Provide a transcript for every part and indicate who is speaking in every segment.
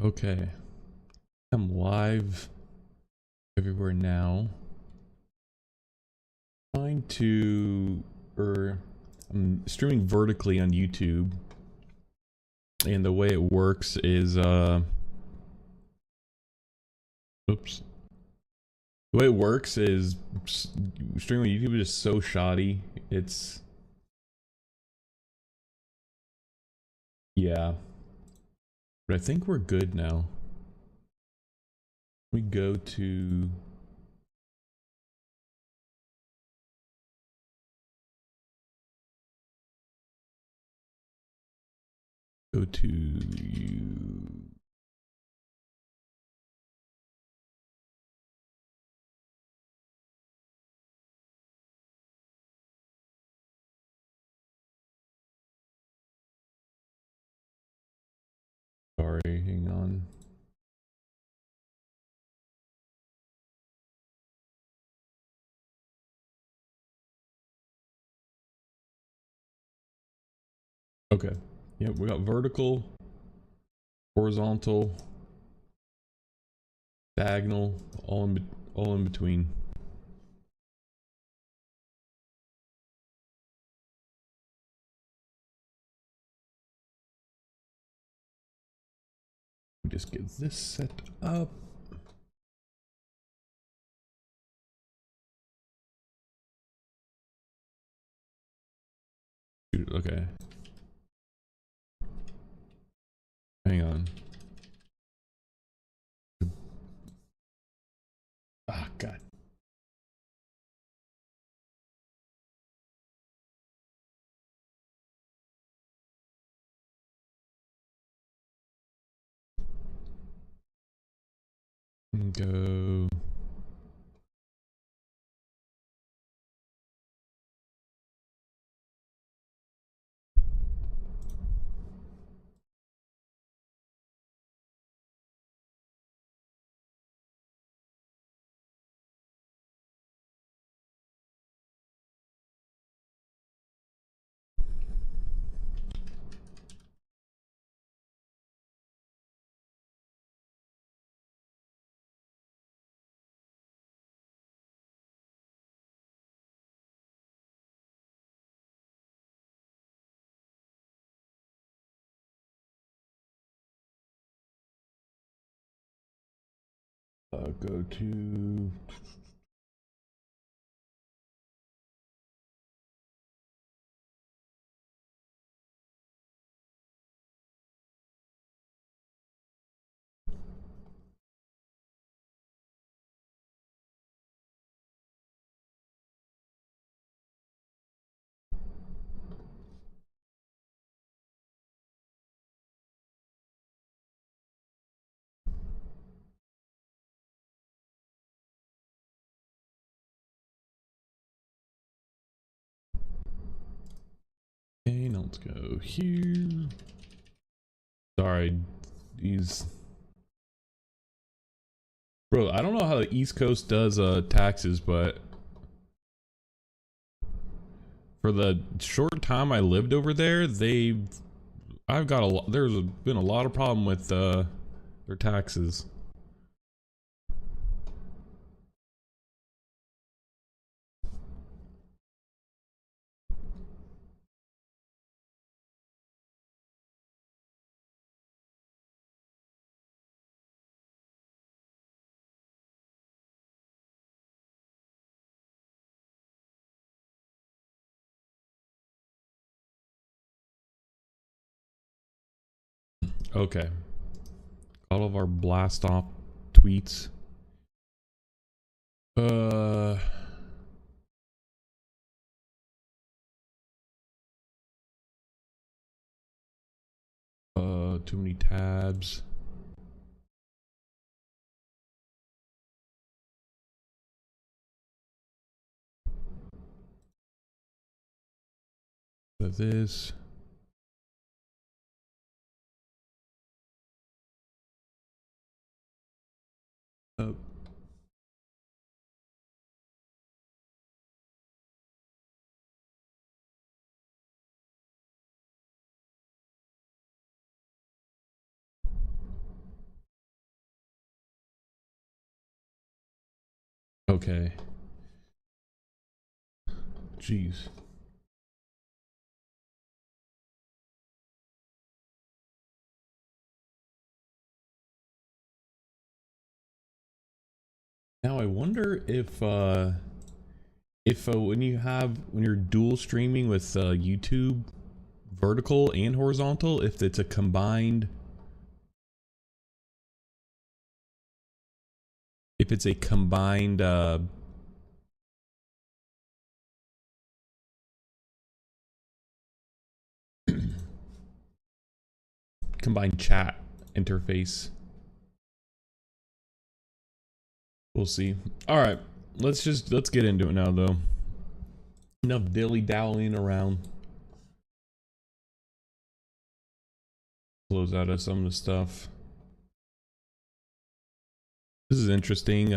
Speaker 1: Okay. I'm live everywhere now. Trying to, I'm streaming vertically on YouTube, and the way it works is, oops. The way it works is streaming on YouTube is just so shoddy. It's, yeah. But I think we're good now. We go to you. Sorry, hang on. Okay. Yep, we got vertical, horizontal, diagonal, all in between. We just get this set up. Okay. Hang on. Ah, God. Go. Go to. Okay, now let's go here. Sorry, these. Bro, I don't know how the East Coast does taxes, but for the short time I lived over there, I've got a lot. Been a lot of problem with their taxes. Okay. All of our blast off tweets. Too many tabs. This. Oh. Okay. Jeez. Now I wonder if when you're dual streaming with YouTube vertical and horizontal, if it's a combined, if it's a combined combined chat interface. We'll see. All right, let's get into it now though. Enough dilly dallying around. Close out of some of the stuff. This is interesting.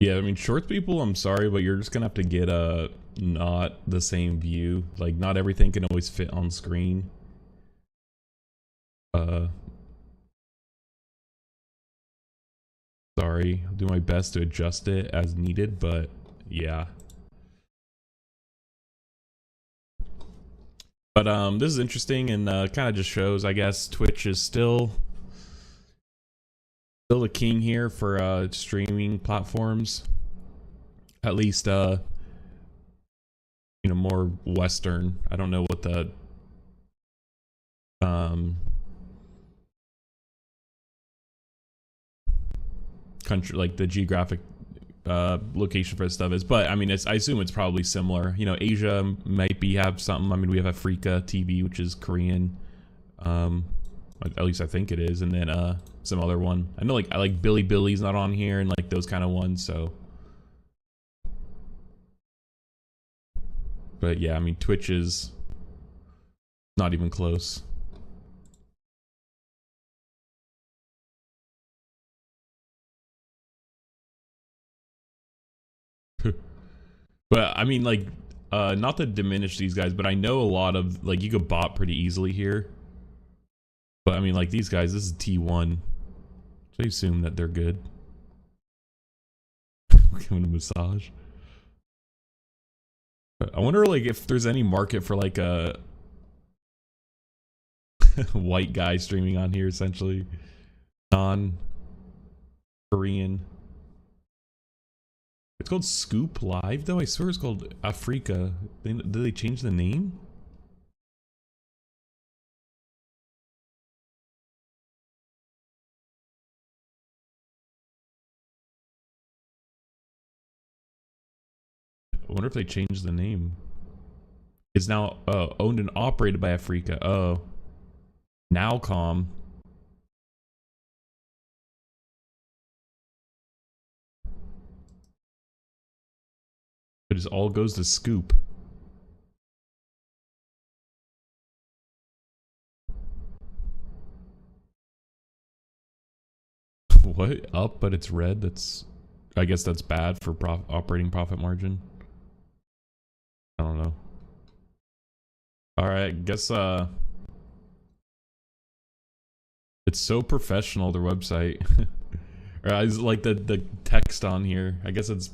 Speaker 1: Yeah, I mean, shorts people, I'm sorry, but you're just gonna have to get not the same view. Like, not everything can always fit on screen. Sorry, I'll do my best to adjust it as needed, but yeah. But this is interesting and kind of just shows, I guess, Twitch is still the king here for streaming platforms. At least you know, more Western. I don't know what the country, like the geographic location for this stuff is, but I mean, I assume it's probably similar. You know, Asia might have something. I mean, we have Africa TV, which is Korean. At least I think it is, and then some other one. I know, I like Billy's not on here, and like those kind of ones. So, but yeah, I mean, Twitch is not even close. But I mean, like, not to diminish these guys, but I know a lot of, like, you could bot pretty easily here. But I mean, like, these guys, this is T1. So I assume that they're good. Giving a massage. But I wonder, like, if there's any market for, like, a white guy streaming on here, essentially. Non-Korean. It's called Scoop Live, though. I swear it's called Africa. Did they change the name? I wonder if they changed the name. It's now owned and operated by Africa. Oh. Nowcom. But it all goes to Scoop. What? Up, but it's red? That's... I guess that's bad for operating profit margin. I don't know. Alright, guess it's so professional, their website. Or I like the text on here. I guess it's...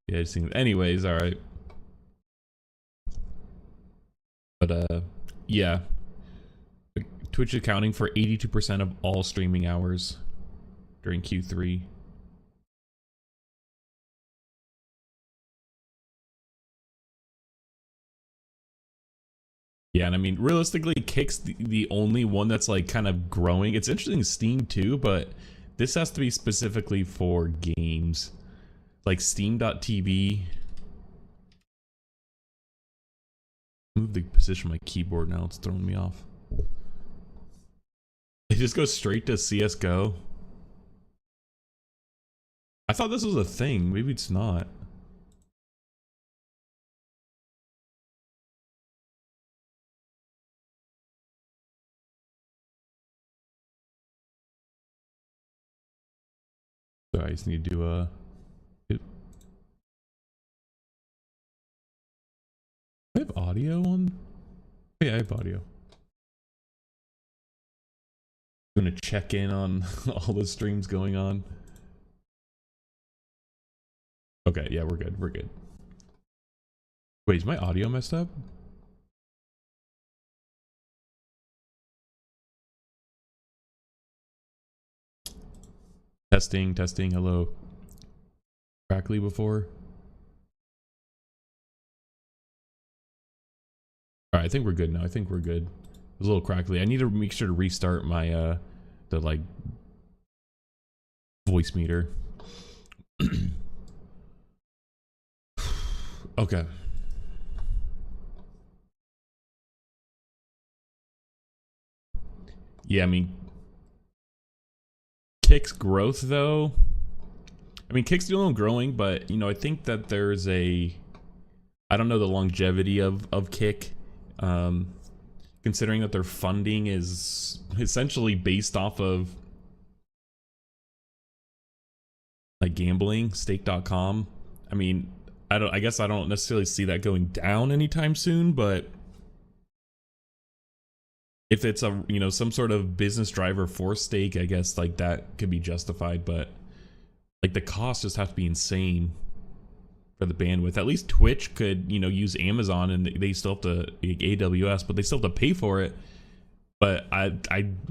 Speaker 1: Yeah, anyways, alright. But yeah. Twitch accounting for 82% of all streaming hours during Q3. Yeah, and I mean, realistically, Kick's the only one that's like kind of growing. It's interesting Steam too, but this has to be specifically for games. Like Steam.tv. Move the position of my keyboard now, it's throwing me off. It just goes straight to CSGO. I thought this was a thing, maybe it's not. So I just need to do I have audio on? Oh, yeah, I have audio. I'm gonna check in on all the streams going on. Okay, yeah, we're good. We're good. Wait, is my audio messed up? Testing, testing. Hello. Crackly before. All right, I think we're good now. I think we're good. It was a little crackly. I need to make sure to restart my the like voice meter. Okay. Yeah, I mean, Kick's growth though. I mean, Kick's still growing, but you know, I think that there's a, I don't know the longevity of Kick, considering that their funding is essentially based off of like gambling, stake.com. I mean, I guess I don't necessarily see that going down anytime soon, but if it's a, you know, some sort of business driver for stake, I guess like that could be justified, but like the costs just have to be insane for the bandwidth. At least Twitch could, you know, use Amazon and they still have to, like AWS, but they still have to pay for it. But I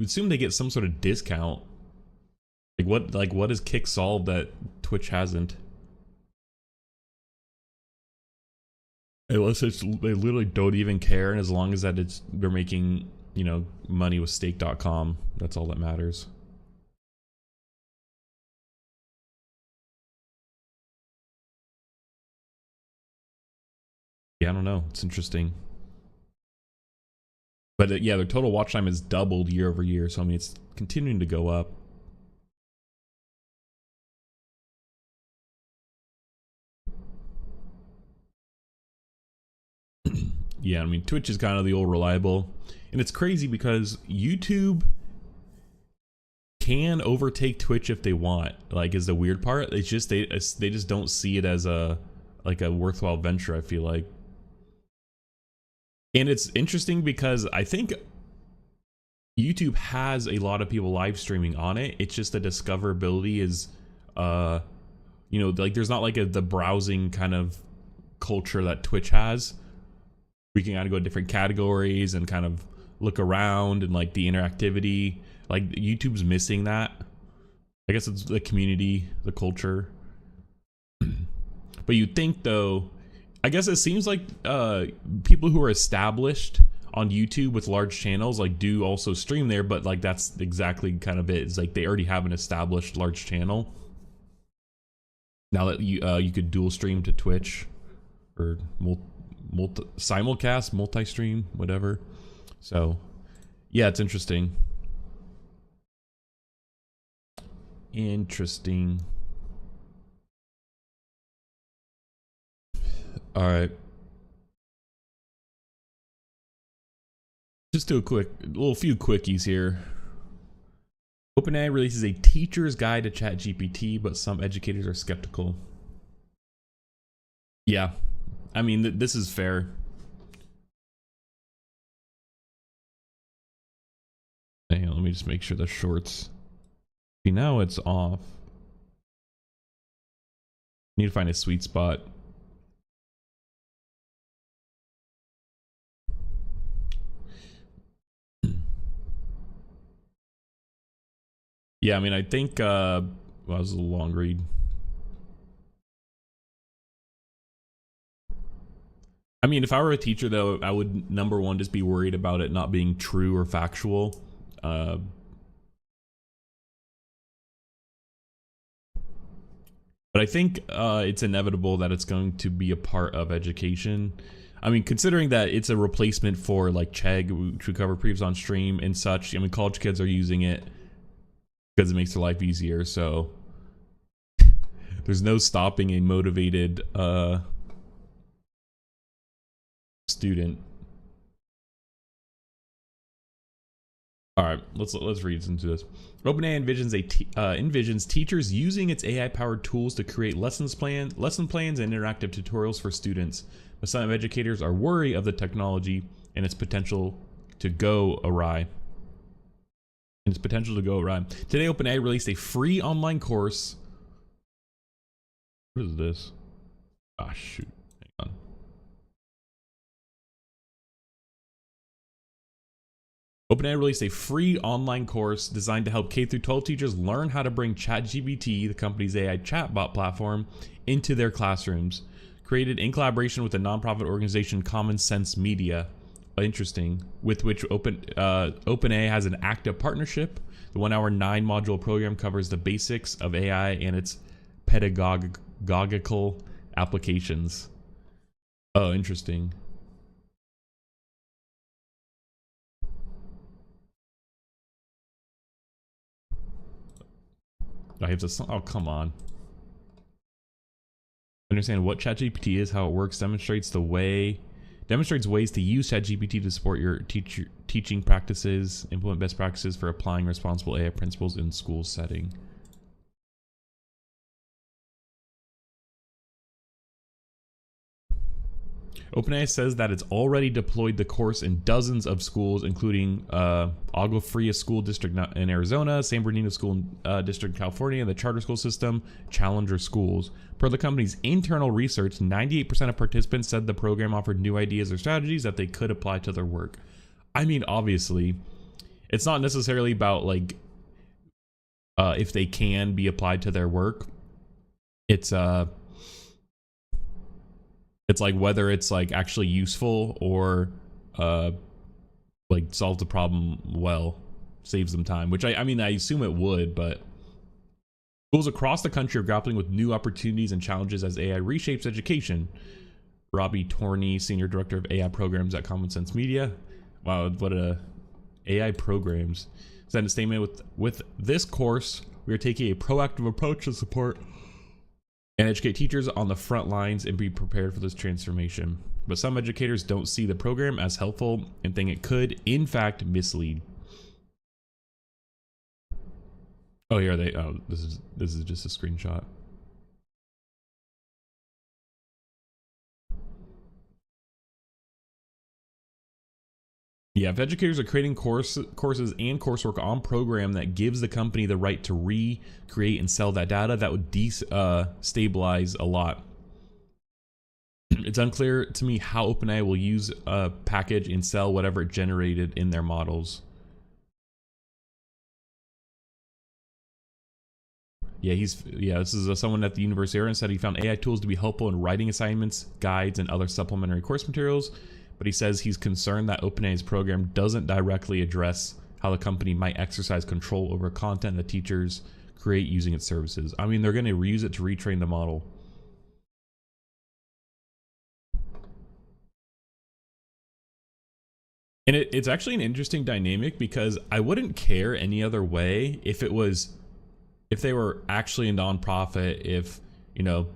Speaker 1: assume they get some sort of discount. Like what has Kick solved that Twitch hasn't? Unless it's, they literally don't even care, and as long as that it's, they're making, you know, money with stake.com, that's all that matters. Yeah, I don't know. It's interesting. But yeah, their total watch time has doubled year over year, so I mean, it's continuing to go up. Yeah, I mean, Twitch is kind of the old reliable, and it's crazy because YouTube can overtake Twitch if they want. Like, is the weird part. It's just they just don't see it as a like a worthwhile venture, I feel like. And it's interesting because I think YouTube has a lot of people live streaming on it. It's just the discoverability is, you know, like there's not like the browsing kind of culture that Twitch has. We can kind of go to different categories and kind of look around, and like the interactivity, like YouTube's missing that. I guess it's the community, the culture. But you'd think though, I guess it seems like people who are established on YouTube with large channels like do also stream there, but like that's exactly kind of it. It's like they already have an established large channel. Now that you could dual stream to Twitch or simulcast, multi-stream, whatever. So yeah, it's interesting. Interesting. All right. Just do a few quickies here. OpenAI releases a teacher's guide to ChatGPT, but some educators are skeptical. Yeah, I mean, this is fair. Hang on, let me just make sure the shorts. See, now it's off. Need to find a sweet spot. Yeah, I mean, I think, well, that was a long read. I mean, if I were a teacher, though, I would, number one, just be worried about it not being true or factual. But I think it's inevitable that it's going to be a part of education. I mean, considering that it's a replacement for, like, Chegg, which we covered previously on stream and such. I mean, college kids are using it because it makes their life easier, so there's no stopping a motivated student. All right, let's read into this. OpenAI envisions teachers using its AI-powered tools to create lesson plans, and interactive tutorials for students. But some educators are wary of the technology and its potential to go awry. and its potential to go awry. Today, OpenAI released a free online course. What is this? Ah, shoot. Hang on. OpenAI released a free online course designed to help K-12 teachers learn how to bring ChatGPT, the company's AI chatbot platform, into their classrooms. Created in collaboration with the nonprofit organization Common Sense Media. Interesting. With which OpenAI has an active partnership. The 1-hour 9-module program covers the basics of AI and its pedagogical applications. Oh, interesting. I have to. Oh, come on. Understand what ChatGPT is, how it works, demonstrates ways to use ChatGPT to support your teaching practices, implement best practices for applying responsible AI principles in school setting. OpenAI says that it's already deployed the course in dozens of schools, including Agua Fria School District in Arizona, San Bernardino School District in California, and the charter school system, Challenger Schools. Per the company's internal research, 98% of participants said the program offered new ideas or strategies that they could apply to their work. I mean, obviously, it's not necessarily about like if they can be applied to their work. It's like whether it's like actually useful or like solves the problem well, saves them time, which I mean I assume it would, but schools across the country are grappling with new opportunities and challenges as AI reshapes education. Robbie Torney, Senior Director of AI Programs at Common Sense Media. Wow, what a AI programs. Sent a statement with this course, we are taking a proactive approach to support and educate teachers on the front lines and be prepared for this transformation. But some educators don't see the program as helpful and think it could, in fact, mislead. Oh, here they. Oh, this is just a screenshot. Yeah, if educators are creating courses and coursework on program that gives the company the right to recreate and sell that data, that would destabilize a lot. It's unclear to me how OpenAI will use a package and sell whatever it generated in their models. Yeah, this is someone at the University of Arizona said he found AI tools to be helpful in writing assignments, guides, and other supplementary course materials. But he says he's concerned that OpenAI's program doesn't directly address how the company might exercise control over content that teachers create using its services. I mean, they're going to reuse it to retrain the model. And it's actually an interesting dynamic because I wouldn't care any other way if they were actually a nonprofit, if, you know,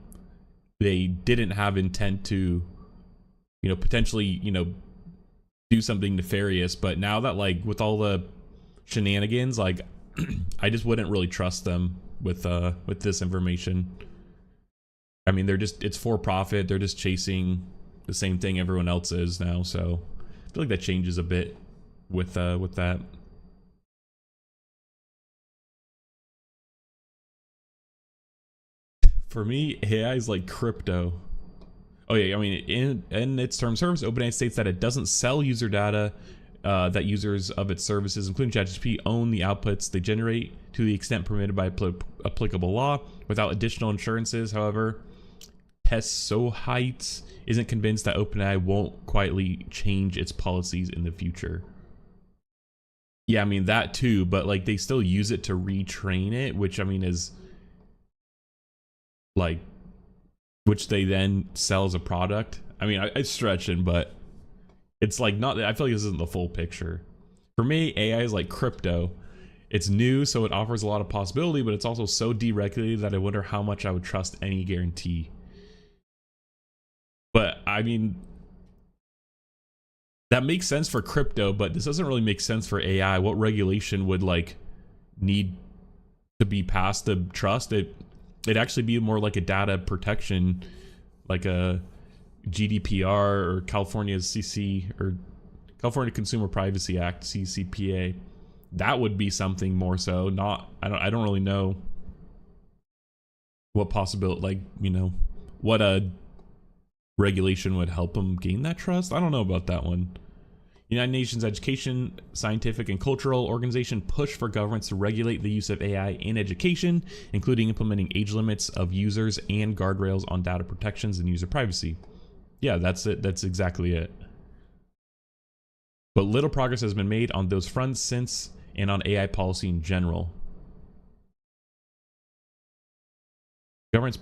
Speaker 1: they didn't have intent to, you know, potentially, you know, do something nefarious. But now that, like, with all the shenanigans, like, I just wouldn't really trust them with this information. I mean, it's for profit. They're just chasing the same thing everyone else is now. So I feel like that changes a bit with that. For me, AI is like crypto. Oh yeah, I mean, in its terms of service, OpenAI states that it doesn't sell user data, that users of its services, including ChatGPT, own the outputs they generate to the extent permitted by applicable law without additional insurances. However, Heights isn't convinced that OpenAI won't quietly change its policies in the future. Yeah, I mean, that too, but like they still use it to retrain it, which I mean is like, which they then sell as a product. I mean, it's stretching, but it's like not, I feel like this isn't the full picture. For me, AI is like crypto. It's new, so it offers a lot of possibility, but it's also so deregulated that I wonder how much I would trust any guarantee. But I mean, that makes sense for crypto, but this doesn't really make sense for AI. What regulation would like need to be passed to trust it? It'd actually be more like a data protection, like a GDPR or California's CC or California Consumer Privacy Act, CCPA. that would be something more so. Not, I don't really know what possibility, like, you know, what a regulation would help them gain that trust. I don't know about that one. United Nations Education, Scientific, and Cultural Organization push for governments to regulate the use of AI in education, including implementing age limits of users and guardrails on data protections and user privacy. Yeah, that's it. That's exactly it. But little progress has been made on those fronts since, and on AI policy in general. Governments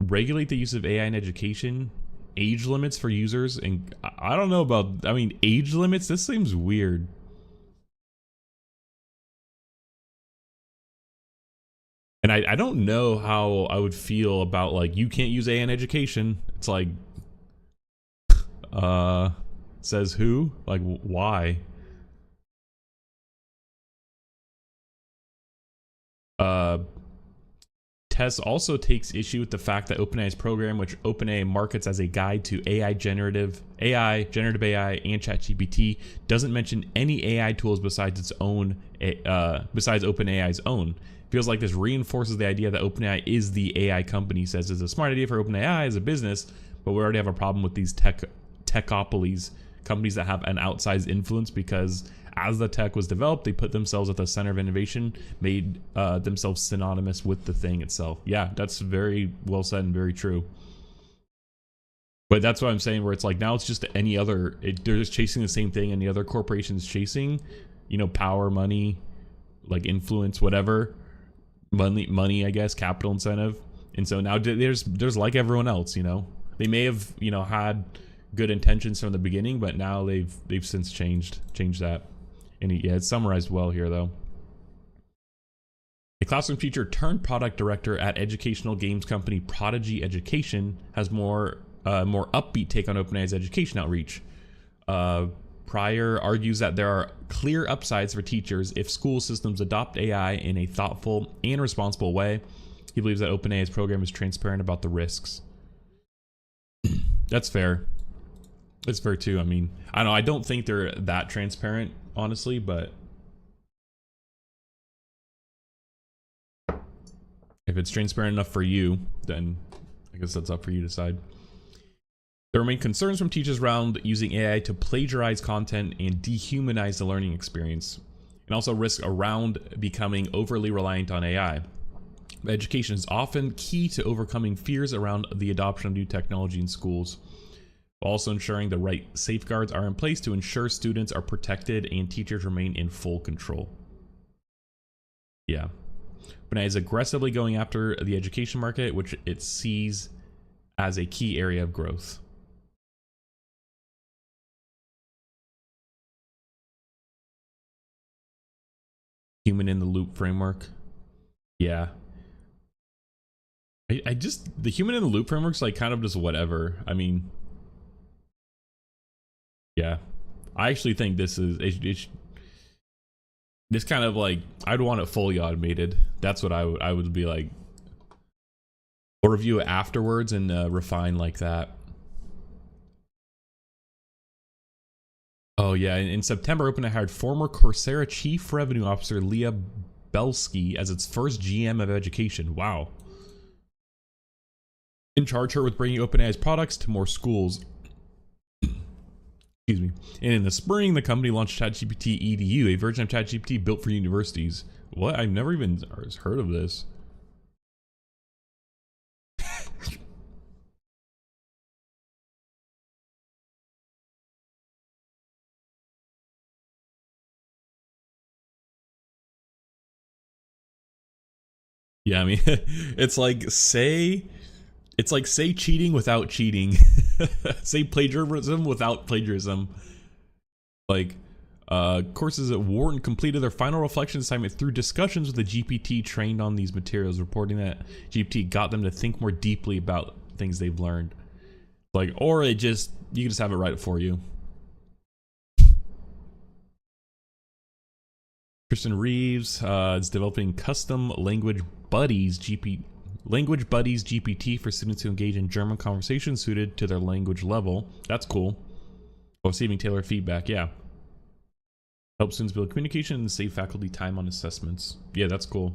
Speaker 1: regulate the use of AI in education, age limits for users, and I don't know about, I mean, age limits, this seems weird. And I don't know how I would feel about, like, you can't use AI in education. It's like, says who? Like, why? Tess also takes issue with the fact that OpenAI's program, which OpenAI markets as a guide to generative AI, and ChatGPT, doesn't mention any AI tools besides its own, besides OpenAI's own. Feels like this reinforces the idea that OpenAI is the AI company, says it's a smart idea for OpenAI as a business, but we already have a problem with these techopolies, companies that have an outsized influence, because as the tech was developed, they put themselves at the center of innovation, made themselves synonymous with the thing itself. Yeah, that's very well said and very true. But that's what I'm saying, where it's like, now it's just any other, they're just chasing the same thing any other corporation's chasing, you know, power, money, like influence, whatever, money, I guess, capital incentive. And so now there's like everyone else, you know, they may have, you know, had good intentions from the beginning, but now they've since changed that. And yeah, it's summarized well here, though. A classroom teacher turned product director at educational games company Prodigy Education has more upbeat take on OpenAI's education outreach. Pryor argues that there are clear upsides for teachers if school systems adopt AI in a thoughtful and responsible way. He believes that OpenAI's program is transparent about the risks. That's fair. It's fair too. I mean, I don't know. I don't think they're that transparent, honestly, but if it's transparent enough for you, then I guess that's up for you to decide. There remain concerns from teachers around using AI to plagiarize content and dehumanize the learning experience, and also risks around becoming overly reliant on AI. Education is often key to overcoming fears around the adoption of new technology in schools, while also ensuring the right safeguards are in place to ensure students are protected and teachers remain in full control. Yeah. OpenAI is aggressively going after the education market, which it sees as a key area of growth. Human in the loop framework. Yeah. I just, the human in the loop framework's like kind of just whatever. I mean, yeah, I actually think this is this kind of like, I'd want it fully automated. That's what I would be like. Or review it afterwards and refine like that. Oh yeah, in September, OpenAI hired former Coursera Chief Revenue Officer Leah Belsky as its first GM of education. Wow. And charge her with bringing OpenAI's products to more schools. Excuse me. And in the spring, the company launched ChatGPT EDU, a version of ChatGPT built for universities. What? I've never even heard of this. Yeah, I mean, it's like say cheating without cheating. Say plagiarism without plagiarism. Like, courses at Wharton completed their final reflection assignment through discussions with the GPT trained on these materials, reporting that GPT got them to think more deeply about things they've learned. Like, or you can just have it write it for you. Kristen Reeves is developing custom language buddies GPT for students who engage in German conversations suited to their language level. That's cool. Receiving tailored feedback, yeah. Help students build communication and save faculty time on assessments. Yeah, that's cool.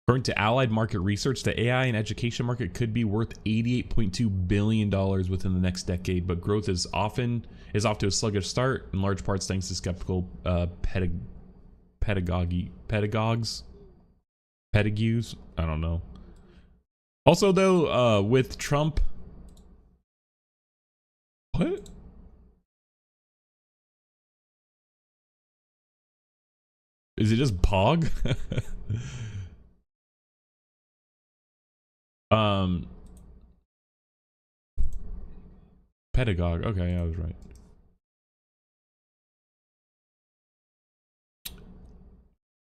Speaker 1: According to Allied Market Research, the AI and education market could be worth $88.2 billion within the next decade, but growth is off to a sluggish start, in large parts thanks to skeptical pedagogues. I don't know. Also, though, with Trump, what? Is it just Pog? Pedagogue. Okay, I was right.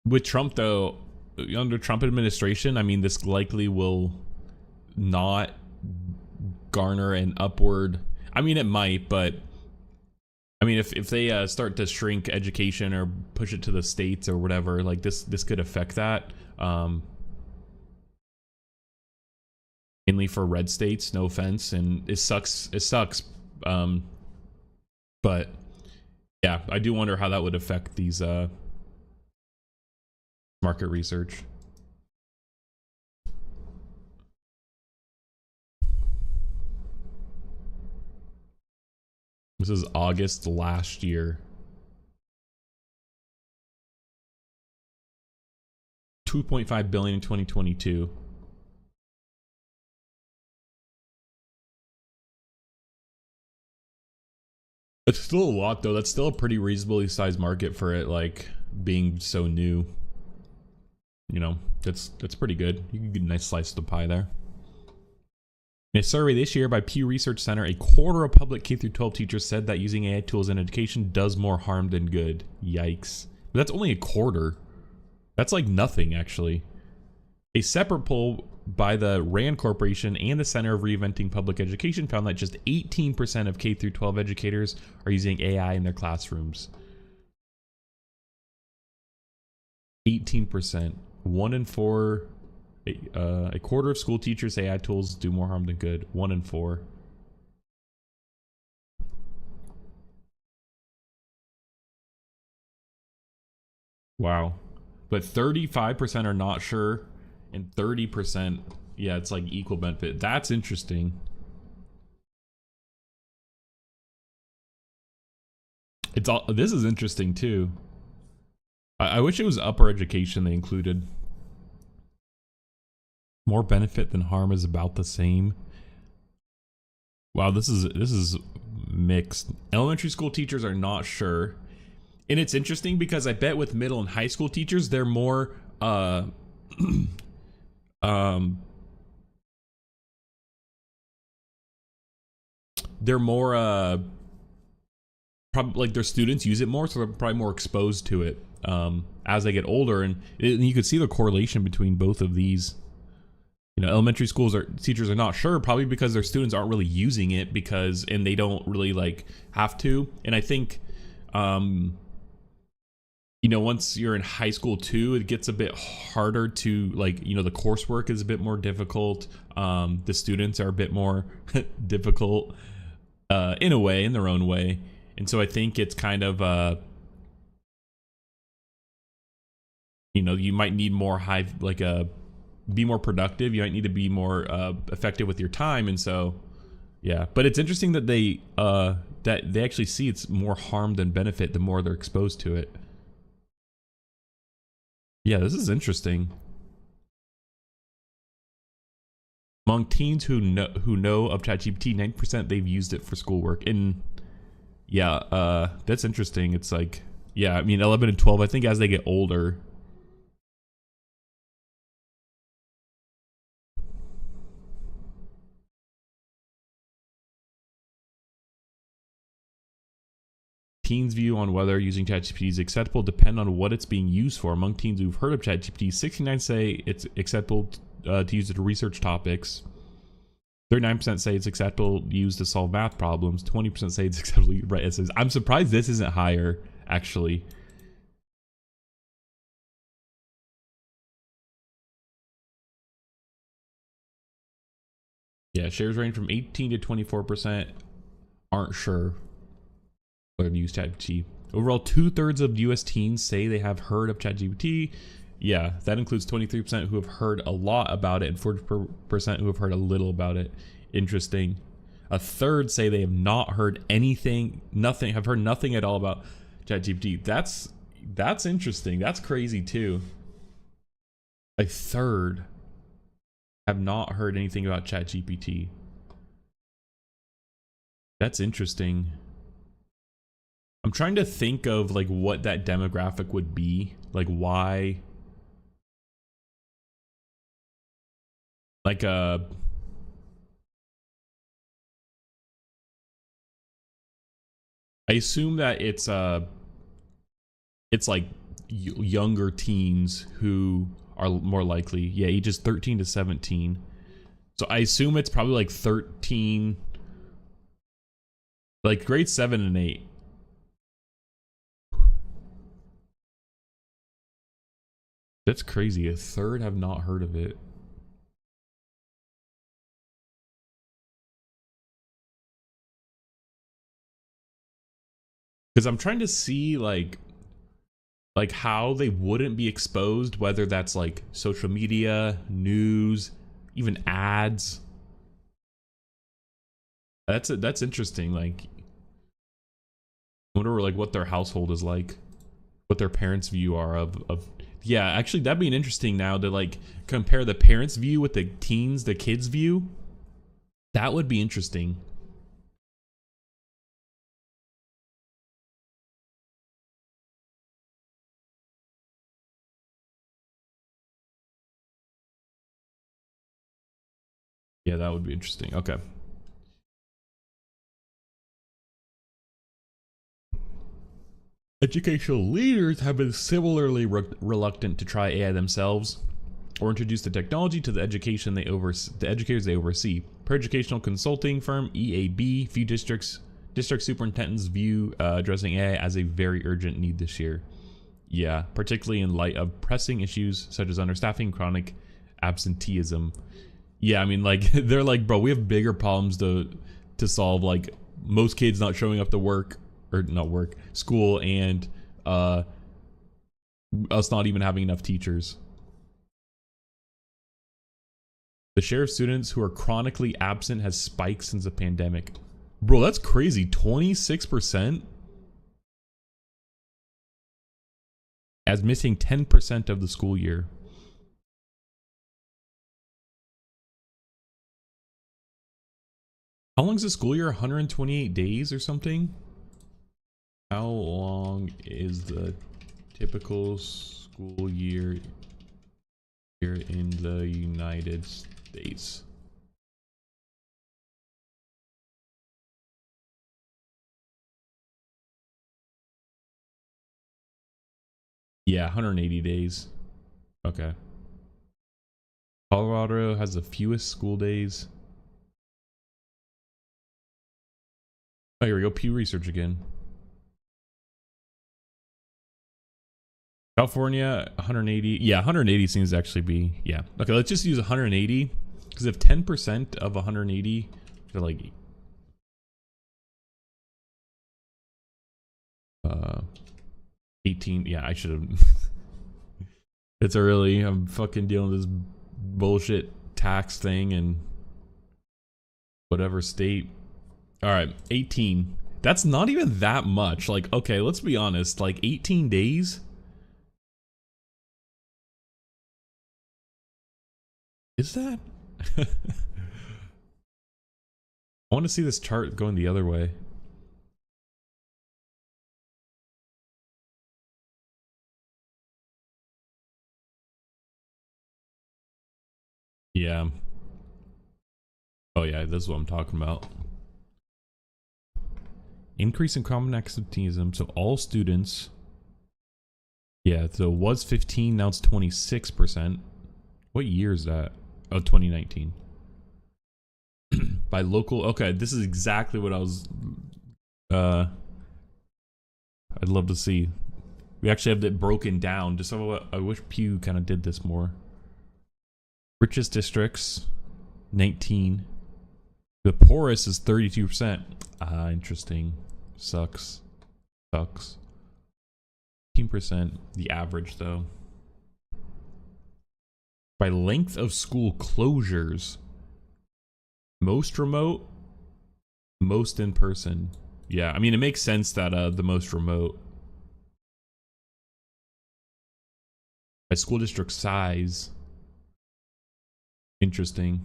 Speaker 1: With Trump, though, under Trump administration, I mean, this likely will not garner an upward. I mean, it might, but I mean, if they start to shrink education or push it to the states or whatever, like this could affect that. Mainly for red states, no offense, and it sucks. It sucks. But yeah, I do wonder how that would affect these market research. This is August last year. 2.5 billion in 2022. It's still a lot, though. That's still a pretty reasonably sized market for it, like being so new. You know, that's pretty good. You can get a nice slice of the pie there. In a survey this year by Pew Research Center, a quarter of public K-12 teachers said that using AI tools in education does more harm than good. Yikes. But that's only a quarter. That's like nothing, actually. A separate poll by the RAND Corporation and the Center of Reinventing Public Education found that just 18% of K-12 educators are using AI in their classrooms. 18%. 1 in 4. A quarter of school teachers say AI tools do more harm than good. 1 in 4. Wow. But 35% are not sure, and 30%, yeah, it's like equal benefit. That's interesting. This is interesting too. I wish it was upper education they included. More benefit than harm is about the same. Wow, this is mixed. Elementary school teachers are not sure. And it's interesting because I bet with middle and high school teachers, they're more they're more probably like their students use it more, so they're probably more exposed to it as they get older, and you could see the correlation between both of these. You know, elementary teachers are not sure, probably because their students aren't really using it and they don't really like have to. And I think you know, once you're in high school too, it gets a bit harder to like, you know, the coursework is a bit more difficult. The students are a bit more difficult in a way, in their own way. And so I think it's kind of, you know, you might need more be more productive. You might need to be more effective with your time. And so, yeah, but it's interesting that they actually see it's more harm than benefit the more they're exposed to it. Yeah, this is interesting. Among teens who know of ChatGPT, 90% they've used it for schoolwork. And yeah, that's interesting. It's like, yeah, I mean, 11 and 12, I think as they get older. Teens' view on whether using ChatGPT is acceptable depend on what it's being used for. Among teens who've heard of ChatGPT, 69 say it's acceptable to use it to research topics. 39% say it's acceptable to use to solve math problems. 20% say it's acceptable to write essays. I'm surprised this isn't higher, actually. Yeah, shares range from 18 to 24%. Aren't sure whether to use ChatGPT. Overall, 2/3 of US teens say they have heard of ChatGPT. Yeah, that includes 23% who have heard a lot about it and 40% who have heard a little about it. Interesting. A third say they have not heard anything, nothing, have heard nothing at all about ChatGPT. That's interesting. That's crazy too. A third have not heard anything about ChatGPT. That's interesting. I'm trying to think of like what that demographic would be. Like why? Like I assume that it's like younger teens who are more likely. Yeah, ages 13 to 17. So I assume it's probably like 13, like grade 7 and 8. That's crazy. A third have not heard of it. Because I'm trying to see like how they wouldn't be exposed, whether that's like social media, news, even ads. That's interesting. Like, I wonder like what their household is like, what their parents' view are of. Yeah, actually, that'd be an interesting now to like compare the parents' view with the kids' view. That would be interesting. Yeah, that would be interesting. Okay. Educational leaders have been similarly reluctant to try AI themselves or introduce the technology to the educators they oversee. Per educational consulting firm EAB, few district superintendents view addressing AI as a very urgent need this year. Yeah, particularly in light of pressing issues such as understaffing and chronic absenteeism. Yeah, I mean, like they're like, bro, we have bigger problems to solve, like most kids not showing up to work, or not work, school, and us not even having enough teachers. The share of students who are chronically absent has spiked since the pandemic. Bro, that's crazy. 26%? As missing 10% of the school year. How long is the school year? 128 days or something? How long is the typical school year here in the United States? Yeah, 180 days. Okay. Colorado has the fewest school days. Oh, here we go. Pew Research again. California, 180. Yeah, 180 seems to actually be, yeah. Okay, let's just use 180. Because if 10% of 180, they're like 18. Yeah, I should have. It's early. I'm fucking dealing with this bullshit tax thing and whatever state. All right, 18. That's not even that much. Like, okay, let's be honest. Like 18 days. Is that? I want to see this chart going the other way. Yeah. Oh yeah, this is what I'm talking about. Increase in common absenteeism. So all students. Yeah, so it was 15, now it's 26%. What year is that? Oh, 2019. By local. Okay, this is exactly what I was. I'd love to see. We actually have it broken down. Just so I wish Pew kind of did this more. Richest districts, 19. The poorest is 32%. Ah, interesting. Sucks. Sucks. 15%. The average, though. By length of school closures. Most remote. Most in person. Yeah, I mean, it makes sense that the most remote. By school district size. Interesting.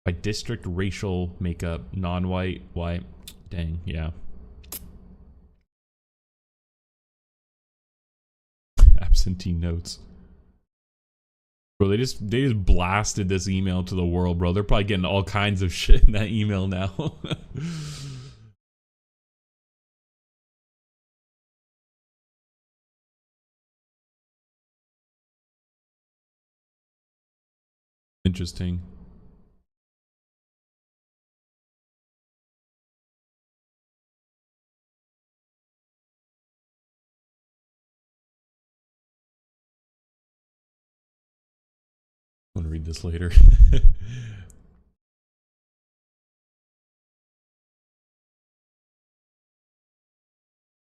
Speaker 1: By district racial makeup, non-white, white. Dang, yeah. Absentee notes. Bro, they just blasted this email to the world, bro. They're probably getting all kinds of shit in that email now. Interesting. I'm gonna read this later.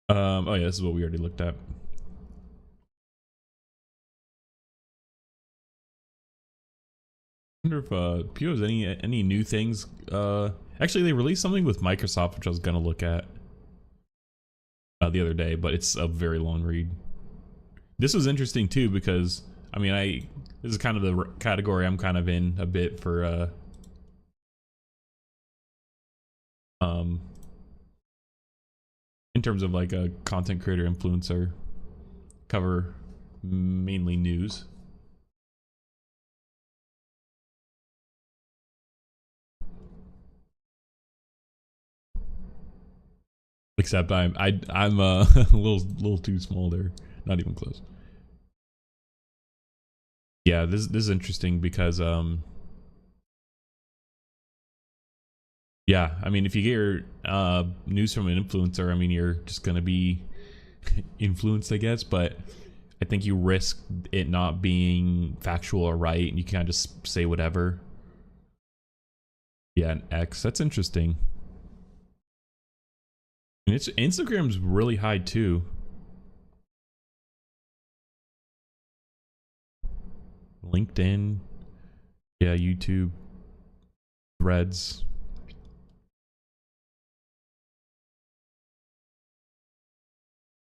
Speaker 1: Oh yeah, this is what we already looked at. I wonder if Pio has any new things. Actually, they released something with Microsoft, which I was gonna look at the other day, but it's a very long read. This was interesting too because I mean, this is kind of the category I'm kind of in a bit for in terms of like a content creator influencer, cover mainly news. Except I'm a little too small there. Not even close. Yeah, this is interesting because yeah, I mean, if you get your news from an influencer, I mean, you're just gonna be influenced, I guess. But I think you risk it not being factual or right, and you can't just say whatever. Yeah, an X. That's interesting. And it's Instagram's really high too. LinkedIn, yeah, YouTube, Threads.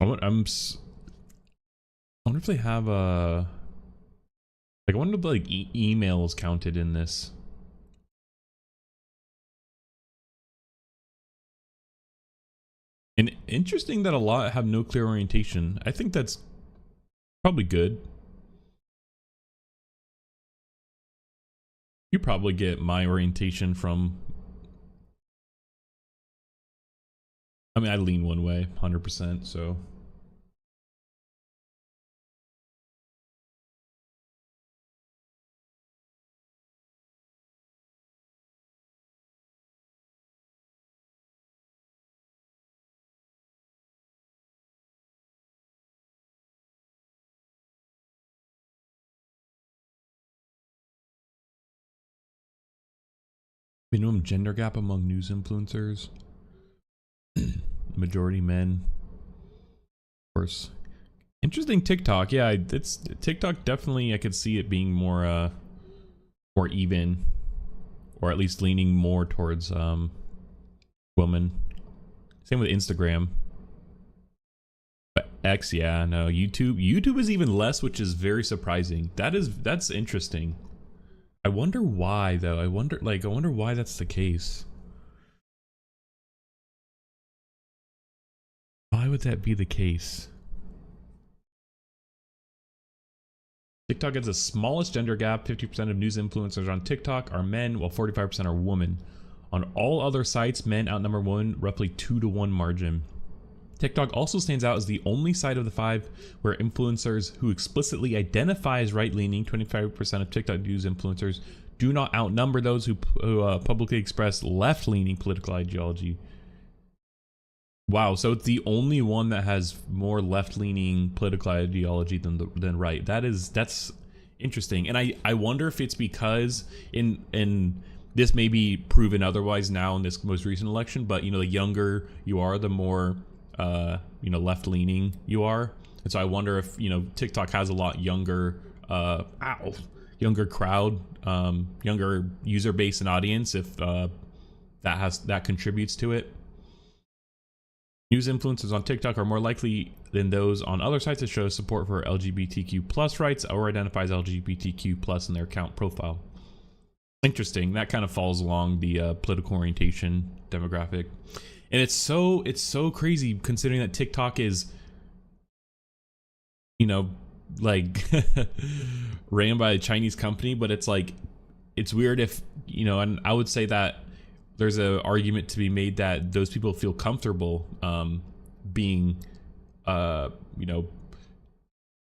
Speaker 1: I wonder if they have a like. I wonder if like emails counted in this. And interesting that a lot have no clear orientation. I think that's probably good. You probably get my orientation from. I mean, I lean one way, 100%. So. Minimum gender gap among news influencers. Majority men. Of course. Interesting TikTok. Yeah, it's TikTok definitely I could see it being more more even. Or at least leaning more towards women. Same with Instagram. But X, yeah, no. YouTube is even less, which is very surprising. That's interesting. I wonder why though. I wonder why that's the case. Why would that be the case? TikTok has the smallest gender gap. 50% of news influencers on TikTok are men, while 45% are women. On all other sites, men outnumber women roughly 2-to-1 margin. TikTok also stands out as the only site of the 5 where influencers who explicitly identify as right-leaning, 25% of TikTok news influencers, do not outnumber those who publicly express left-leaning political ideology. Wow, so it's the only one that has more left-leaning political ideology than right. That's Interesting. And I wonder if it's because in this may be proven otherwise now in this most recent election, but the younger you are, the more left leaning you are. And so I wonder if TikTok has a lot younger younger crowd, younger user base and audience, if that contributes to it. News influencers on TikTok are more likely than those on other sites that show support for LGBTQ plus rights or identifies LGBTQ plus in their account profile. Interesting. That kind of falls along the political orientation demographic. And it's so crazy considering that TikTok is, like ran by a Chinese company, but it's like, it's weird if, and I would say that there's an argument to be made that those people feel comfortable being,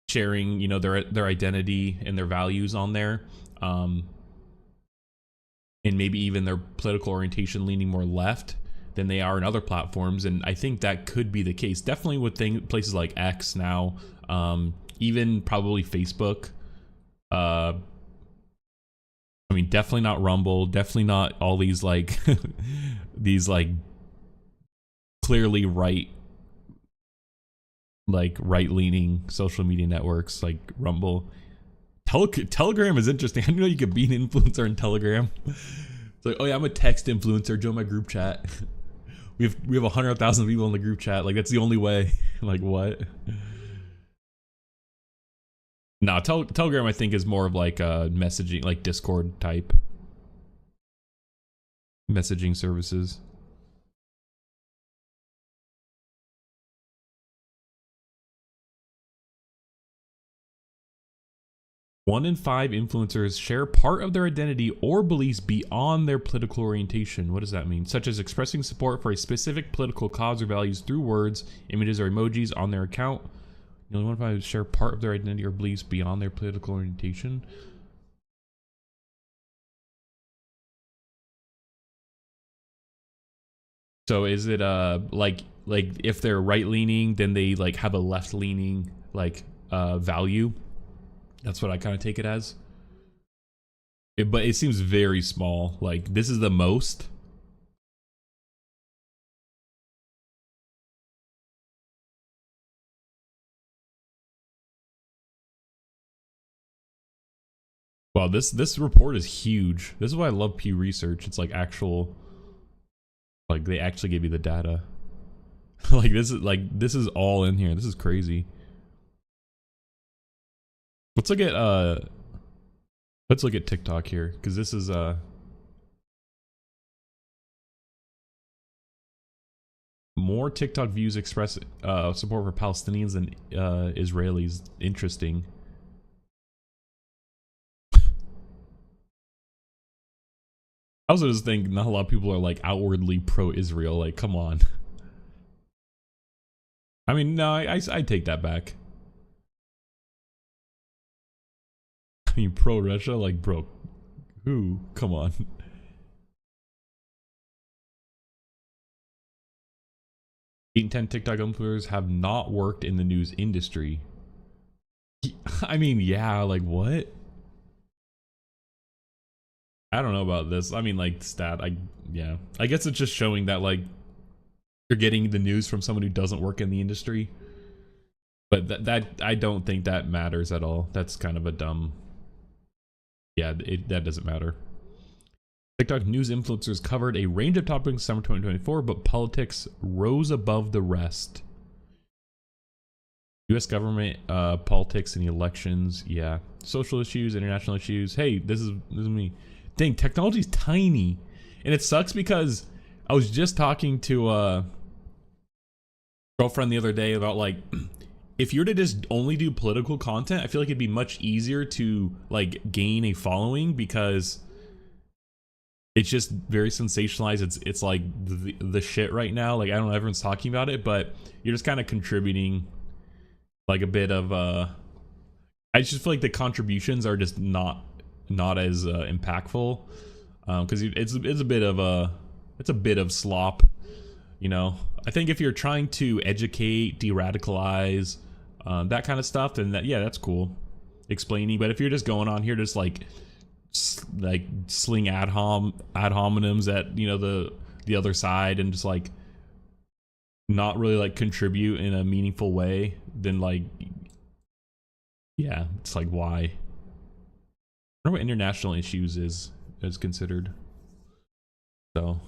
Speaker 1: sharing, their identity and their values on there, and maybe even their political orientation leaning more left than they are in other platforms. And I think that could be the case, definitely with places like X now, even probably Facebook. I mean, definitely not Rumble, definitely not all these like these like clearly right-leaning social media networks like Rumble. Telegram is interesting. I didn't know you could be an influencer in Telegram. It's like, oh yeah, I'm a text influencer, join my group chat. We have 100,000 people in the group chat. Like, that's the only way. Like, what? No, Telegram I think is more of like a messaging, like Discord type messaging services. One in 5 influencers share part of their identity or beliefs beyond their political orientation. What does that mean? Such as expressing support for a specific political cause or values through words, images, or emojis on their account. Only 1 in 5 share part of their identity or beliefs beyond their political orientation. So is it like if they're right leaning, then they like have a left leaning like value? That's what I kind of take it as. But it seems very small. Like, this is the most. Wow, this report is huge. This is why I love Pew Research. It's like actual, like they actually give you the data. this is all in here. This is crazy. Let's look at TikTok here, because this is more TikTok views express support for Palestinians than Israelis. Interesting. I also just think not a lot of people are like outwardly pro-Israel. Like, come on. I mean, no, I take that back. I mean, pro-Russia, like, bro, who? Come on. 8 in 10 TikTok influencers have not worked in the news industry. I mean, yeah, like, what? I don't know about this. I mean, like, yeah. I guess it's just showing that, like, you're getting the news from someone who doesn't work in the industry. But that I don't think that matters at all. That's kind of a dumb... Yeah, that doesn't matter. TikTok news influencers covered a range of topics in summer 2024, but politics rose above the rest. U.S. government, politics, and the elections. Yeah, social issues, international issues. Hey, this is me. Dang, technology's tiny, and it sucks because I was just talking to a girlfriend the other day about, like, if you were to just only do political content, I feel like it'd be much easier to like gain a following, because it's just very sensationalized. It's like the shit right now. Like, I don't know, everyone's talking about it, but you're just kind of contributing like a bit of I just feel like the contributions are just not as impactful, because it's a bit of slop, you know. I think if you're trying to educate, de-radicalize, that kind of stuff, then that's cool. explaining. But if you're just going on here, just like sling ad hominems at, you know, the other side, and just like not really like contribute in a meaningful way, then like, yeah, it's like, why? I wonder what international issues is considered. So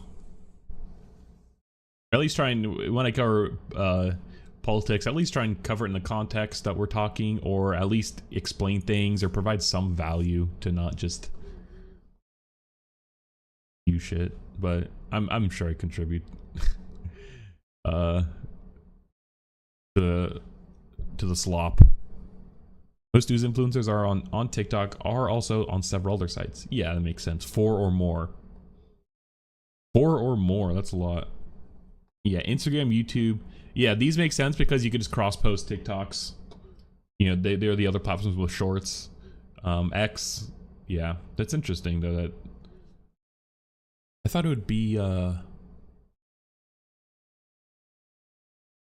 Speaker 1: at least trying, when I cover politics, at least try and cover it in the context that we're talking, or at least explain things or provide some value to not just you shit. But I'm sure I contribute to the slop. Most news influencers are on TikTok, are also on several other sites. Yeah, that makes sense. 4 or more. 4 or more, that's a lot. Yeah, Instagram, YouTube. Yeah, these make sense because you can just cross-post TikToks. You know, they're the other platforms with shorts. X, yeah, that's interesting though. That I thought it would be.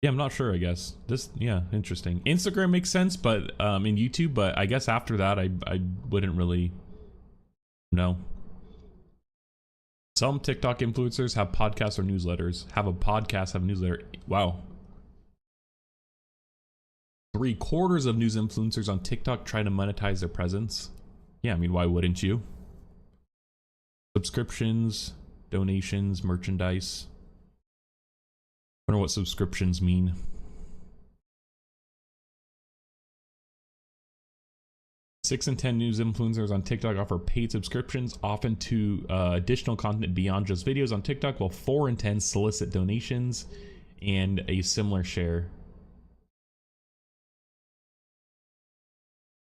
Speaker 1: Yeah, I'm not sure. I guess this. Yeah, interesting. Instagram makes sense, but in YouTube. But I guess after that, I wouldn't really know. Some TikTok influencers have podcasts or newsletters. Have a podcast, have a newsletter. Wow. 3/4 of news influencers on TikTok try to monetize their presence. Yeah, I mean, why wouldn't you? Subscriptions, donations, merchandise. I wonder what subscriptions mean. Six in 10 news influencers on TikTok offer paid subscriptions, often to additional content beyond just videos on TikTok, while 4 in 10 solicit donations and a similar share.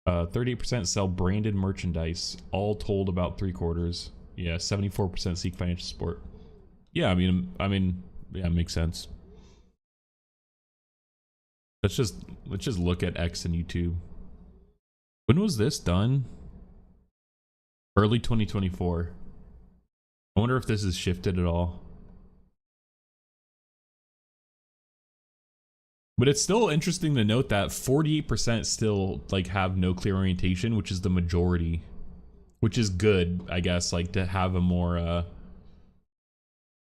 Speaker 1: 38% sell branded merchandise, all told about 3/4. Yeah, 74% seek financial support. Yeah, I mean, yeah, it makes sense. Let's just look at X and YouTube. When was this done? Early 2024. I wonder if this has shifted at all. But it's still interesting to note that 48% still like have no clear orientation, which is the majority, which is good, I guess, like to have a more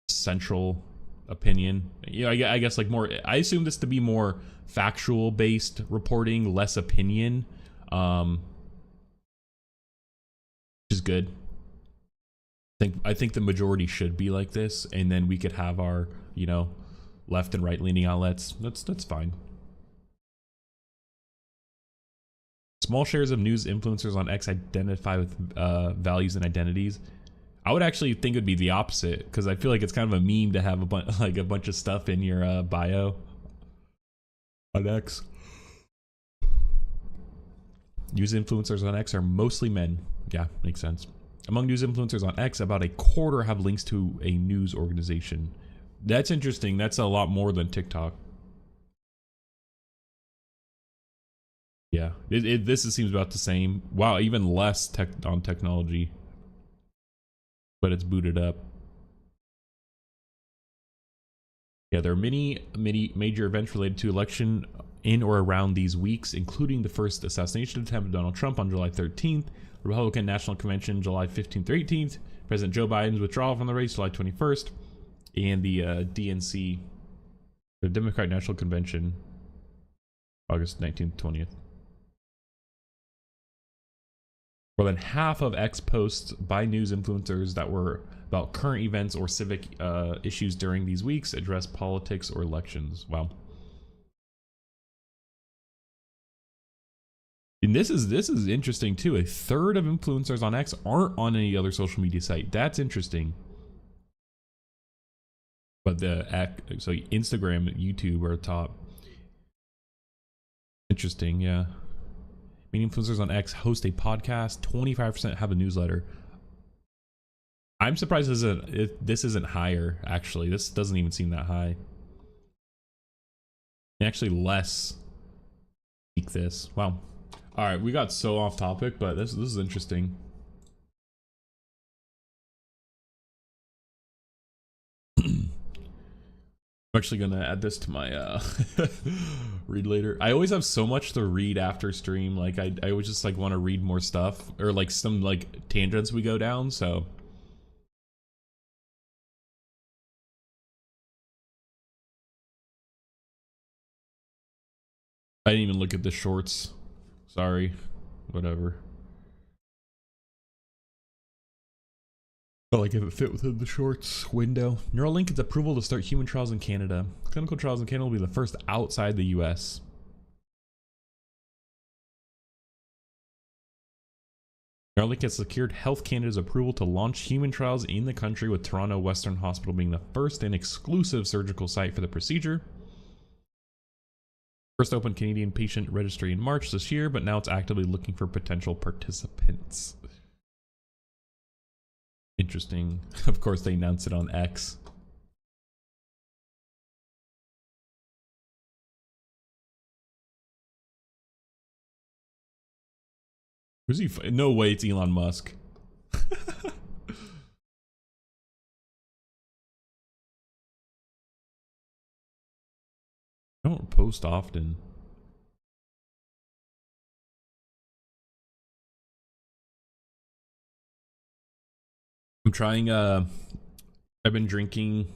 Speaker 1: central opinion. You know, I guess like more, I assume this to be more factual based reporting, less opinion, which is good. I think the majority should be like this, and then we could have our, you know, left and right leaning outlets. That's fine. Small shares of news influencers on X identify with values and identities. I would actually think it would be the opposite, because I feel like it's kind of a meme to have a bunch of stuff in your bio on X. News influencers on X are mostly men. Yeah, makes sense. Among news influencers on X, about 1/4 have links to a news organization. That's interesting. That's a lot more than TikTok. Yeah, this seems about the same. Wow, even less on technology, but it's booted up. Yeah, there are many major events related to election in or around these weeks, including the first assassination attempt of Donald Trump on July 13th, the Republican National Convention July 15th or 18th, President Joe Biden's withdrawal from the race July 21st, and the DNC, the Democratic National Convention, August 19th, 20th. More than half of X posts by news influencers that were about current events or civic issues during these weeks address politics or elections. Wow. And this is interesting too. 1/3 of influencers on X aren't on any other social media site. That's interesting. But so Instagram, YouTube are top. Interesting, yeah. Many influencers on X host a podcast. 25% have a newsletter. I'm surprised this isn't higher. Actually, this doesn't even seem that high. Actually, less. Seek this. Wow. All right, we got so off topic, but this is interesting. I'm actually gonna add this to my read later. I always have so much to read after stream. Like I always just like want to read more stuff or like some like tangents we go down. So I didn't even look at the shorts. Sorry, whatever. But like if it fit within the shorts window. Neuralink gets approval to start human trials in Canada. Clinical trials in Canada will be the first outside the US. Neuralink has secured Health Canada's approval to launch human trials in the country, with Toronto Western Hospital being the first and exclusive surgical site for the procedure. First opened Canadian patient registry in March this year, but now it's actively looking for potential participants. Interesting. Of course, they announced it on X. Who's he? No way, it's Elon Musk. I don't post often. I'm trying. I've been drinking.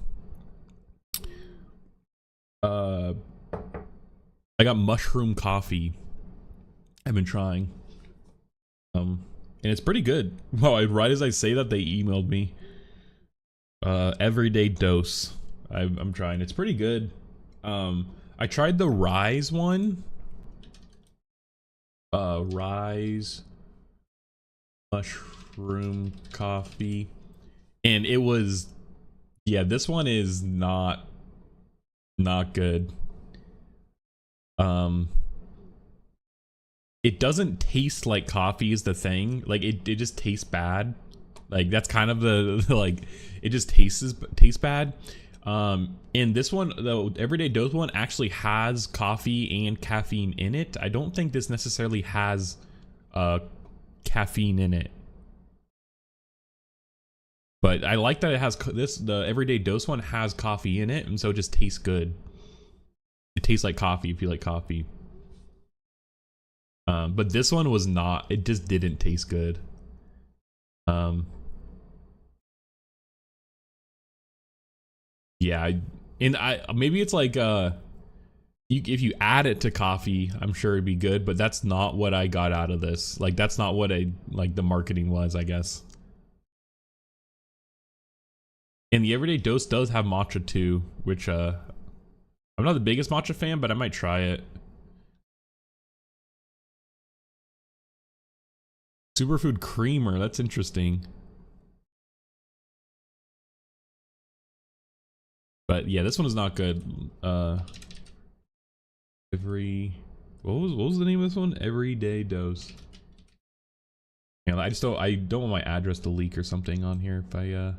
Speaker 1: I got mushroom coffee. I've been trying. And it's pretty good. Wow, right as I say that, they emailed me. Everyday dose. I'm trying. It's pretty good. I tried the Rise one. Rise mushroom coffee. And it was, yeah, this one is not good. It doesn't taste like coffee is the thing. Like it just tastes bad. Like that's kind of the like it just tastes bad. And this one, the everyday dose one, actually has coffee and caffeine in it. I don't think this necessarily has caffeine in it. But I like that it has this. The everyday dose one has coffee in it, and so it just tastes good. It tastes like coffee if you like coffee. But this one was not. It just didn't taste good. Yeah, maybe it's like if you add it to coffee, I'm sure it'd be good. But that's not what I got out of this. Like that's not what the marketing was, I guess. And the everyday dose does have matcha too, which I'm not the biggest matcha fan, but I might try it. Superfood creamer, that's interesting. But yeah, this one is not good. What was the name of this one? Everyday dose. Yeah, I don't want my address to leak or something on here if I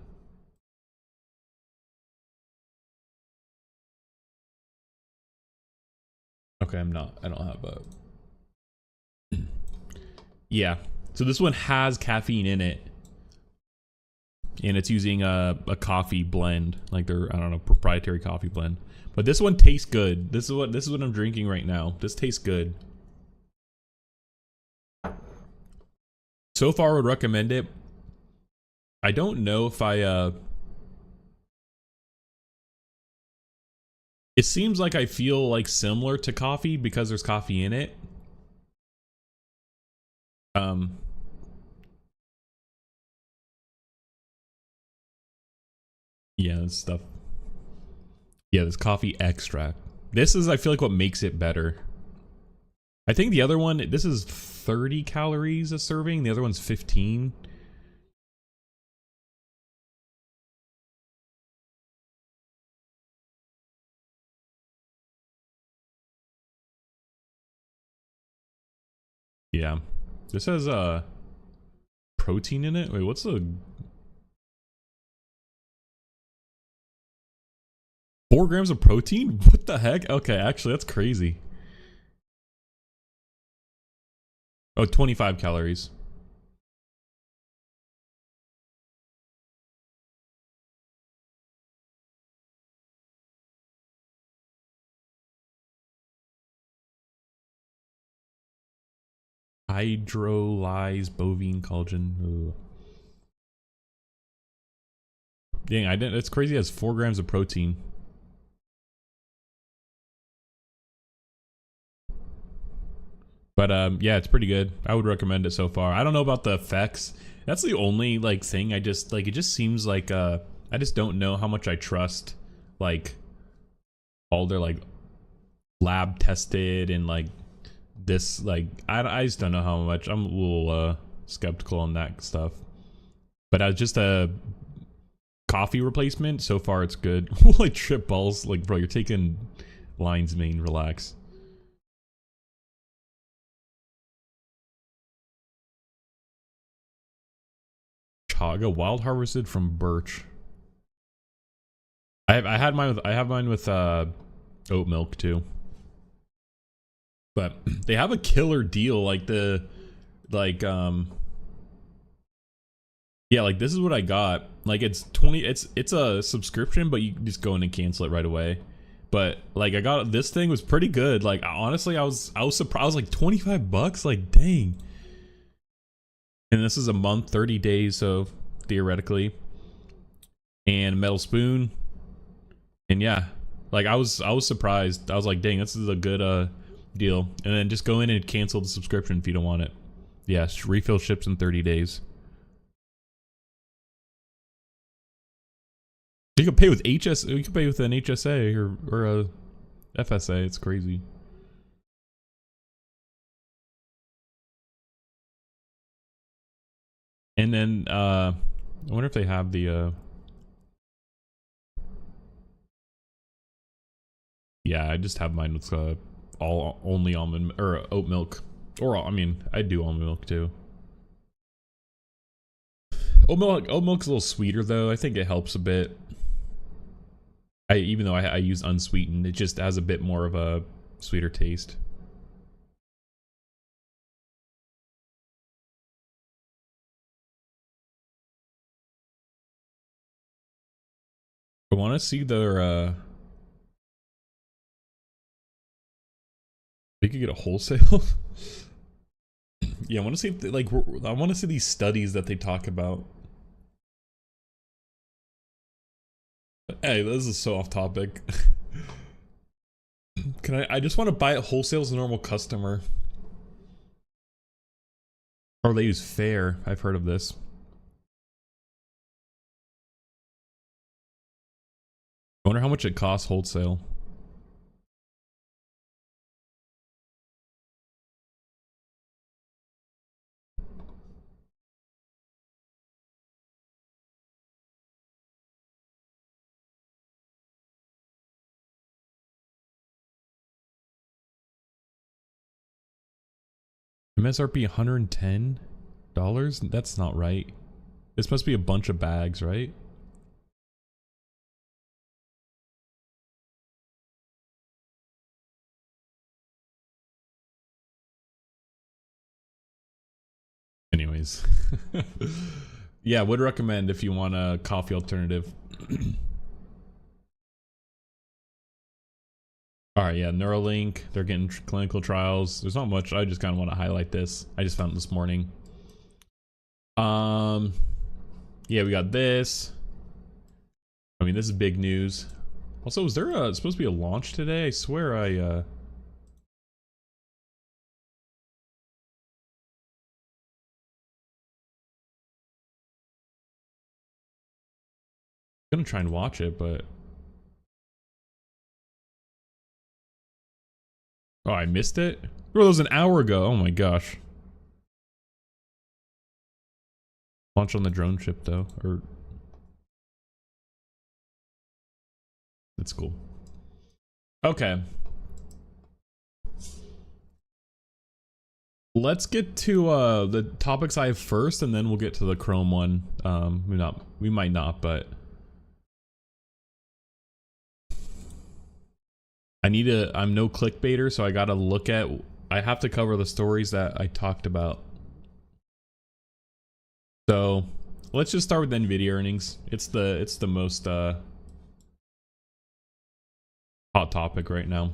Speaker 1: Okay, I don't have a Yeah. So this one has caffeine in it. And it's using a coffee blend, like their, I don't know, proprietary coffee blend. But this one tastes good. This is what I'm drinking right now. This tastes good. So far, I would recommend it. I don't know if it seems like I feel like similar to coffee because there's coffee in it. Yeah, this stuff. Yeah, this coffee extract. This is, I feel like, what makes it better. I think the other one, this is 30 calories a serving. The other one's 15. Yeah. This has protein in it. Wait, what's the 4 grams of protein? What the heck? Okay, actually, that's crazy. Oh, 25 calories. hydrolyzed bovine collagen. Ugh. Dang, I didn't. It's crazy. It has 4 grams of protein. But yeah, it's pretty good. I would recommend it so far. I don't know about the effects. That's the only like thing. I just like it. Just seems like I just don't know how much I trust like all their like lab tested and like this like I just don't know how much. I'm a little skeptical on that stuff. But as just a coffee replacement, so far it's good. Like trip balls, like bro, you're taking lion's mane. Relax. Chaga wild harvested from birch. I have mine with oat milk too. But they have a killer deal like yeah, like this is what I got. Like it's 20 it's a subscription, but you just go in and cancel it right away. But like I got this thing was pretty good. Like honestly, I was surprised like 25 bucks, like dang. And this is a month, 30 days, so theoretically. And metal spoon. And yeah, like I was surprised. I was like, dang, this is a good deal. And then just go in and cancel the subscription if you don't want it. Yes, refill ships in 30 days. You can pay with you can pay with an HSA or a FSA. It's crazy. And then I wonder if they have the yeah, I just have mine with only almond or oat milk. Or I mean, I do almond milk too. Oat milk's a little sweeter though. I think it helps a bit. Even though I use unsweetened, it just has a bit more of a sweeter taste. I want to see their we could get a wholesale. Yeah, I want to see if they, like I want to see these studies that they talk about. Hey, this is so off topic. I just want to buy it wholesale as a normal customer. Or they use fair. I've heard of this. I wonder how much it costs wholesale. MSRP $110? That's not right. This must be a bunch of bags, right? Anyways. Yeah, would recommend if you want a coffee alternative. Alright, yeah, Neuralink, they're getting clinical trials. There's not much, I just kind of want to highlight this. I just found it this morning. Yeah, we got this. I mean, this is big news. Also, is there supposed to be a launch today? I swear I'm gonna try and watch it, but oh, I missed it? Bro, that was an hour ago. Oh my gosh. Launch on the drone ship though, or that's cool. Okay. Let's get to the topics I have first, and then we'll get to the Chrome one. We might not, but I'm no clickbaiter, so I gotta look at, I have to cover the stories that I talked about. So let's just start with Nvidia earnings. It's the most hot topic right now.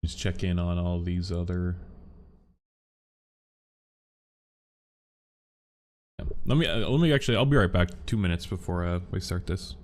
Speaker 1: Just check in on all these other. Yeah. Let me actually. I'll be right back. 2 minutes before we start this.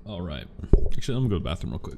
Speaker 1: All right. Actually, let me go to the bathroom real quick.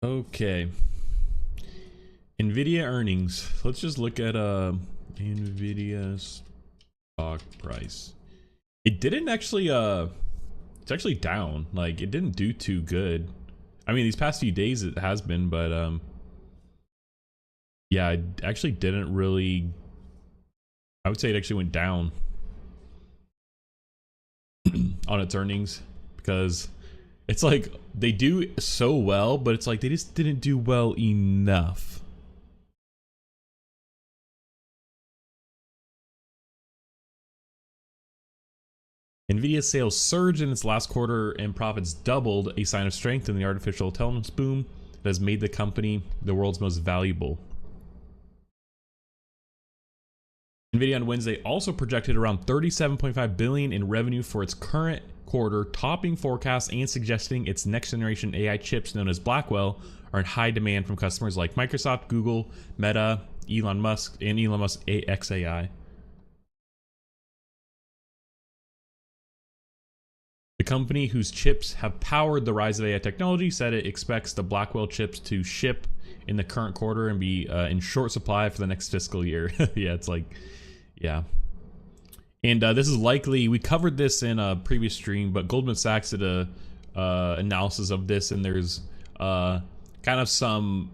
Speaker 1: Okay. Nvidia earnings. Let's just look at Nvidia stock price. It didn't actually it's actually down. Like it didn't do too good. I mean, these past few days it has been, but Yeah, I actually didn't really. I would say it actually went down on its earnings because it's like they do so well, but it's like they just didn't do well enough. Nvidia's sales surged in its last quarter and profits doubled, a sign of strength in the artificial intelligence boom that has made the company the world's most valuable. Nvidia on Wednesday also projected around $37.5 billion in revenue for its current quarter, topping forecasts and suggesting its next generation AI chips known as Blackwell are in high demand from customers like Microsoft, Google, Meta, Elon Musk, and Elon Musk xAI. The company, whose chips have powered the rise of AI technology, said it expects the Blackwell chips to ship in the current quarter and be in short supply for the next fiscal year. Yeah, it's like, yeah. And this is likely, we covered this in a previous stream, but Goldman Sachs did a analysis of this, and there's kind of some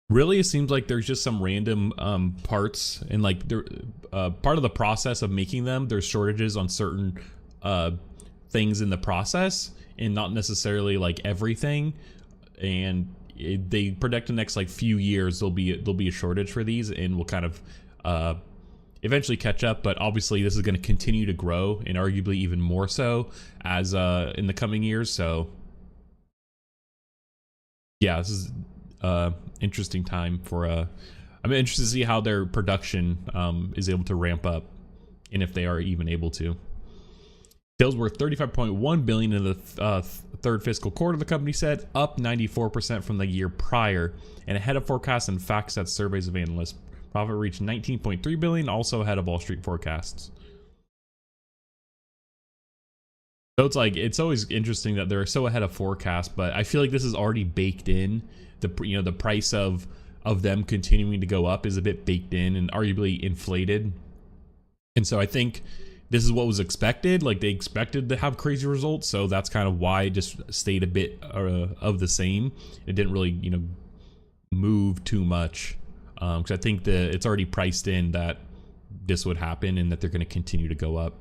Speaker 1: really, it seems like there's just some random parts, and like part of the process of making them, there's shortages on certain things in the process, and not necessarily like everything. And they predict the next like few years there'll be a shortage for these, and we'll kind of eventually catch up. But obviously, this is going to continue to grow, and arguably even more so as in the coming years. So yeah, this is interesting time for I'm interested to see how their production is able to ramp up, and if they are even able to. Sales were $35.1 billion in the third fiscal quarter, the company said, up 94% from the year prior, and ahead of forecasts and FactSet surveys of analysts. Profit reached $19.3 billion, also ahead of Wall Street forecasts. So it's like, it's always interesting that they're so ahead of forecast, but I feel like this is already baked in. The price of them continuing to go up is a bit baked in and arguably inflated. And so I think this is what was expected. Like, they expected to have crazy results, so that's kind of why it just stayed a bit of the same. It didn't really, move too much, because I think it's already priced in that this would happen and that they're going to continue to go up.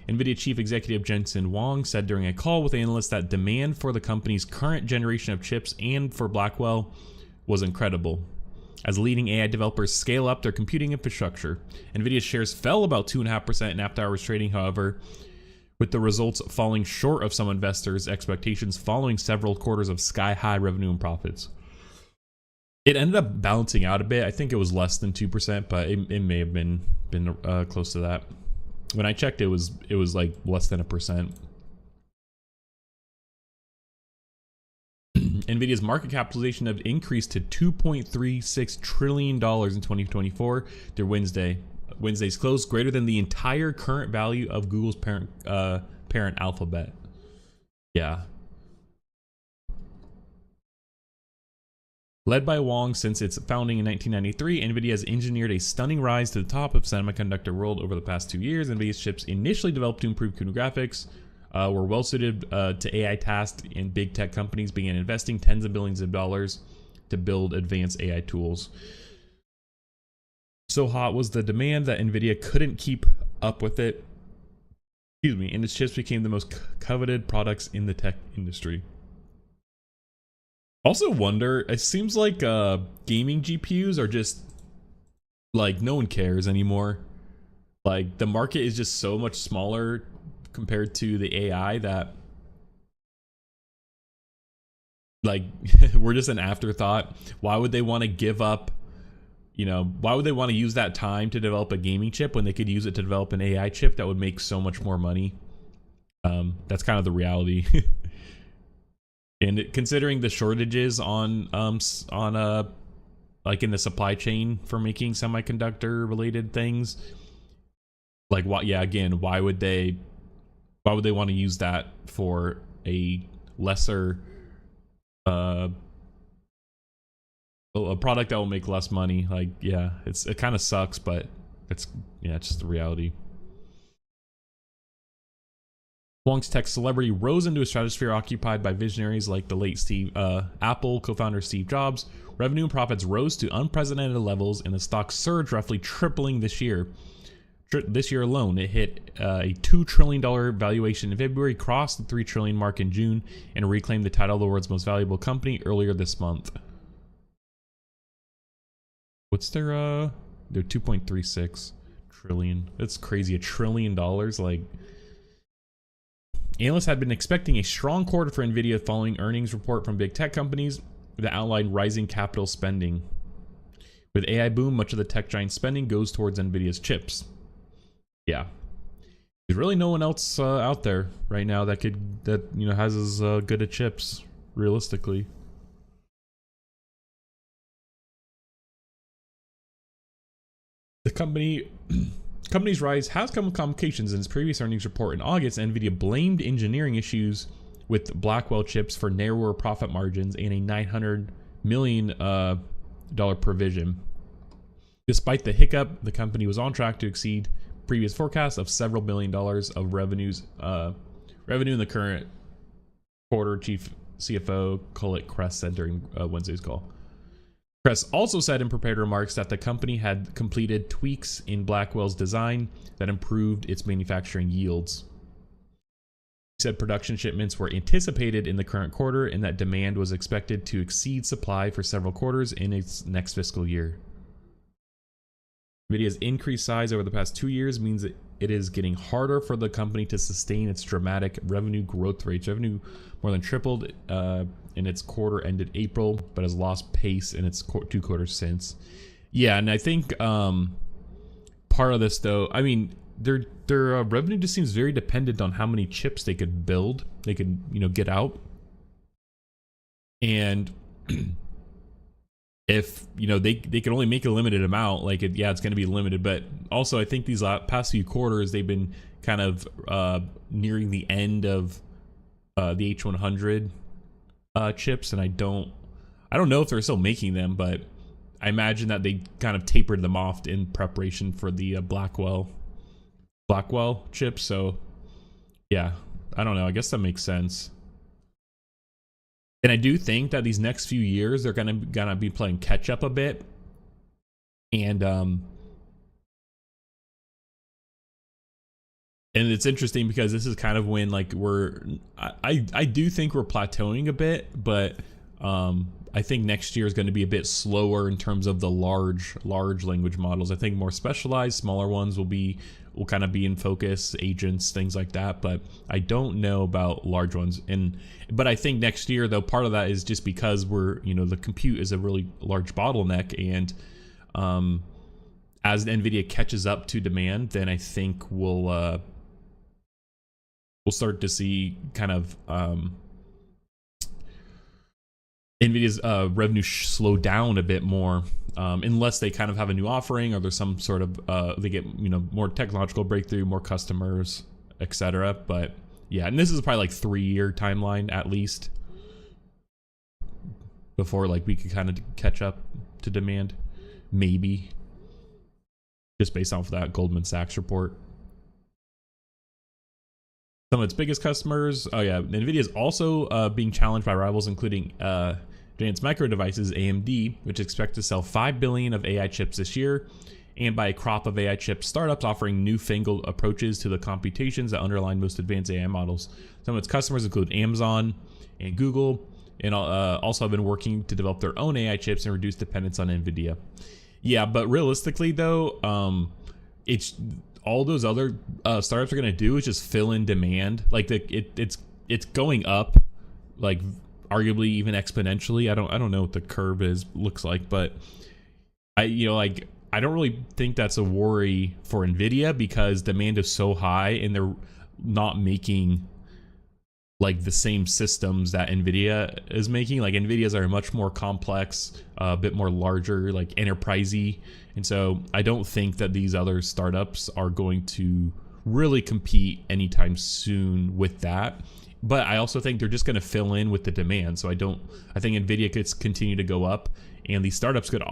Speaker 1: Nvidia chief executive Jensen Huang said during a call with analysts that demand for the company's current generation of chips and for Blackwell was incredible. As leading AI developers scale up their computing infrastructure, Nvidia's shares fell about 2.5% in after-hours trading, however, with the results falling short of some investors' expectations following several quarters of sky-high revenue and profits. It ended up balancing out a bit. I think it was less than 2%, but it may have been close to that. When I checked, it was like less than 1%. Nvidia's market capitalization have increased to $2.36 trillion in 2024 through Wednesday's close, greater than the entire current value of Google's parent Alphabet. Yeah. Led by Huang since its founding in 1993, Nvidia has engineered a stunning rise to the top of semiconductor world over the past 2 years. Nvidia's chips, initially developed to improve computing graphics, were well suited to AI tasks, and big tech companies began investing tens of billions of dollars to build advanced AI tools. So hot was the demand that Nvidia couldn't keep up with it. And its chips became the most coveted products in the tech industry. Also wonder, it seems like gaming GPUs are just like, no one cares anymore. Like, the market is just so much smaller compared to the AI that, like, we're just an afterthought. Why would they want to give up, why would they want to use that time to develop a gaming chip when they could use it to develop an AI chip that would make so much more money? That's kind of the reality. And considering the shortages on like in the supply chain for making semiconductor related things, like, what? Yeah, again, why would they want to use that for a lesser a product that will make less money? Like, yeah, it kind of sucks, but it's just the reality. Wong's tech celebrity rose into a stratosphere occupied by visionaries like the late Apple co-founder Steve Jobs. Revenue and profits rose to unprecedented levels, and the stock surged, roughly tripling this year. This year alone, it hit a $2 trillion valuation in February, crossed the $3 trillion mark in June, and reclaimed the title of the world's most valuable company earlier this month. What's their 2.36 trillion? That's crazy. $1 trillion. Like, analysts had been expecting a strong quarter for Nvidia following earnings report from big tech companies that outlined rising capital spending. With AI boom, much of the tech giant spending goes towards Nvidia's chips. Yeah, there's really no one else out there right now that has as good at chips, realistically. The company's rise has come with complications. In its previous earnings report in August, Nvidia blamed engineering issues with Blackwell chips for narrower profit margins and a $900 million provision. Despite the hiccup, the company was on track to exceed previous forecasts of several $billion of revenue in the current quarter, Chief CFO Colette Kress said during Wednesday's call. Kress also said in prepared remarks that the company had completed tweaks in Blackwell's design that improved its manufacturing yields. He said production shipments were anticipated in the current quarter and that demand was expected to exceed supply for several quarters in its next fiscal year. Nvidia's increased size over the past 2 years means that it is getting harder for the company to sustain its dramatic revenue growth rates. Revenue more than tripled in its quarter ended April, but has lost pace in its 2 quarters since. Yeah, and I think part of this, though, I mean, their revenue just seems very dependent on how many chips they could build, they could get out, and if they can only make a limited amount, it's going to be limited. But also, I think these past few quarters they've been kind of nearing the end of the H100 chips, and I don't know if they're still making them, but I imagine that they kind of tapered them off in preparation for the Blackwell chips. So yeah, I don't know. I guess that makes sense. And I do think that these next few years they're gonna be playing catch up a bit, and it's interesting because this is kind of when I do think we're plateauing a bit, but I think next year is going to be a bit slower in terms of the large language models. I think more specialized, smaller ones will kind of be in focus, agents, things like that. But I don't know about large ones. But I think next year, though, part of that is just because the compute is a really large bottleneck, and as Nvidia catches up to demand, then I think we'll start to see kind of Nvidia's revenue slow down a bit more, unless they kind of have a new offering or there's some sort of they get more technological breakthrough, more customers, etc. But yeah, and this is probably 3-year timeline at least before we could kind of catch up to demand, maybe, just based off of that Goldman Sachs report. Some of its biggest customers, Nvidia is also being challenged by rivals, including Advanced Micro Devices, AMD, which expect to sell 5 billion of AI chips this year, and by a crop of AI chip startups offering newfangled approaches to the computations that underlie most advanced AI models. Some of its customers include Amazon and Google, and also have been working to develop their own AI chips and reduce dependence on Nvidia. Yeah, but realistically, though, it's all those other startups are going to do is just fill in demand. It's going up, arguably even exponentially. I don't know what the curve looks like, but I don't really think that's a worry for Nvidia because demand is so high and they're not making the same systems that Nvidia is making. Nvidia's are much more complex, a bit more larger, enterprisey, and so I don't think that these other startups are going to really compete anytime soon with that. But I also think they're just going to fill in with the demand. So I think Nvidia could continue to go up, and these startups could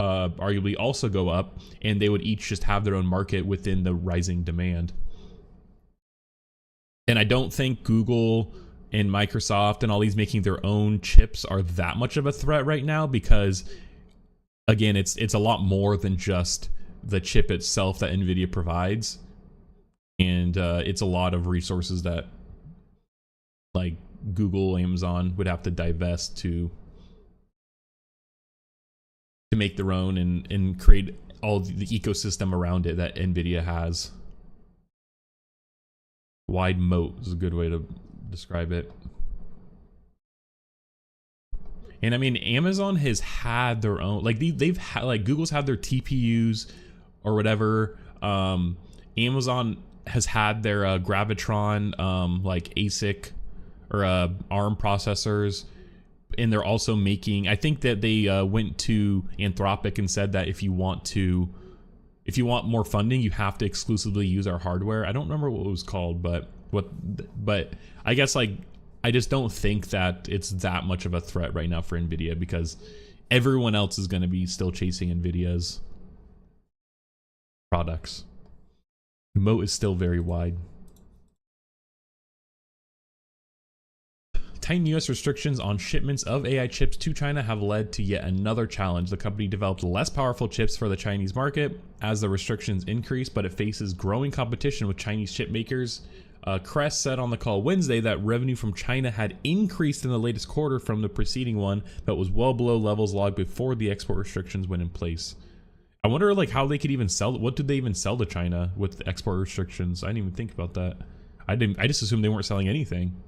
Speaker 1: arguably also go up, and they would each just have their own market within the rising demand. And I don't think Google and Microsoft and all these making their own chips are that much of a threat right now, because again, it's a lot more than just the chip itself that Nvidia provides, and it's a lot of resources that like Google, Amazon would have to divest to make their own and create all the ecosystem around it that Nvidia has. Wide moat is a good way to describe it. And I mean, Amazon has had their own, like they've had, like Google's had their TPUs or whatever. Amazon has had their Gravitron like ASIC or ARM processors, and they're also making, I think that they went to Anthropic and said that if you want more funding, you have to exclusively use our hardware. I don't remember what it was called, but I guess like I just don't think that it's that much of a threat right now for Nvidia, because everyone else is going to be still chasing Nvidia's products. The moat is still very wide. Tightened U.S. restrictions on shipments of AI chips to China have led to yet another challenge. The company developed less powerful chips for the Chinese market as the restrictions increase, but it faces growing competition with Chinese chip makers. Crest said on the call Wednesday that revenue from China had increased in the latest quarter from the preceding one, but was well below levels logged before the export restrictions went in place. I wonder like how they could even sell. What did they even sell to China with the export restrictions? I didn't even think about that. I just assumed they weren't selling anything.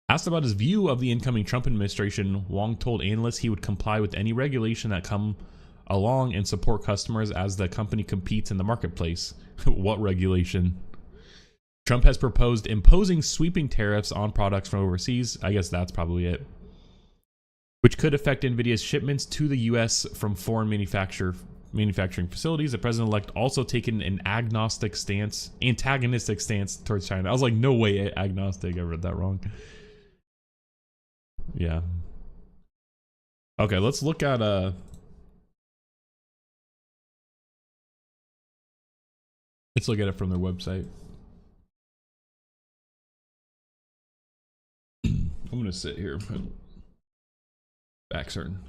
Speaker 1: Asked about his view of the incoming Trump administration, Wong told analysts he would comply with any regulation that come along and support customers as the company competes in the marketplace. What regulation? Trump has proposed imposing sweeping tariffs on products from overseas. I guess that's probably it. Which could affect Nvidia's shipments to the U.S. from foreign manufacturing facilities. The president-elect also taken an antagonistic stance towards China. I was like, no way, agnostic. I read that wrong. Yeah. Okay, let's look at let's look at it from their website. I'm gonna sit here. Back certain.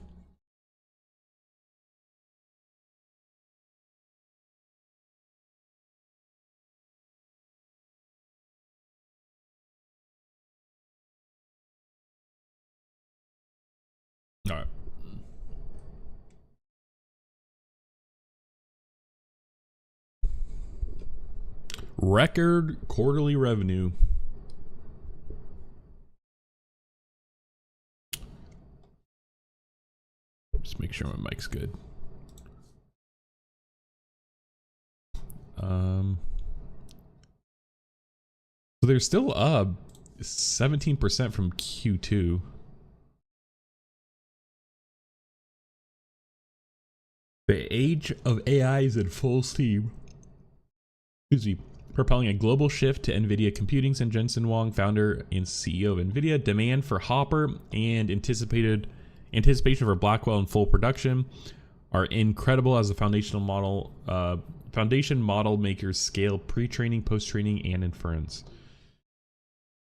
Speaker 1: All right. Record quarterly revenue. Just make sure my mic's good. So they're still up 17% from Q2. The age of AI is in full steam. Excuse me. Propelling a global shift to Nvidia computing, said Jensen Huang, founder and CEO of Nvidia. Demand for Hopper and anticipation for Blackwell in full production are incredible as the foundation model makers scale pre-training, post-training, and inference.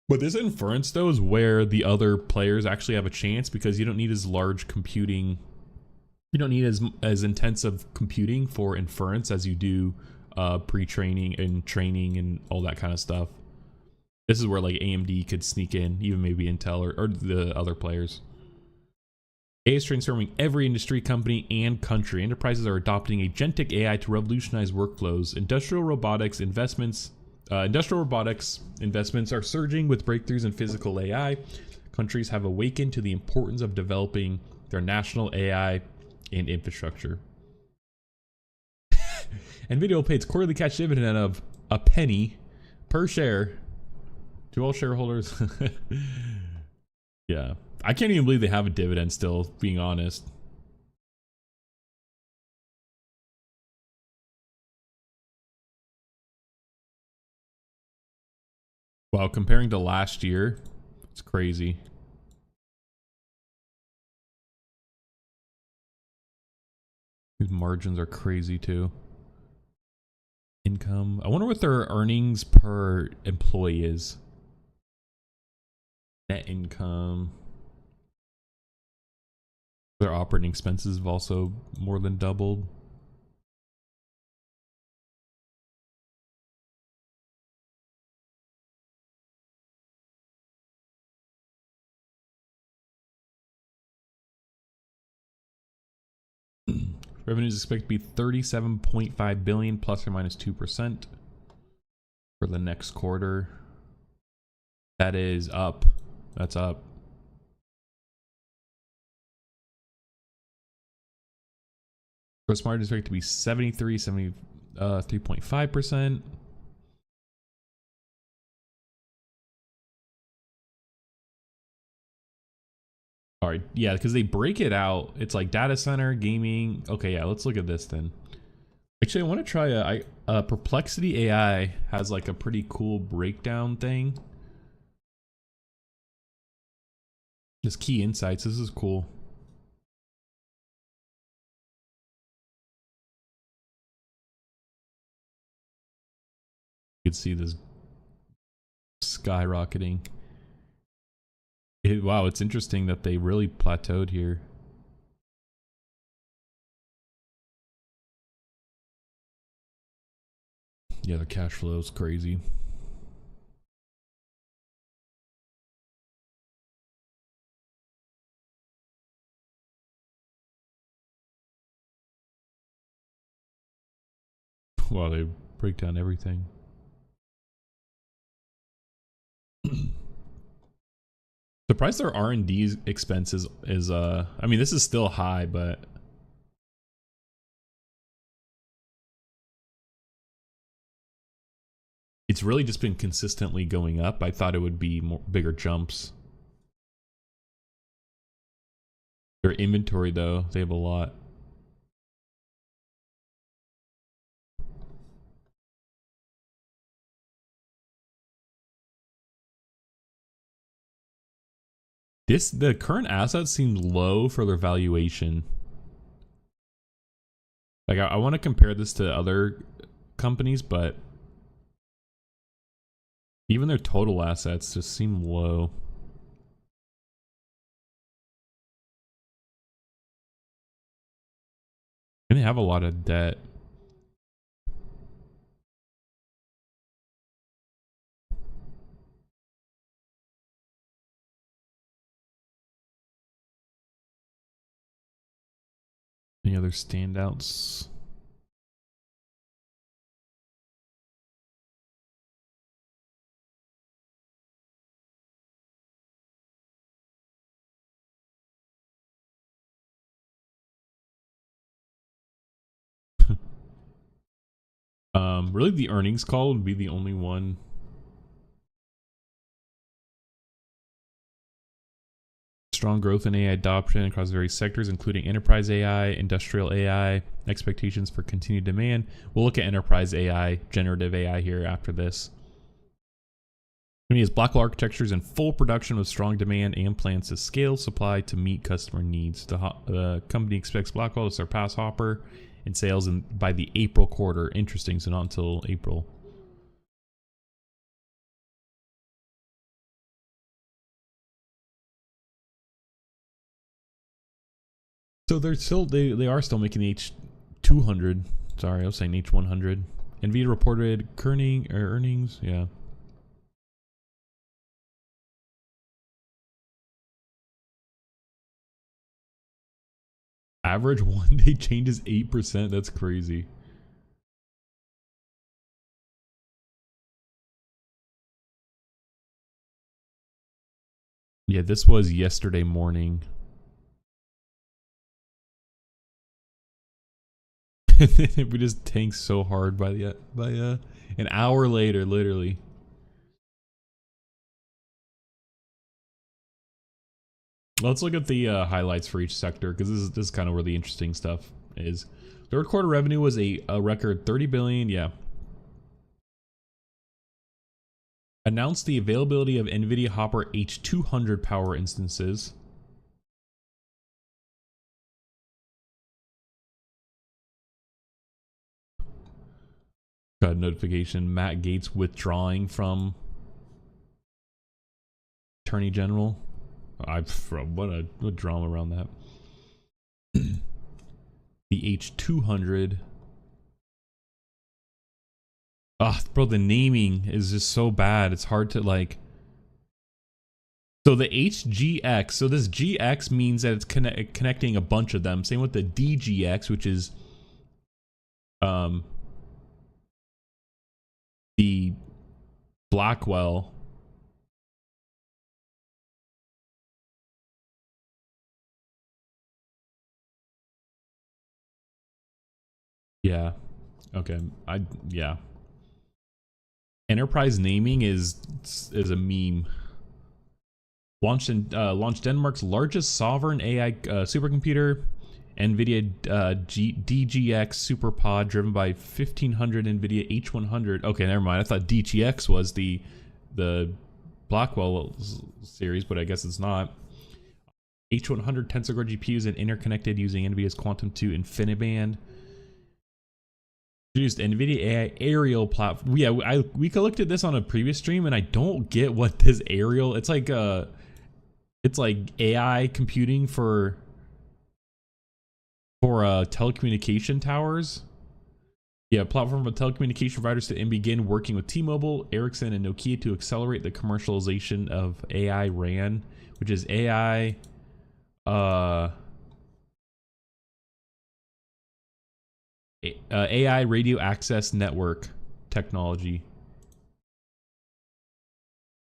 Speaker 1: But this inference though is where the other players actually have a chance, because you don't need as large computing, you don't need as intensive computing for inference as you do pre-training and training and all that kind of stuff. This is where like AMD could sneak in, even maybe Intel or the other players. AI is transforming every industry, company, and country. Enterprises are adopting agentic AI to revolutionize workflows. Industrial robotics investments are surging with breakthroughs in physical AI. Countries have awakened to the importance of developing their national AI and infrastructure. Nvidia will pay its quarterly cash dividend of a penny per share to all shareholders. Yeah. I can't even believe they have a dividend still, being honest. Wow, comparing to last year, it's crazy. These margins are crazy too. Income. I wonder what their earnings per employee is. Net income. Their operating expenses have also more than doubled. Revenue is expected to be 37.5 billion plus or minus 2% for the next quarter. That is up. That's up. Gross margin is expected to be 73.5%. All right, yeah, because they break it out. It's like data center, gaming. Okay, yeah, let's look at this then. Actually, I want to try Perplexity AI has like a pretty cool breakdown thing. Just key insights. This is cool. You can see this skyrocketing. Wow, it's interesting that they really plateaued here. Yeah, their cash flow is crazy. Wow, they break down everything. Surprised their R&D expenses is I mean, this is still high, but it's really just been consistently going up. I thought it would be bigger jumps. Their inventory though, they have a lot. The current asset seems low for their valuation. Like I want to compare this to other companies, but even their total assets just seem low. And they have a lot of debt. Any other standouts? Really the earnings call would be the only one. Strong growth in AI adoption across various sectors, including enterprise AI, industrial AI, expectations for continued demand. We'll look at enterprise AI, generative AI here after this. Nvidia's Blackwell architecture is in full production with strong demand and plans to scale supply to meet customer needs. The company expects Blackwell to surpass Hopper in sales by the April quarter. Interesting, so not until April. So they are still making the H200. Sorry, I was saying H100. Nvidia reported earnings. Yeah. Average one day change is 8%. That's crazy. Yeah, this was yesterday morning. And then we just tanked so hard by an hour later, literally. Let's look at the highlights for each sector, because this is kind of where the interesting stuff is. Third quarter revenue was a record 30 billion. Yeah. Announced the availability of Nvidia Hopper H200 power instances. Got a notification. Matt Gaetz withdrawing from Attorney General. What drama around that? The H200. Ah, bro, the naming is just so bad. It's hard to like. So the HGX. So this GX means that it's connecting a bunch of them. Same with the DGX, which is the Blackwell. Yeah. Okay. Yeah. Enterprise naming is a meme. Launched Denmark's largest sovereign AI supercomputer, Nvidia DGX SuperPod, driven by 1500 Nvidia H100. Okay, never mind. I thought DGX was the Blackwell series, but I guess it's not. H100 Tensor Core GPUs and interconnected using Nvidia's Quantum 2 InfiniBand. Introduced Nvidia AI Aerial platform. Yeah, we looked at this on a previous stream, and I don't get what this Aerial. It's like AI computing for telecommunication towers. Yeah, platform of telecommunication providers to begin working with T-Mobile, Ericsson, and Nokia to accelerate the commercialization of AI RAN, which is AI. AI radio access network technology.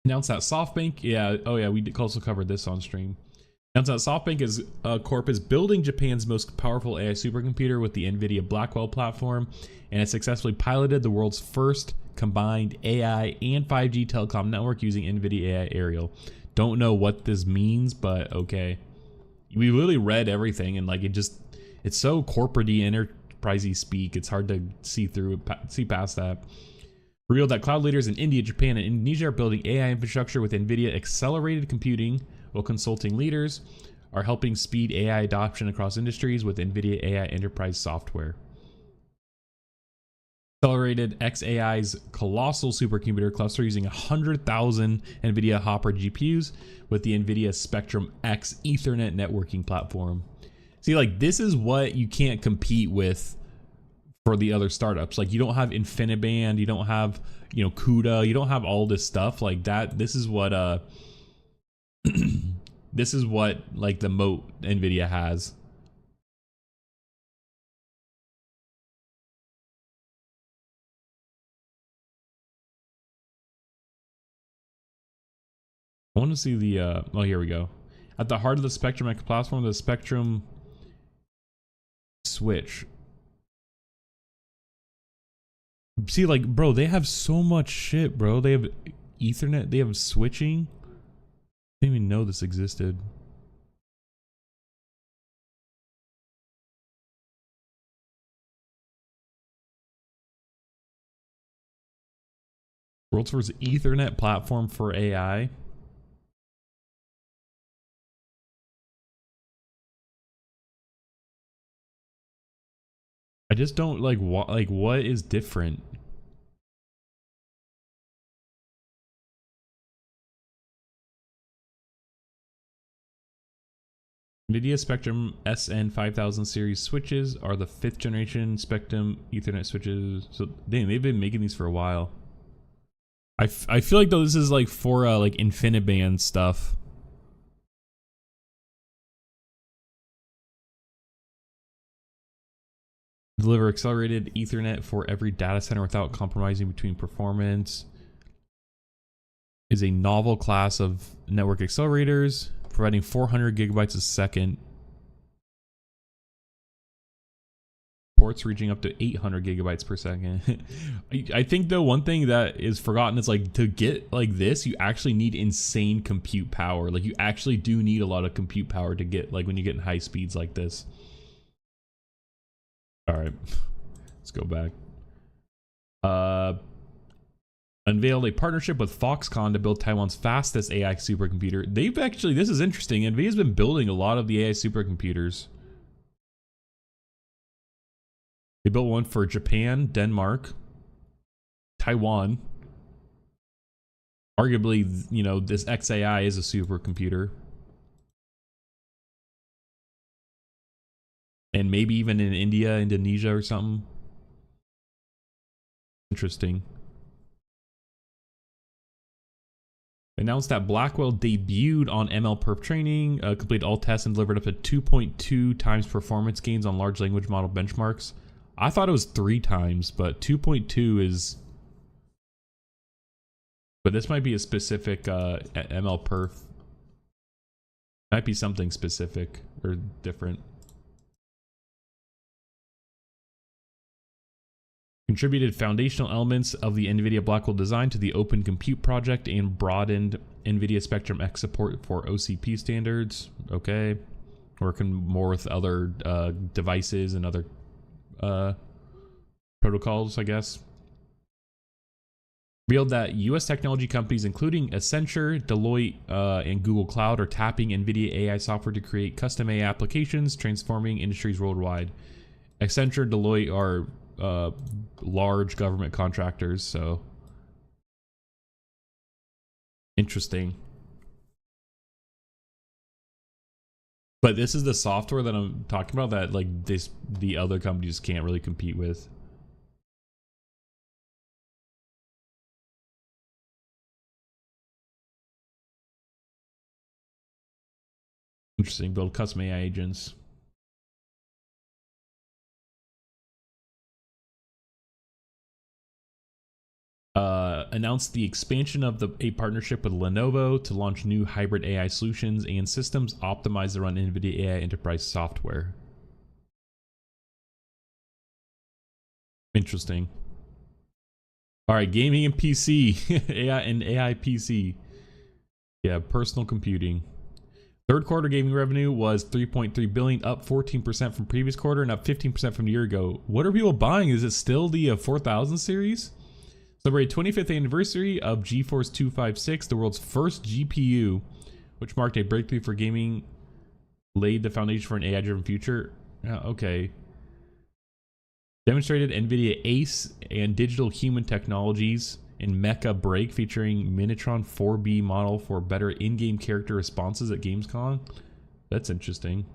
Speaker 1: Announced that SoftBank, we also covered this on stream. Announced that SoftBank Corp is building Japan's most powerful AI supercomputer with the Nvidia Blackwell platform, and has successfully piloted the world's first combined AI and 5G telecom network using Nvidia AI Aerial. Don't know what this means, but okay. We literally read everything, and like it's so corporate-y, enterprisey speak. It's hard to see past that. Revealed that cloud leaders in India, Japan, and Indonesia are building AI infrastructure with Nvidia accelerated computing, while consulting leaders are helping speed AI adoption across industries with Nvidia AI enterprise software. Accelerated xAI's colossal supercomputer cluster using 100,000 Nvidia Hopper GPUs with the Nvidia Spectrum X Ethernet networking platform. See, like, this is what you can't compete with for the other startups. Like, you don't have InfiniBand, you don't have, CUDA, you don't have all this stuff like that. This is what this is what like the moat Nvidia has. I want to see the oh, here we go. At the heart of the Spectrum X platform, the Spectrum switch. See, like, bro, they have so much shit, bro. They have Ethernet, they have switching. I didn't even know this existed. World's first Ethernet platform for AI. I just don't like what is different. Nvidia Spectrum SN5000 series switches are the 5th generation Spectrum Ethernet switches. So dang, they've been making these for a while. I feel like though this is like for like InfiniBand stuff. Deliver accelerated Ethernet for every data center without compromising between performance. Is a novel class of network accelerators providing 400 gigabytes a second. Ports reaching up to 800 gigabytes per second. I think though one thing that is forgotten is like to get like this, you actually need insane compute power. Like you actually do need a lot of compute power to get like when you get in high speeds like this. All right, let's go back. Unveiled a partnership with Foxconn to build Taiwan's fastest AI supercomputer. They've actually, this is interesting. NVIDIA's been building a lot of the AI supercomputers. They built one for Japan, Denmark, Taiwan. Arguably, you know, this XAI is a supercomputer. And maybe even in India, Indonesia or something. Interesting. Announced that Blackwell debuted on MLPerf training, completed all tests and delivered up to 2.2 times performance gains on large language model benchmarks. I thought it was 3 times, but 2.2 is... But this might be a specific MLPerf. Might be something specific or different. Contributed foundational elements of the Nvidia Blackwell design to the Open Compute project and broadened Nvidia Spectrum X support for OCP standards. Okay. Working more with other devices and other protocols, I guess. Revealed that U.S. technology companies, including Accenture, Deloitte, and Google Cloud, are tapping Nvidia AI software to create custom AI applications, transforming industries worldwide. Accenture, Deloitte are large government contractors, so interesting. But this is the software that I'm talking about that like the other companies can't really compete with. Interesting. Build custom AI agents. Announced the expansion of a partnership with Lenovo to launch new hybrid AI solutions and systems optimized to run NVIDIA AI enterprise software. Interesting. All right, gaming and PC. AI and AI PC. Yeah, personal computing. Third quarter gaming revenue was $3.3 billion, up 14% from previous quarter and up 15% from a year ago. What are people buying? Is it still the 4000 series? Celebrate 25th anniversary of GeForce 256, the world's first GPU, which marked a breakthrough for gaming, laid the foundation for an AI-driven future. Okay. Demonstrated NVIDIA ACE and digital human technologies in Mecha Break, featuring Minitron 4B model for better in-game character responses at Gamescom. That's interesting.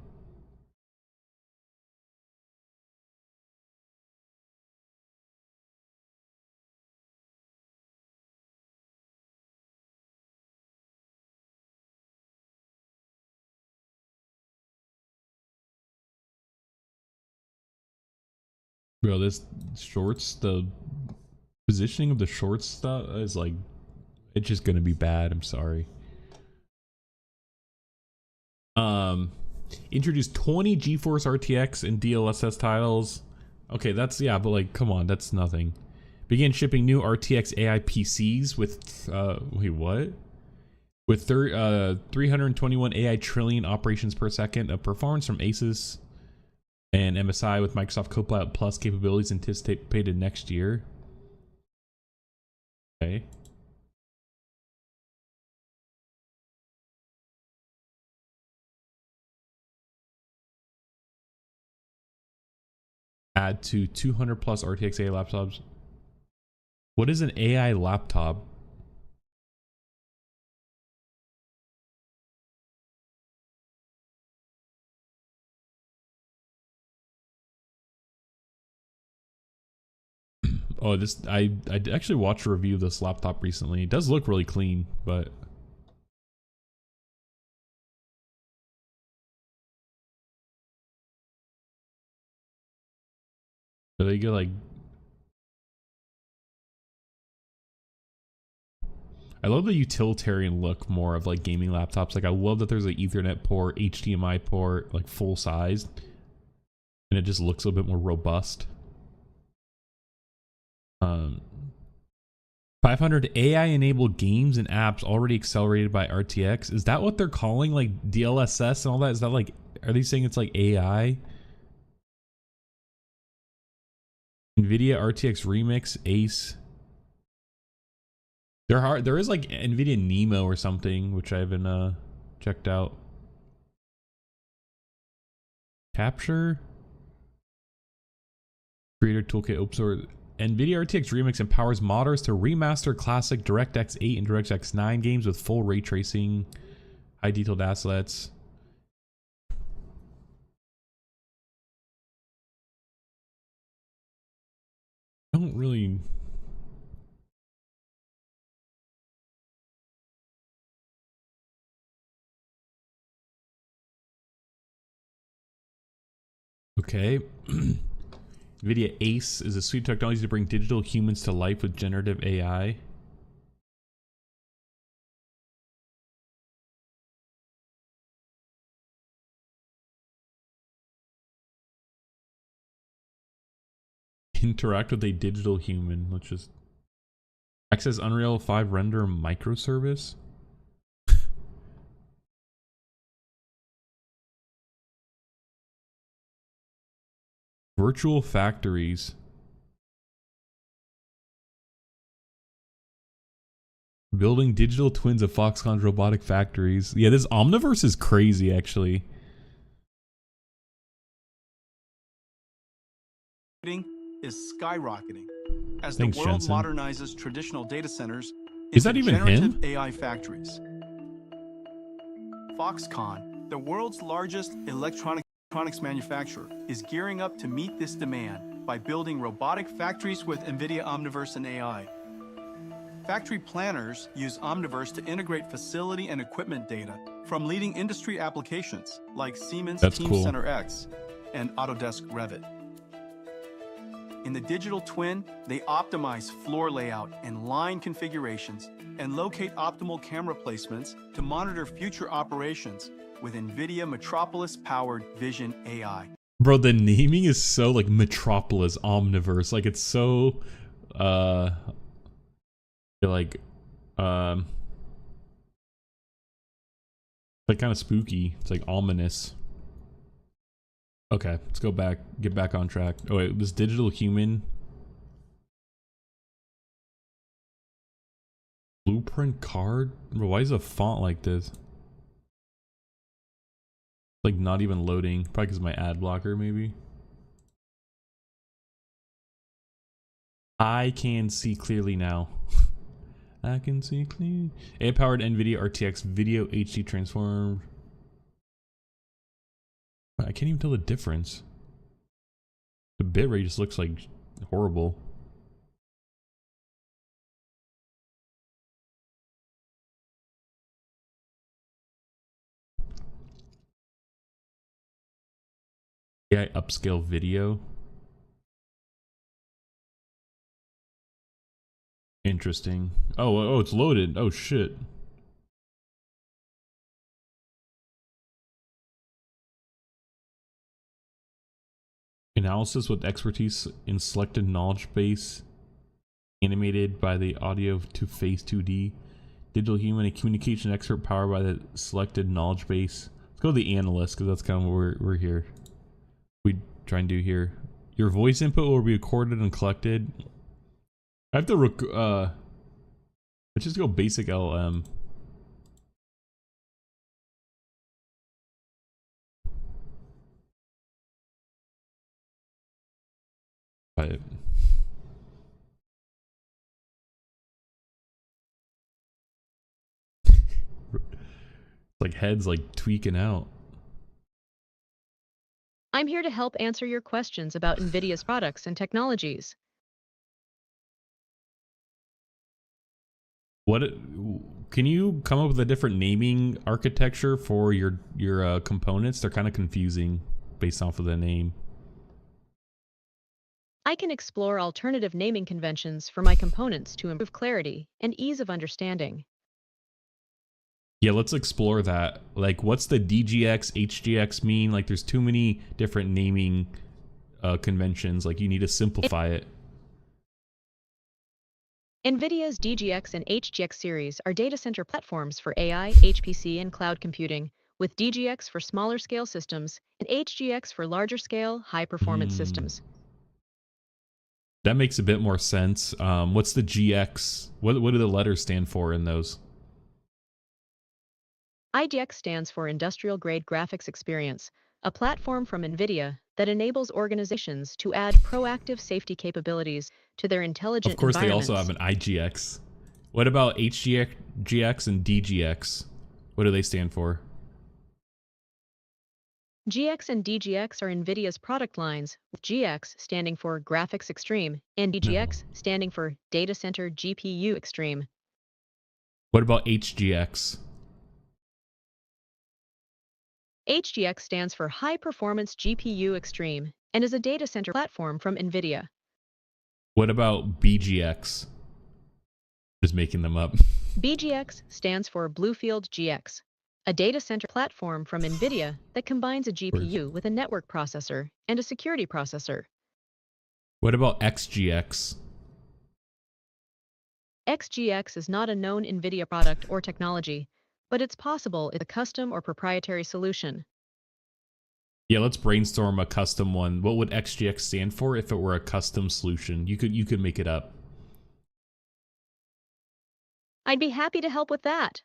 Speaker 1: Bro, this shorts, the positioning of the shorts stuff is like, it's just gonna be bad. I'm sorry. Introduced 20 GeForce RTX and DLSS titles. Okay, that's, yeah, but like, come on, that's nothing. Began shipping new RTX AI PCs with, wait, what? With 321 AI trillion operations per second of performance from Asus and MSI, with Microsoft Copilot Plus capabilities anticipated next year. Okay. Add to 200 plus RTX AI laptops. What is an AI laptop? Oh, this I actually watched a review of this laptop recently. It does look really clean, but they get like, I love the utilitarian look more of like gaming laptops. Like I love that there's an Ethernet port, HDMI port, like full size, and it just looks a little bit more robust. 500 AI-enabled games and apps already accelerated by RTX. Is that what they're calling like DLSS and all that? Is that like, are they saying it's like AI? Nvidia RTX Remix Ace. There is like Nvidia Nemo or something, which I haven't checked out. Capture Creator Toolkit open source. Nvidia RTX Remix empowers modders to remaster classic DirectX 8 and DirectX 9 games with full ray tracing, high detailed assets. I don't really... Okay. Nvidia Ace is a suite of technology to bring digital humans to life with generative AI. Interact with a digital human. Let's just access Unreal 5 render microservice. Virtual factories. Building digital twins of Foxconn's robotic factories. Yeah, this Omniverse is crazy, actually.
Speaker 2: Is skyrocketing as
Speaker 1: Thanks,
Speaker 2: the world
Speaker 1: Jensen.
Speaker 2: modernizes traditional data centers
Speaker 1: Is that
Speaker 2: into
Speaker 1: even
Speaker 2: generative
Speaker 1: him?
Speaker 2: AI factories. Foxconn, the world's largest electronics manufacturer, is gearing up to meet this demand by building robotic factories with Nvidia Omniverse and AI. Factory planners use Omniverse to integrate facility and equipment data from leading industry applications like Siemens Teamcenter X and Autodesk Revit. In the digital twin, they optimize floor layout and line configurations and locate optimal camera placements to monitor future operations with NVIDIA Metropolis-powered Vision AI.
Speaker 1: Bro, the naming is so like Metropolis, Omniverse. Like it's so like kind of spooky. It's like ominous. Okay, let's go back, get back on track. Oh wait, this digital human blueprint card? Bro, why is a font like this? Like not even loading. Probably because of my ad blocker, maybe. I can see clearly now. I can see clearly. AI-powered Nvidia RTX video HD transformed. I can't even tell the difference. The bitrate just looks like horrible. AI upscale video. Interesting. Oh, it's loaded. Oh shit. Analysis with expertise in selected knowledge base, animated by the audio to face 2D. Digital human, a communication expert powered by the selected knowledge base. Let's go to the analyst because that's kind of what we're here. We try and do here. Your voice input will be recorded and collected. I have to let's just go basic LM. Right. Like heads like tweaking out.
Speaker 3: I'm here to help answer your questions about NVIDIA's products and technologies.
Speaker 1: What can you come up with a different naming architecture for your components? They're kind of confusing based off of the name.
Speaker 3: I can explore alternative naming conventions for my components to improve clarity and ease of understanding.
Speaker 1: Yeah, let's explore that. Like, what's the DGX, HGX mean? Like, there's too many different naming conventions. Like, you need to simplify it.
Speaker 3: NVIDIA's DGX and HGX series are data center platforms for AI, HPC, and cloud computing, with DGX for smaller scale systems and HGX for larger scale, high-performance systems.
Speaker 1: That makes a bit more sense. What's the GX? What do the letters stand for in those?
Speaker 3: IGX stands for Industrial Grade Graphics Experience, a platform from Nvidia that enables organizations to add proactive safety capabilities to their
Speaker 1: Of
Speaker 3: intelligent
Speaker 1: course, they also have
Speaker 3: environments.
Speaker 1: an IGX. What about HGX and DGX? What do they stand for?
Speaker 3: GX and DGX are Nvidia's product lines, with GX standing for Graphics Extreme and
Speaker 1: No.
Speaker 3: DGX standing for Data Center GPU Extreme.
Speaker 1: What about HGX?
Speaker 3: HGX stands for High Performance GPU Extreme and is a data center platform from Nvidia.
Speaker 1: What about BGX? Just making them up.
Speaker 3: BGX stands for Bluefield GX, a data center platform from Nvidia that combines a GPU with a network processor and a security processor.
Speaker 1: What about XGX?
Speaker 3: XGX is not a known Nvidia product or technology, but it's possible it's a custom or proprietary solution.
Speaker 1: Yeah, let's brainstorm a custom one. What would XGX stand for if it were a custom solution? You could make it up.
Speaker 3: I'd be happy to help with that.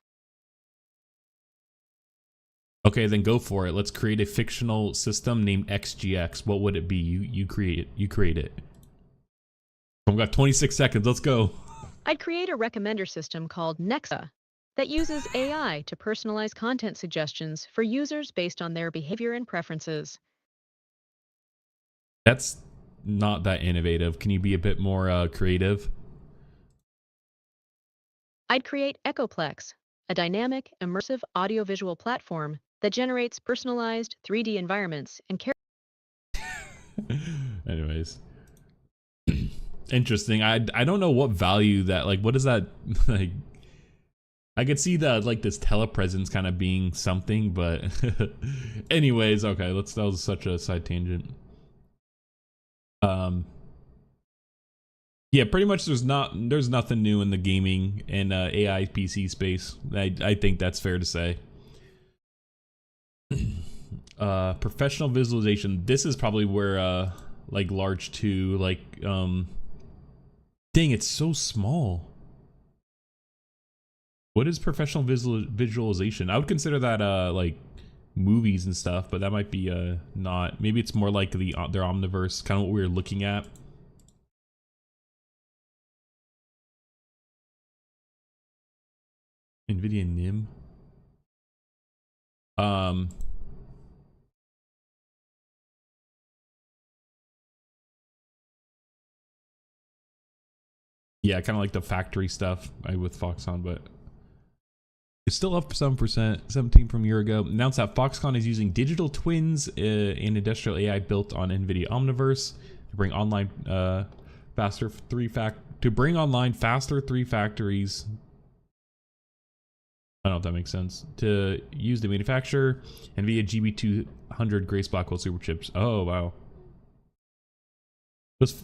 Speaker 1: Okay, then go for it. Let's create a fictional system named XGX. What would it be? You create it. You create it. We've got 26 seconds. Let's go.
Speaker 3: I'd create a recommender system called Nexa that uses AI to personalize content suggestions for users based on their behavior and preferences.
Speaker 1: That's not that innovative. Can you be a bit more creative?
Speaker 3: I'd create Echoplex, a dynamic, immersive audiovisual platform that generates personalized 3D environments and
Speaker 1: Anyways. Interesting. I don't know what value that, like, what is that, like, I could see that, like, this telepresence kind of being something, but anyways, okay, that was such a side tangent. Yeah, pretty much there's nothing new in the gaming and AI PC space. I think that's fair to say. Professional visualization. This is probably where like large 2, like dang, it's so small. What is professional visualization? I would consider that like movies and stuff, but that might be not. Maybe it's more like their Omniverse, kind of what we were looking at. Nvidia NIM. Yeah, kind of like the factory stuff with Foxconn, but it's still up 7%, 17 from a year ago. Announced that Foxconn is using digital twins and industrial AI built on Nvidia Omniverse to bring online faster three factories. I don't know if that makes sense. To use the manufacture Nvidia GB200 Grace Blackwell super chips. Oh wow.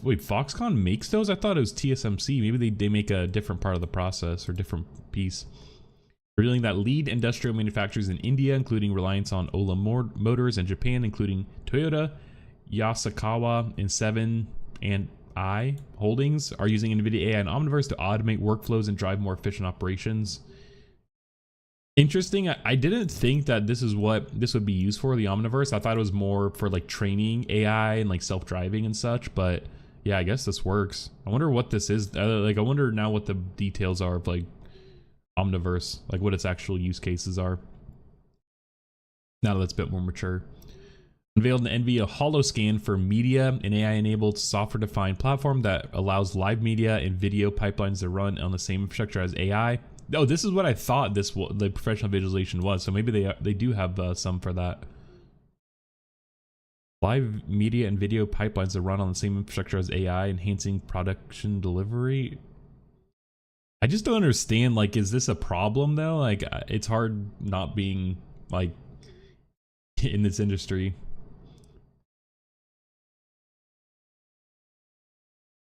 Speaker 1: Wait, Foxconn makes those? I thought it was TSMC. Maybe they make a different part of the process or different piece. Revealing that lead industrial manufacturers in India, including reliance on Ola Motors, and Japan, including Toyota, Yasukawa, and 7 and I Holdings, are using Nvidia AI and Omniverse to automate workflows and drive more efficient operations. Interesting. I didn't think that this is what this would be used for, the Omniverse. I thought it was more for like training AI and like self-driving and such, but yeah, I guess this works. I wonder what this is. Like, I wonder now what the details are of like Omniverse, like what its actual use cases are. Now that it's a bit more mature. Unveiled an NVIDIA HoloScan for media, an AI-enabled software-defined platform that allows live media and video pipelines to run on the same infrastructure as AI. Oh, this is what I thought the professional visualization was. So maybe they do have some for that. Live media and video pipelines that run on the same infrastructure as AI, enhancing production delivery. I just don't understand. Like, is this a problem though? Like, it's hard not being like in this industry.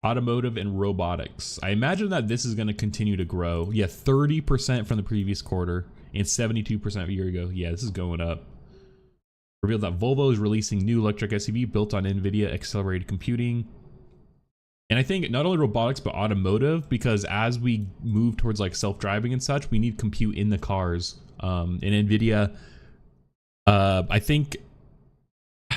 Speaker 1: Automotive and robotics. I imagine that this is going to continue to grow. Yeah, 30% from the previous quarter and 72% a year ago. Yeah, this is going up. Revealed that Volvo is releasing new electric SUV built on NVIDIA accelerated computing. And I think not only robotics, but automotive, because as we move towards like self-driving and such, we need compute in the cars. And NVIDIA, I think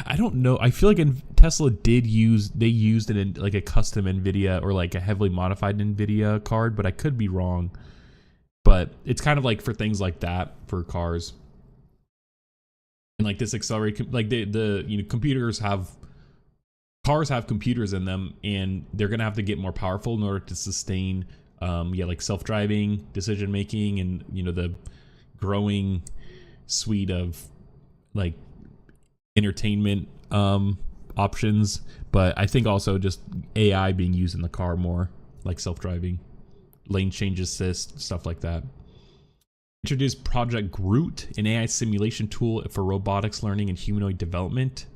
Speaker 1: I don't know. I feel like Tesla used like a custom Nvidia or like a heavily modified Nvidia card, but I could be wrong. But it's kind of like for things like that for cars. And like this accelerated, like cars have computers in them, and they're gonna have to get more powerful in order to sustain, like self-driving decision making, and the growing suite of like entertainment options. But I think also just AI being used in the car more, like self-driving, lane change assist, stuff like that. Introduced Project Groot, an AI simulation tool for robotics learning and humanoid development,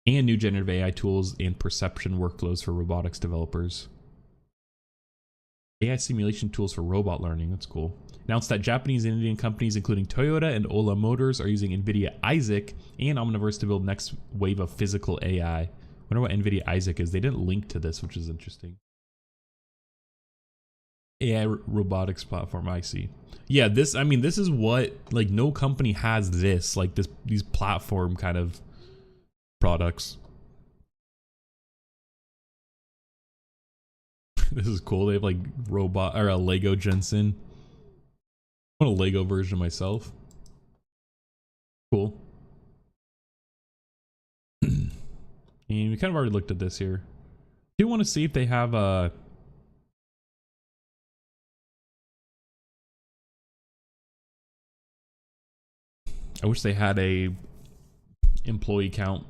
Speaker 1: and new generative AI tools and perception workflows for robotics developers. AI simulation tools for robot learning, that's cool. Announced that Japanese and Indian companies, including Toyota and Ola Motors, are using Nvidia Isaac and Omniverse to build next wave of physical AI. I wonder what Nvidia Isaac is. They didn't link to this, which is interesting. AI robotics platform, I see. Yeah, this is what, like, no company has this, like these platform kind of products. This is cool. They have like robot or a Lego Jensen. I want a Lego version of myself. Cool. And we kind of already looked at this here. Do you want to see if they have a I wish they had a employee count.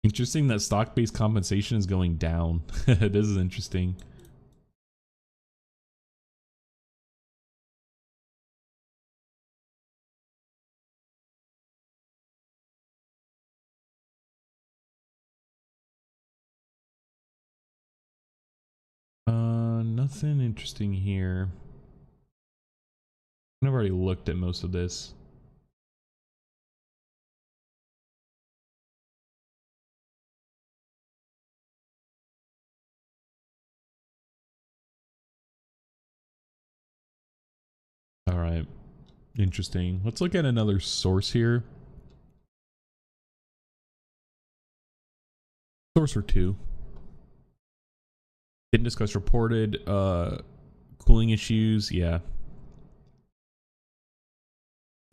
Speaker 1: Interesting that stock-based compensation is going down. This is interesting. Nothing interesting here. I've already looked at most of this. All right. Interesting. Let's look at another source here. Source or two. Didn't discuss reported cooling issues. Yeah.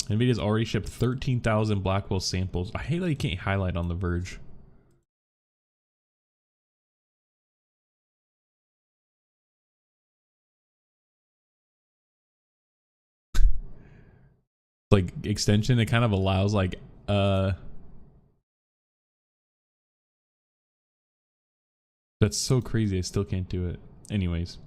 Speaker 1: Nvidia's already shipped 13,000 Blackwell samples. I hate that you can't highlight on the Verge. Like extension, it kind of allows like that's so crazy. I still can't do it. Anyways.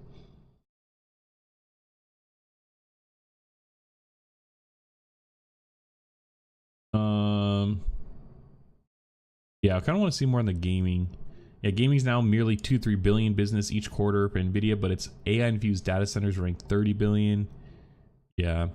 Speaker 1: Yeah, I kind of want to see more on the gaming. Yeah, gaming's now merely 2-3 billion business each quarter for Nvidia, but its AI infused data centers rank 30 billion. Yeah.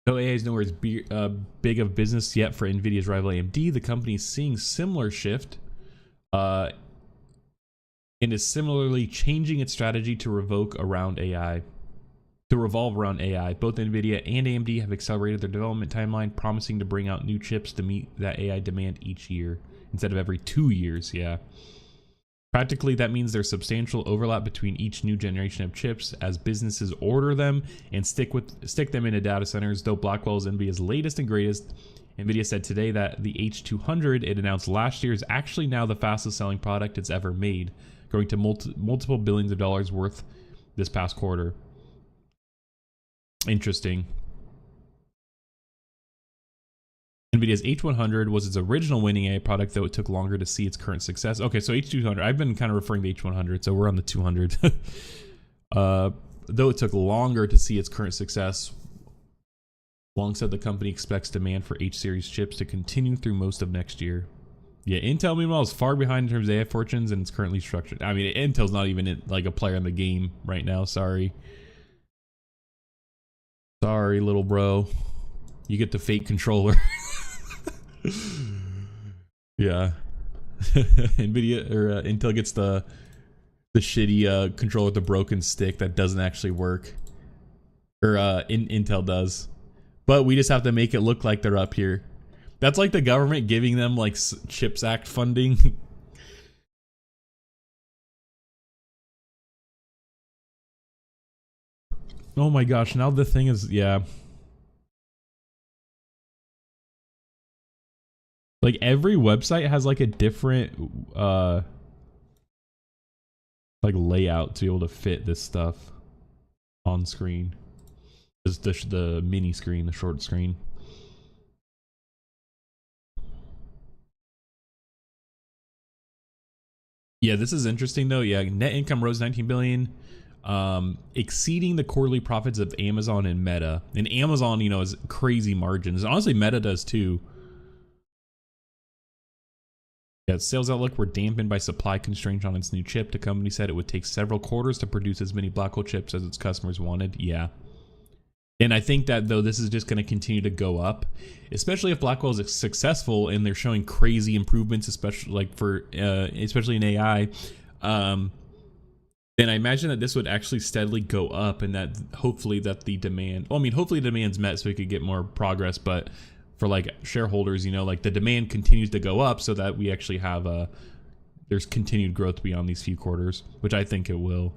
Speaker 1: Though AI is nowhere as big of business yet for Nvidia's rival AMD, the company is seeing similar shift and is similarly changing its strategy to revolve around AI. Both Nvidia and AMD have accelerated their development timeline, promising to bring out new chips to meet that AI demand each year instead of every 2 years. Yeah. Practically, that means there's substantial overlap between each new generation of chips as businesses order them and stick them into data centers. Though Blackwell is Nvidia's latest and greatest, Nvidia said today that the H200 it announced last year is actually now the fastest selling product it's ever made, growing to multiple billions of dollars worth this past quarter. Interesting. Nvidia's H100 was its original winning AI product, though it took longer to see its current success. Okay, so H200, I've been kind of referring to H100, so we're on the 200. Though it took longer to see its current success, Wong said the company expects demand for H-series chips to continue through most of next year. Yeah, Intel, meanwhile, is far behind in terms of AI fortunes, and it's currently structured. I mean, Intel's not even like a player in the game right now, sorry. Sorry, little bro. You get the fake controller. Yeah. Nvidia or Intel gets the the shitty controller with the broken stick that doesn't actually work, or Intel does, but we just have to make it look like they're up here. That's like the government giving them like CHIPS Act funding. Oh my gosh, now the thing is, yeah. Like every website has like a different like layout to be able to fit this stuff on screen. Is the mini screen, the short screen. Yeah, this is interesting though. Yeah, net income rose 19 billion, exceeding the quarterly profits of Amazon and Meta. And Amazon, you know, has crazy margins. And honestly, Meta does too. Yeah, sales outlook were dampened by supply constraints on its new chip. The company said it would take several quarters to produce as many Blackwell chips as its customers wanted. Yeah. And I think that though this is just going to continue to go up, especially if Blackwell is successful and they're showing crazy improvements, especially like for especially in AI. Then I imagine that this would actually steadily go up, and that hopefully that the demand, well, I mean, hopefully the demand's met so we could get more progress, but for like shareholders, you know, like the demand continues to go up so that we actually have there's continued growth beyond these few quarters, which I think it will.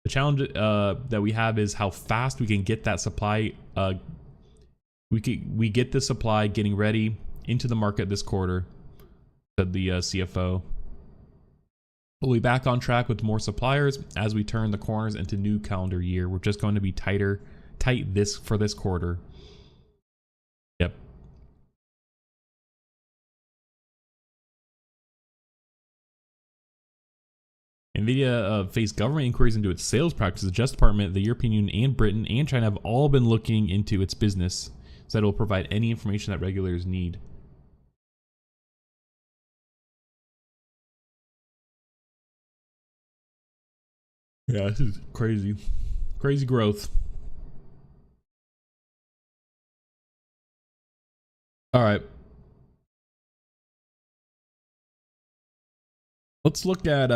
Speaker 1: The challenge that we have is how fast we can get that supply. We get the supply getting ready into the market this quarter, said the CFO. We'll be back on track with more suppliers as we turn the corners into new calendar year. We're just going to be tight for this quarter. Yep. Nvidia faced government inquiries into its sales practices. The Justice Department, the European Union, and Britain and China have all been looking into its business, so that it will provide any information that regulators need. Yeah, this is crazy. Crazy growth. All right. Let's look at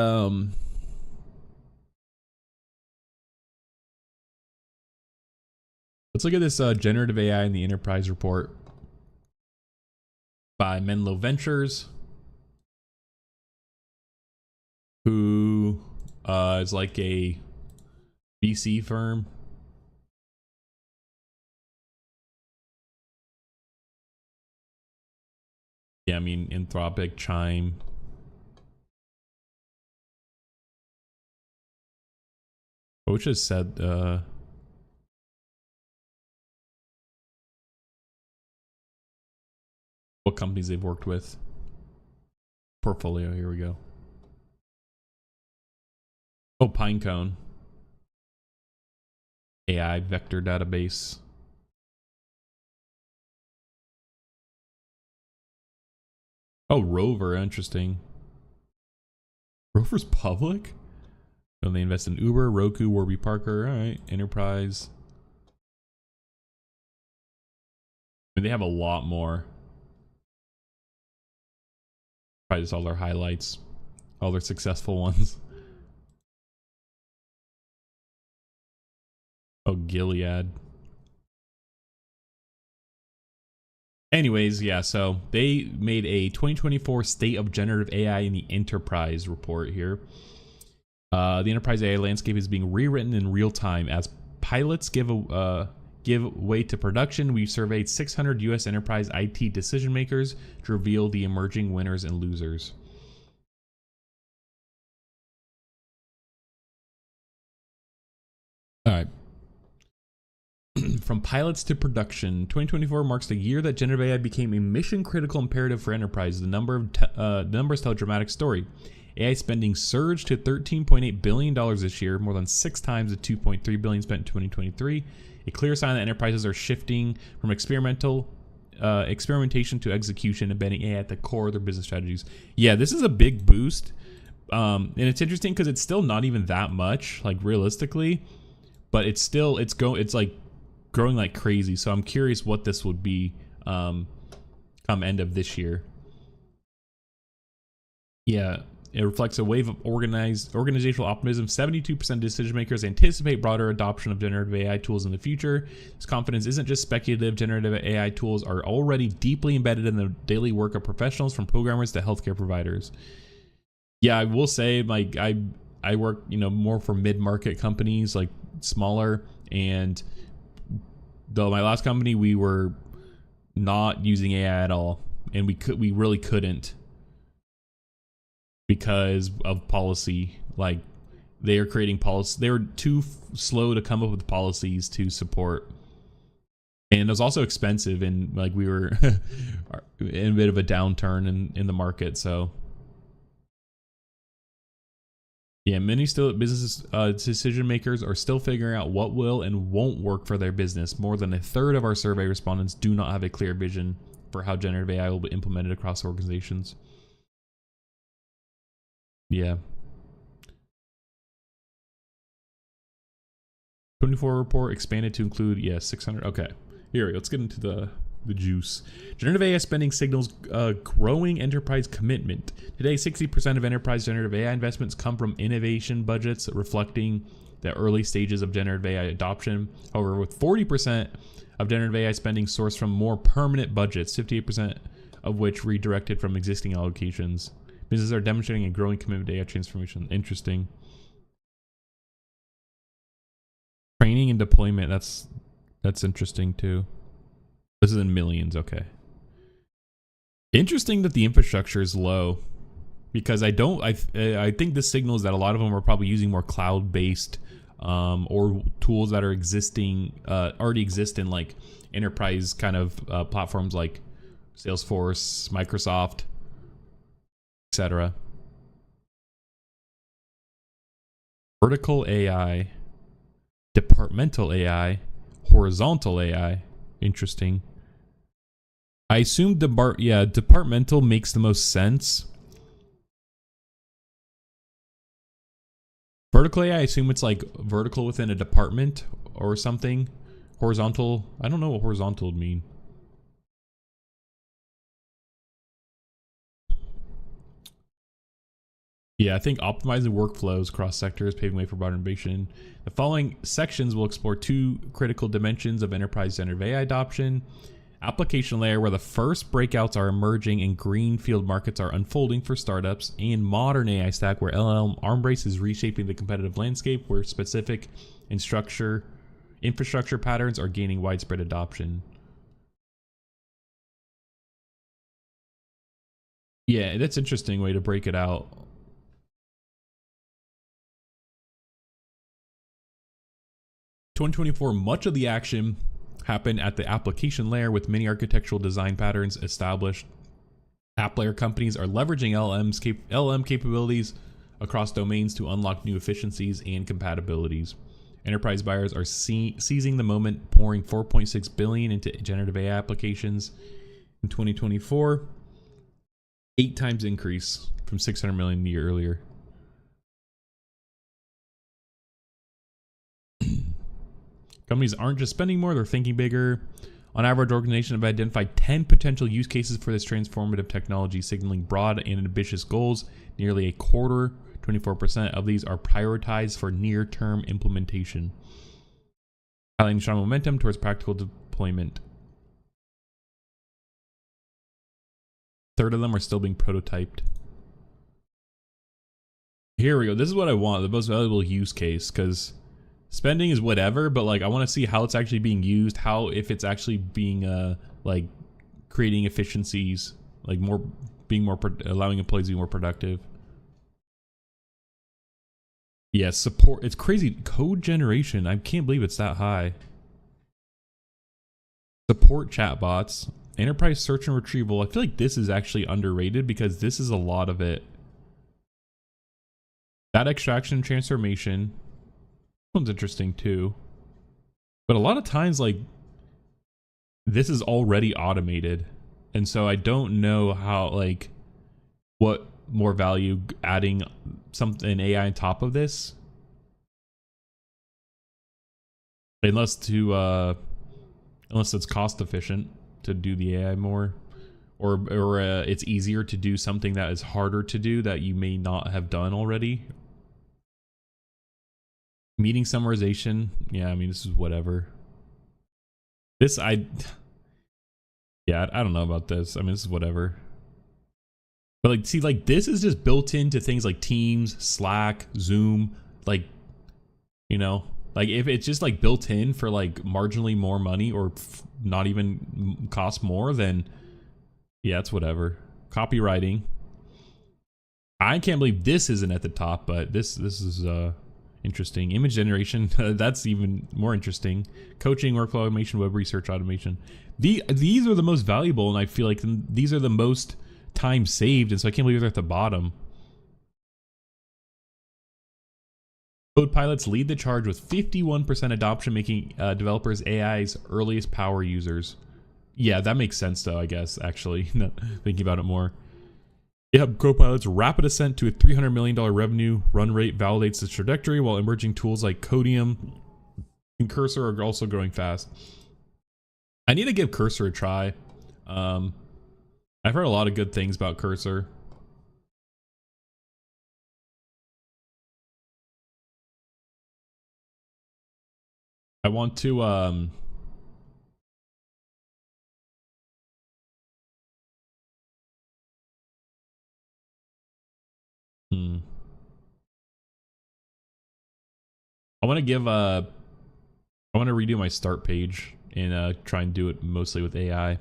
Speaker 1: this generative AI in the enterprise report by Menlo Ventures, who is like a VC firm. Yeah, I mean, Anthropic, Chime. Which has said what companies they've worked with. Portfolio, here we go. Oh, Pinecone. AI vector database. Oh, Rover, interesting. Rover's public? Oh, they invest in Uber, Roku, Warby Parker. All right, Enterprise. I mean, they have a lot more. Probably just all their highlights, all their successful ones. Oh, Gilead. Anyways, yeah, so they made a 2024 State of Generative AI in the Enterprise report here. The enterprise AI landscape is being rewritten in real time as pilots give way to production. We've surveyed 600 U.S. enterprise IT decision makers to reveal the emerging winners and losers. All right. From pilots to production, 2024 marks the year that generative AI became a mission-critical imperative for enterprises. The numbers tell a dramatic story. AI spending surged to $13.8 billion this year, more than 6 times the $2.3 billion spent in 2023. A clear sign that enterprises are shifting from experimentation to execution, embedding AI at the core of their business strategies. Yeah, this is a big boost, and it's interesting because it's still not even that much, like realistically, but it's like growing like crazy. So I'm curious what this would be come end of this year. Yeah. It reflects a wave of organizational optimism. 72% of decision makers anticipate broader adoption of generative AI tools in the future. This confidence isn't just speculative. Generative AI tools are already deeply embedded in the daily work of professionals, from programmers to healthcare providers. Yeah, I will say, like, I work, more for mid-market companies, like smaller, and though my last company, we were not using AI at all, and we really couldn't, because of policy. Like, they are creating policy. They were too slow to come up with policies to support, and it was also expensive, and like we were in a bit of a downturn in the market. So yeah, many business decision makers are still figuring out what will and won't work for their business. More than a third of our survey respondents do not have a clear vision for how generative AI will be implemented across organizations. Yeah. 24 report expanded to include 600. Okay, here, let's get into the juice. Generative AI spending signals growing enterprise commitment. Today, 60% of enterprise generative AI investments come from innovation budgets, reflecting the early stages of generative AI adoption. However, with 40% of generative AI spending sourced from more permanent budgets, 58% of which redirected from existing allocations. Businesses are demonstrating a growing commitment to AI transformation. Interesting. Training and deployment, that's interesting too. This is in millions. Okay. Interesting that the infrastructure is low, because I think this signals that a lot of them are probably using more cloud-based or tools that are already exist in like enterprise kind of platforms like Salesforce, Microsoft, etc. Vertical AI, departmental AI, horizontal AI. Interesting. I assume departmental makes the most sense. Vertical AI, I assume it's like vertical within a department or something. Horizontal, I don't know what horizontal would mean. Yeah, I think optimizing workflows across sectors, paving way for broader innovation. The following sections will explore two critical dimensions of enterprise generative AI adoption. Application layer, where the first breakouts are emerging and greenfield markets are unfolding for startups, and modern AI stack, where LLM Armbrace is reshaping the competitive landscape, where specific infrastructure patterns are gaining widespread adoption. Yeah, that's an interesting way to break it out. In 2024, much of the action happened at the application layer, with many architectural design patterns established. App layer companies are leveraging LLM capabilities across domains to unlock new efficiencies and compatibilities. Enterprise buyers are seizing the moment, pouring $4.6 billion into generative AI applications in 2024, 8 times increase from $600 million the year earlier. Companies aren't just spending more, they're thinking bigger. On average, organizations have identified 10 potential use cases for this transformative technology, signaling broad and ambitious goals. Nearly a quarter, 24% of these, are prioritized for near-term implementation, highlighting strong momentum towards practical deployment. A third of them are still being prototyped. Here we go. This is what I want, the most valuable use case, because spending is whatever, but like I want to see how it's actually being used, if it's actually being like creating efficiencies, like allowing employees to be more productive. Yeah, support. It's crazy. Code generation. I can't believe it's that high. Support chatbots, enterprise search and retrieval. I feel like this is actually underrated because this is a lot of it. Data extraction and transformation. One's interesting too, but a lot of times like this is already automated, and so I don't know how, like, what more value adding an AI on top of this, unless it's cost efficient to do the AI more, or it's easier to do something that is harder to do that you may not have done already. Meeting summarization, yeah, I mean, this is whatever. This I don't know about this. I mean, this is whatever. But like, see, like this is just built into things like Teams, Slack, Zoom, like, you know, like if it's just like built in for like marginally more money or not even cost more, then yeah, it's whatever. Copywriting. I can't believe this isn't at the top, but this is interesting. Image generation, that's even more interesting. Coaching, workflow automation, web research automation. These are the most valuable, and I feel like these are the most time saved, and so I can't believe they're at the bottom. Code pilots lead the charge with 51% adoption, making developers AI's earliest power users. Yeah, that makes sense though, I guess, actually, thinking about it more. GitHub Copilot's rapid ascent to a $300 million revenue run rate validates its trajectory, while emerging tools like Codium and Cursor are also growing fast. I need to give Cursor a try. I've heard a lot of good things about Cursor. I want to I want to give I want to redo my start page and try and do it mostly with AI.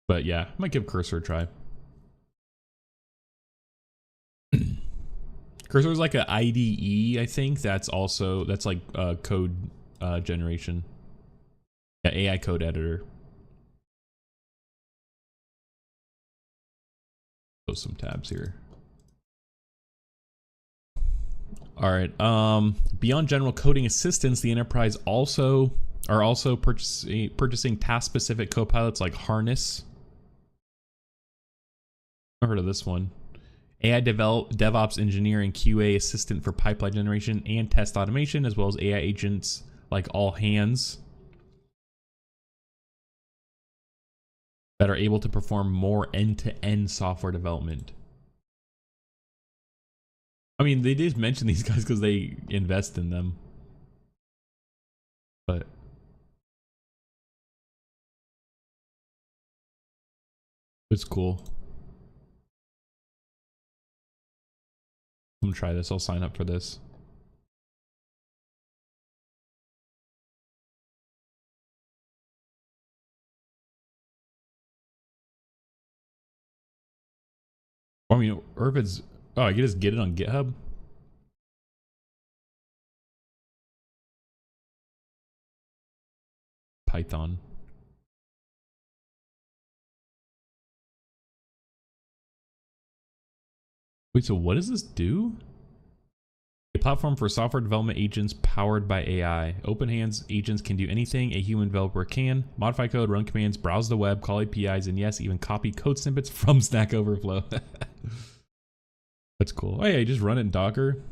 Speaker 1: But yeah, I might give Cursor a try. Cursor is like an IDE, I think. That's like code generation. Yeah, AI code editor. Close some tabs here. All right. Beyond general coding assistance, the enterprise are also purchasing task-specific copilots like Harness. I've heard of this one. AI DevOps engineer and QA assistant for pipeline generation and test automation, as well as AI agents like All Hands that are able to perform more end-to-end software development. I mean, they did mention these guys because they invest in them. But it's cool. I'm gonna try this. I'll sign up for this. I mean, or if it's, oh, I can just get it on GitHub. Python. Wait, so what does this do? A platform for software development agents powered by AI. Open hands agents can do anything a human developer can. Modify code, run commands, browse the web, call APIs, and yes, even copy code snippets from Stack Overflow. That's cool. Oh yeah, you just run it in Docker.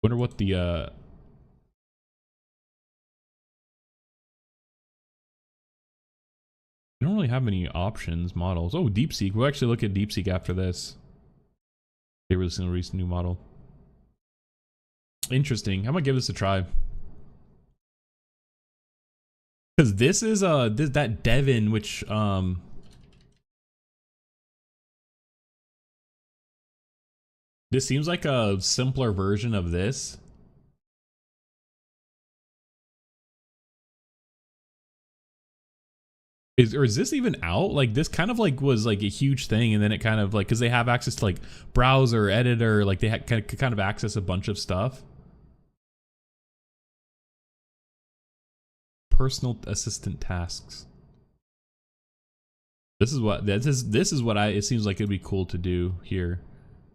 Speaker 1: Wonder what the I don't really have any options models. Oh, DeepSeek. We'll actually look at DeepSeek after this. They released a recent new model. Interesting. I'm gonna give this a try. Because this is that Devin, which this seems like a simpler version of this. Is this even out? Like this kind of like was like a huge thing, and then it kind of like, because they have access to like browser, editor, like they kind of access a bunch of stuff. Personal assistant tasks. This is what it seems like it'd be cool to do here.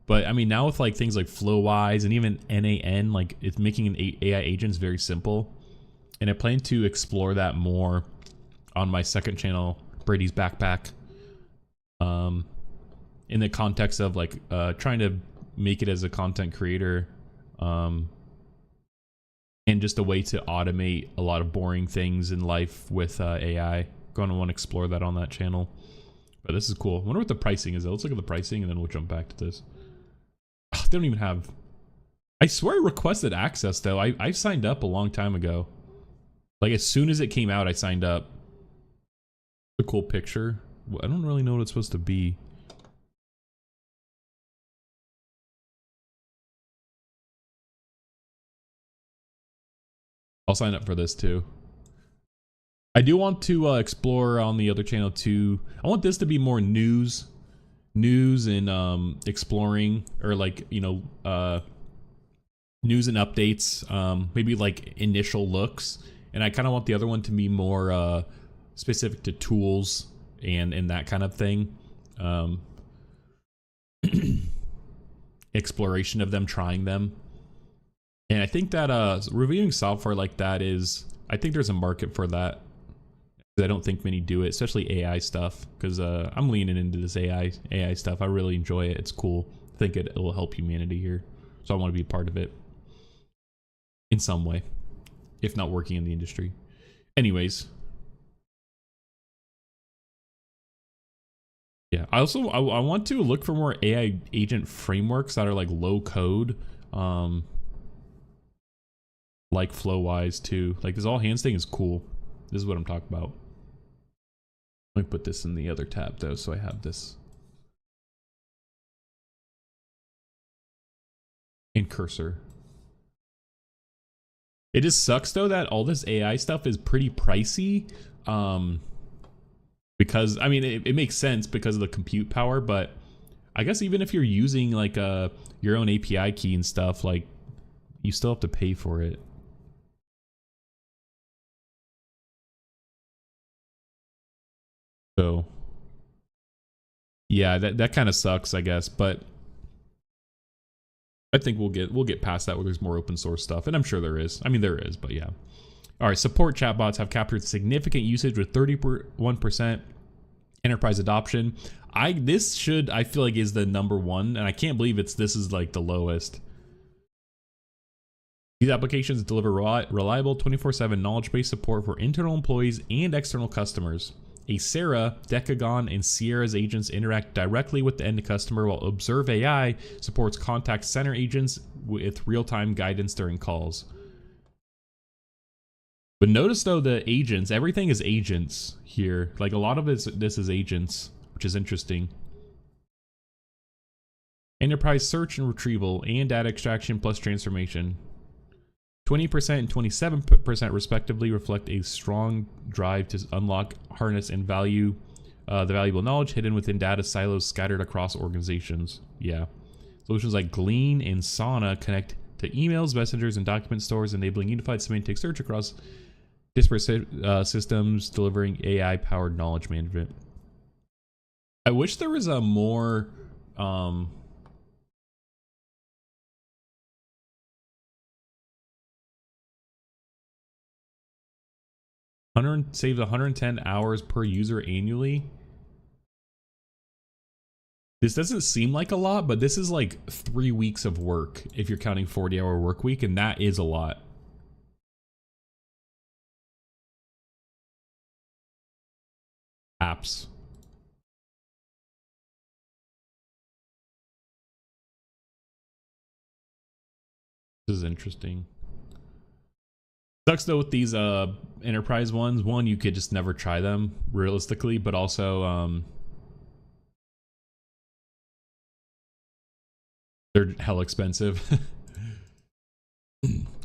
Speaker 1: But I mean, now with like things like FlowWise and even NAN, like it's making an AI agents very simple, and I plan to explore that more on my second channel, Brady's Backpack, in the context of like trying to make it as a content creator, and just a way to automate a lot of boring things in life with AI. Going to want to explore that on that channel. But this is cool. I wonder what the pricing is. Let's look at the pricing and then we'll jump back to this. Oh, they don't even have... I swear I requested access though. I signed up a long time ago. Like as soon as it came out, I signed up. A cool picture. I don't really know what it's supposed to be. I'll sign up for this too. I do want to explore on the other channel too. I want this to be more news and exploring, or like, you know, news and updates, maybe like initial looks. And I kind of want the other one to be more specific to tools and that kind of thing. Exploration of them, trying them. And I think that reviewing software like that is, I think there's a market for that. I don't think many do it, especially AI stuff, because I'm leaning into this AI stuff. I really enjoy it. It's cool. I think it will help humanity here. So I want to be a part of it in some way, if not working in the industry. Anyways. Yeah, I want to look for more AI agent frameworks that are like low code, like Flowwise too. Like this all hands thing is cool. This is what I'm talking about. Let me put this in the other tab though, so I have this in cursor. It just sucks though that all this AI stuff is pretty pricey. Because I mean it makes sense because of the compute power, but I guess even if you're using like your own API key and stuff, like you still have to pay for it. So yeah, that kind of sucks, I guess, but I think we'll get past that where there's more open source stuff, and I'm sure there is. I mean there is, but yeah. All right, support chatbots have captured significant usage with 31% enterprise adoption. I feel like is the number one, and I can't believe this is like the lowest. These applications deliver reliable 24/7 knowledge-based support for internal employees and external customers. Acera, Decagon, and Sierra's agents interact directly with the end customer, while Observe AI supports contact center agents with real-time guidance during calls. But notice though the agents, everything is agents here. Like a lot of this is agents, which is interesting. Enterprise search and retrieval and data extraction plus transformation. 20% and 27% respectively reflect a strong drive to unlock, harness, and value the valuable knowledge hidden within data silos scattered across organizations. Yeah. Solutions like Glean and Sauna connect to emails, messengers, and document stores, enabling unified semantic search across disparate systems, delivering AI-powered knowledge management. I wish there was a more saves 110 hours per user annually. This doesn't seem like a lot, but this is like 3 weeks of work if you're counting 40-hour work week, and that is a lot. Apps. This is interesting. Sucks though with these enterprise ones. One, you could just never try them realistically, but also they're hell expensive.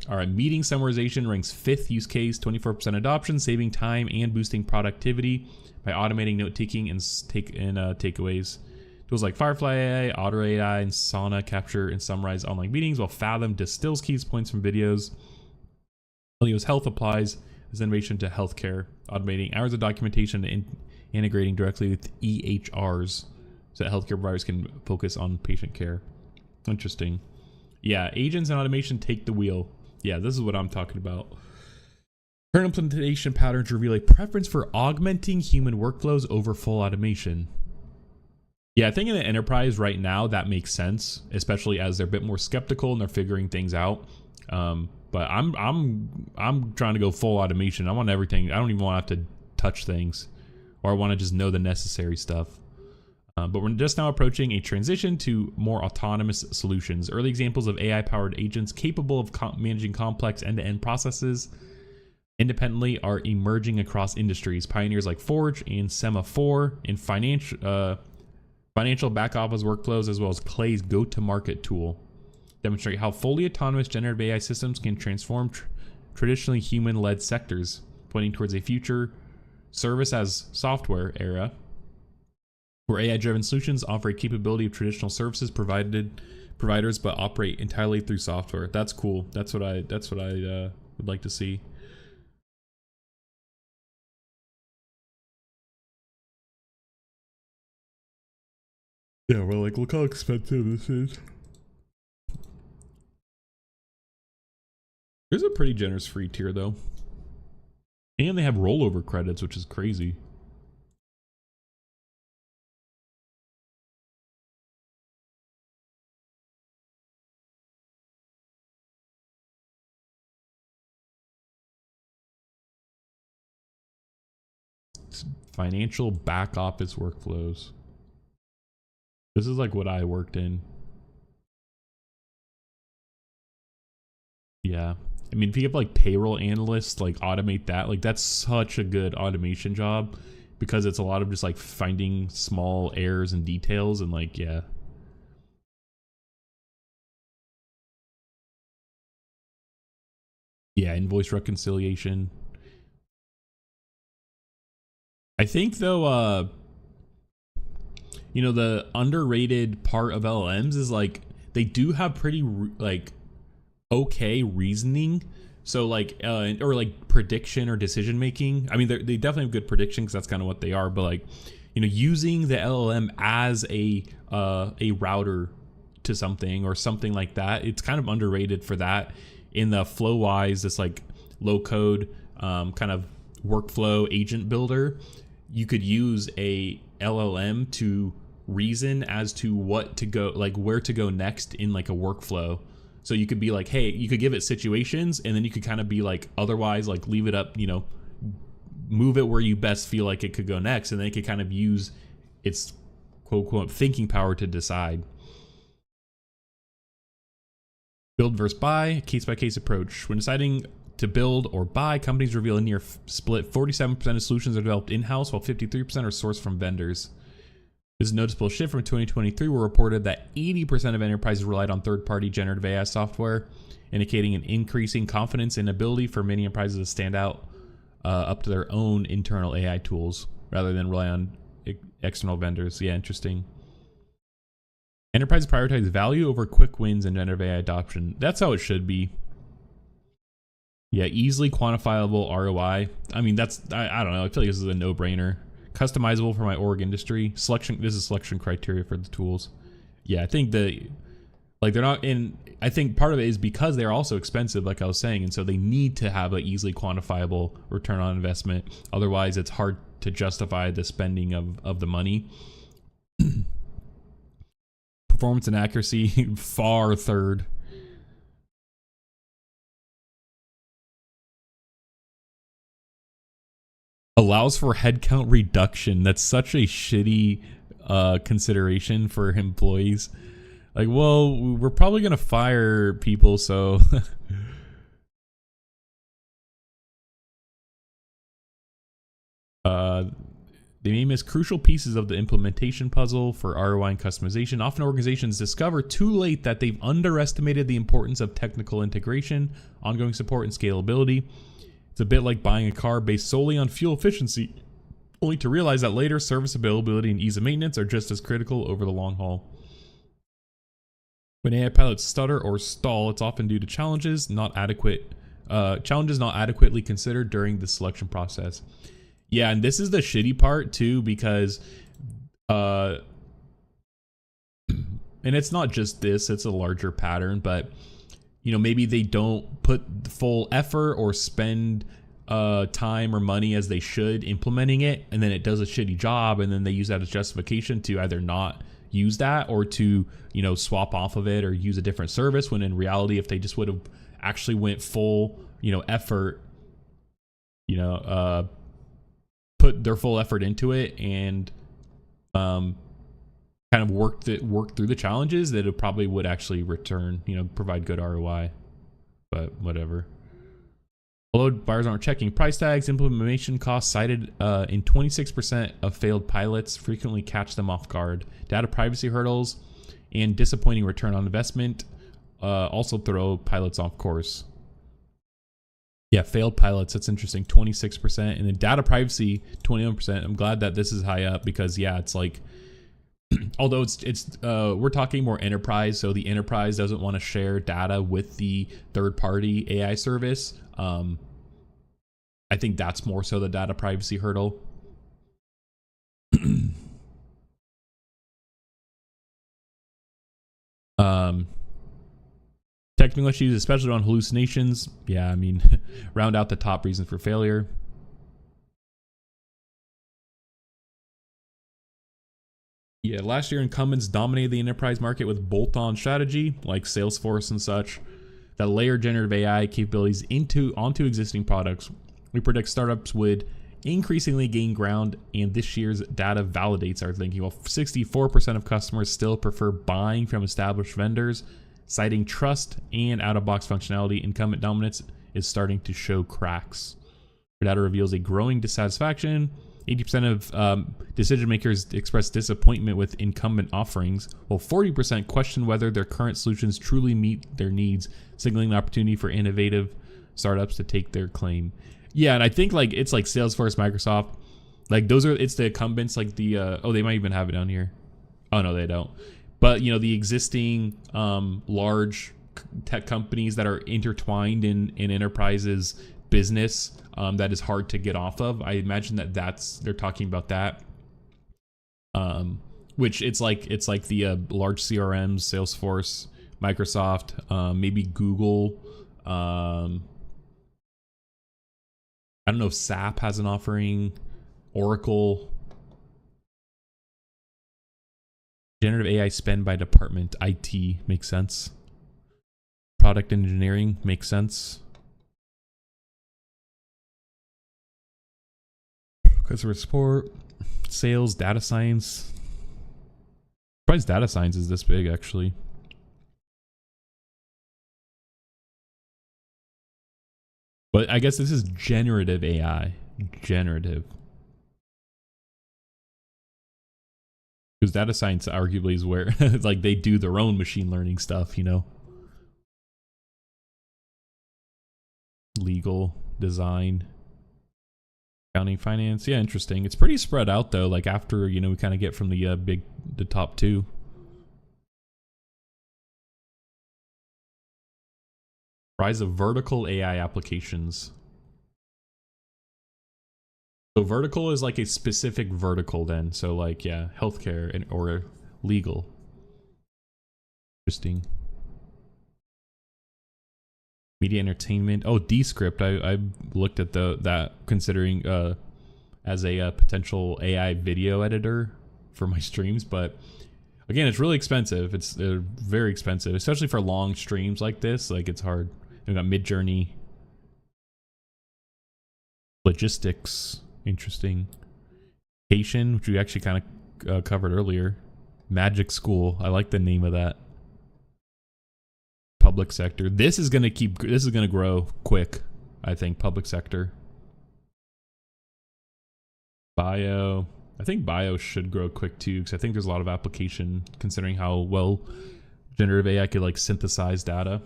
Speaker 1: All right, meeting summarization ranks 5th use case, 24% adoption, saving time and boosting productivity by automating note taking and takeaways. Tools like Firefly AI, Otter AI, and Sauna capture and summarize online meetings, while Fathom distills key points from videos. Helios Health applies this innovation to healthcare, automating hours of documentation and integrating directly with EHRs so that healthcare providers can focus on patient care. Interesting. Yeah, agents and automation take the wheel. Yeah, this is what I'm talking about. Current implementation patterns reveal a preference for augmenting human workflows over full automation. Yeah, I think in the enterprise right now, that makes sense, especially as they're a bit more skeptical and they're figuring things out. But I'm trying to go full automation. I want everything. I don't even want to have to touch things, or I want to just know the necessary stuff. But we're just now approaching a transition to more autonomous solutions. Early examples of AI-powered agents capable of managing complex end-to-end processes independently are emerging across industries. Pioneers like Forge and Semaphore in financial back office workflows, as well as Clay's go-to-market tool, demonstrate how fully autonomous generative AI systems can transform traditionally human-led sectors, pointing towards a future service as software era where AI-driven solutions offer a capability of traditional services providers, but operate entirely through software. That's cool. That's what I would like to see. Yeah, we're like, look how expensive this is. There's a pretty generous free tier though, and they have rollover credits, which is crazy. Financial back office workflows. This is like what I worked in. Yeah. I mean, if you have like payroll analysts, like automate that, like that's such a good automation job because it's a lot of just like finding small errors and details and like, yeah. Yeah, invoice reconciliation. I think though, you know, the underrated part of LLMs is like they do have pretty like okay reasoning. So like, or like prediction or decision making. I mean, they definitely have good prediction because that's kind of what they are. But like, you know, using the LLM as a router to something or something like that, it's kind of underrated for that. In the Flowwise, this like low code kind of workflow agent builder, you could use a LLM to reason as to what to go, like where to go next in like a workflow. So you could be like, hey, you could give it situations and then you could kind of be like, otherwise like leave it up, you know, move it where you best feel like it could go next. And then it could kind of use its quote unquote thinking power to decide. Build versus buy, case-by-case approach. When deciding to build or buy, companies reveal a near split. 47% of solutions are developed in-house, while 53% are sourced from vendors. This is a noticeable shift from 2023, where reported that 80% of enterprises relied on third-party generative AI software, indicating an increasing confidence and ability for many enterprises to stand out up to their own internal AI tools, rather than rely on external vendors. Yeah, interesting. Enterprises prioritize value over quick wins in generative AI adoption. That's how it should be. Yeah, easily quantifiable ROI. I mean, that's, I don't know. I feel like this is a no-brainer. Customizable for my org industry. Selection, this is selection criteria for the tools. Yeah, I think they're not in, I think part of it is because they're also expensive, like I was saying, and so they need to have an easily quantifiable return on investment. Otherwise, it's hard to justify the spending of the money. Performance and accuracy, far third. Allows for headcount reduction. That's such a shitty consideration for employees. Like, well, we're probably gonna fire people, so they may miss crucial pieces of the implementation puzzle for ROI and customization. Often organizations discover too late that they've underestimated the importance of technical integration, ongoing support, and scalability. It's a bit like buying a car based solely on fuel efficiency, only to realize that later service availability and ease of maintenance are just as critical over the long haul. When AI pilots stutter or stall, it's often due to challenges not adequately considered during the selection process. Yeah, and this is the shitty part too, because and it's not just this, it's a larger pattern, but you know, maybe they don't put the full effort or spend time or money as they should implementing it, and then it does a shitty job, and then they use that as justification to either not use that or to, you know, swap off of it or use a different service, when in reality, if they just would have actually went full, effort, put their full effort into it and kind of work through the challenges, that it probably would actually return, provide good ROI. But whatever. Although buyers aren't checking price tags, implementation costs cited in 26% of failed pilots frequently catch them off guard. Data privacy hurdles and disappointing return on investment also throw pilots off course. Yeah, failed pilots, that's interesting. 26%. And then data privacy, 21%. I'm glad that this is high up because, yeah, it's like, although it's we're talking more enterprise, so the enterprise doesn't want to share data with the third-party AI service. I think that's more so the data privacy hurdle. Technical issues, especially on hallucinations. Yeah, I mean, round out the top reasons for failure. Yeah, last year incumbents dominated the enterprise market with bolt-on strategy like Salesforce and such that layer generative AI capabilities onto existing products. We predict startups would increasingly gain ground, and this year's data validates our thinking. While 64% of customers still prefer buying from established vendors, citing trust and out-of-box functionality, incumbent dominance is starting to show cracks. Our data reveals a growing dissatisfaction. 80% of decision makers express disappointment with incumbent offerings, while 40% question whether their current solutions truly meet their needs, signaling the opportunity for innovative startups to take their claim. Yeah, and I think like it's like Salesforce, Microsoft, like it's the incumbents, like the they might even have it down here. Oh no, they don't. But the existing large tech companies that are intertwined in enterprises business that is hard to get off of. I imagine they're talking about that. Which it's like the large CRMs, Salesforce, Microsoft, maybe Google. I don't know if SAP has an offering, Oracle. Generative AI spend by department. IT makes sense. Product engineering makes sense. Customer support, sales, data science. Surprised data science is this big, actually. But I guess this is generative AI. Generative. Because data science arguably is where like they do their own machine learning stuff, Legal, design, accounting, finance. Yeah, interesting. It's pretty spread out though. Like after, we kind of get from the top two. Rise of vertical AI applications. So vertical is like a specific vertical then. So like, yeah, healthcare or legal. Interesting. Media entertainment. Oh, Descript. I looked at that considering as a potential AI video editor for my streams, but again, it's really expensive. It's very expensive, especially for long streams like this. Like it's hard. We've got Midjourney. Logistics. Interesting. Education, which we actually kind of covered earlier. Magic School. I like the name of that. Public sector. This is gonna grow quick, I think. Public sector. Bio. I think bio should grow quick too, because I think there's a lot of application considering how well generative AI could like synthesize data.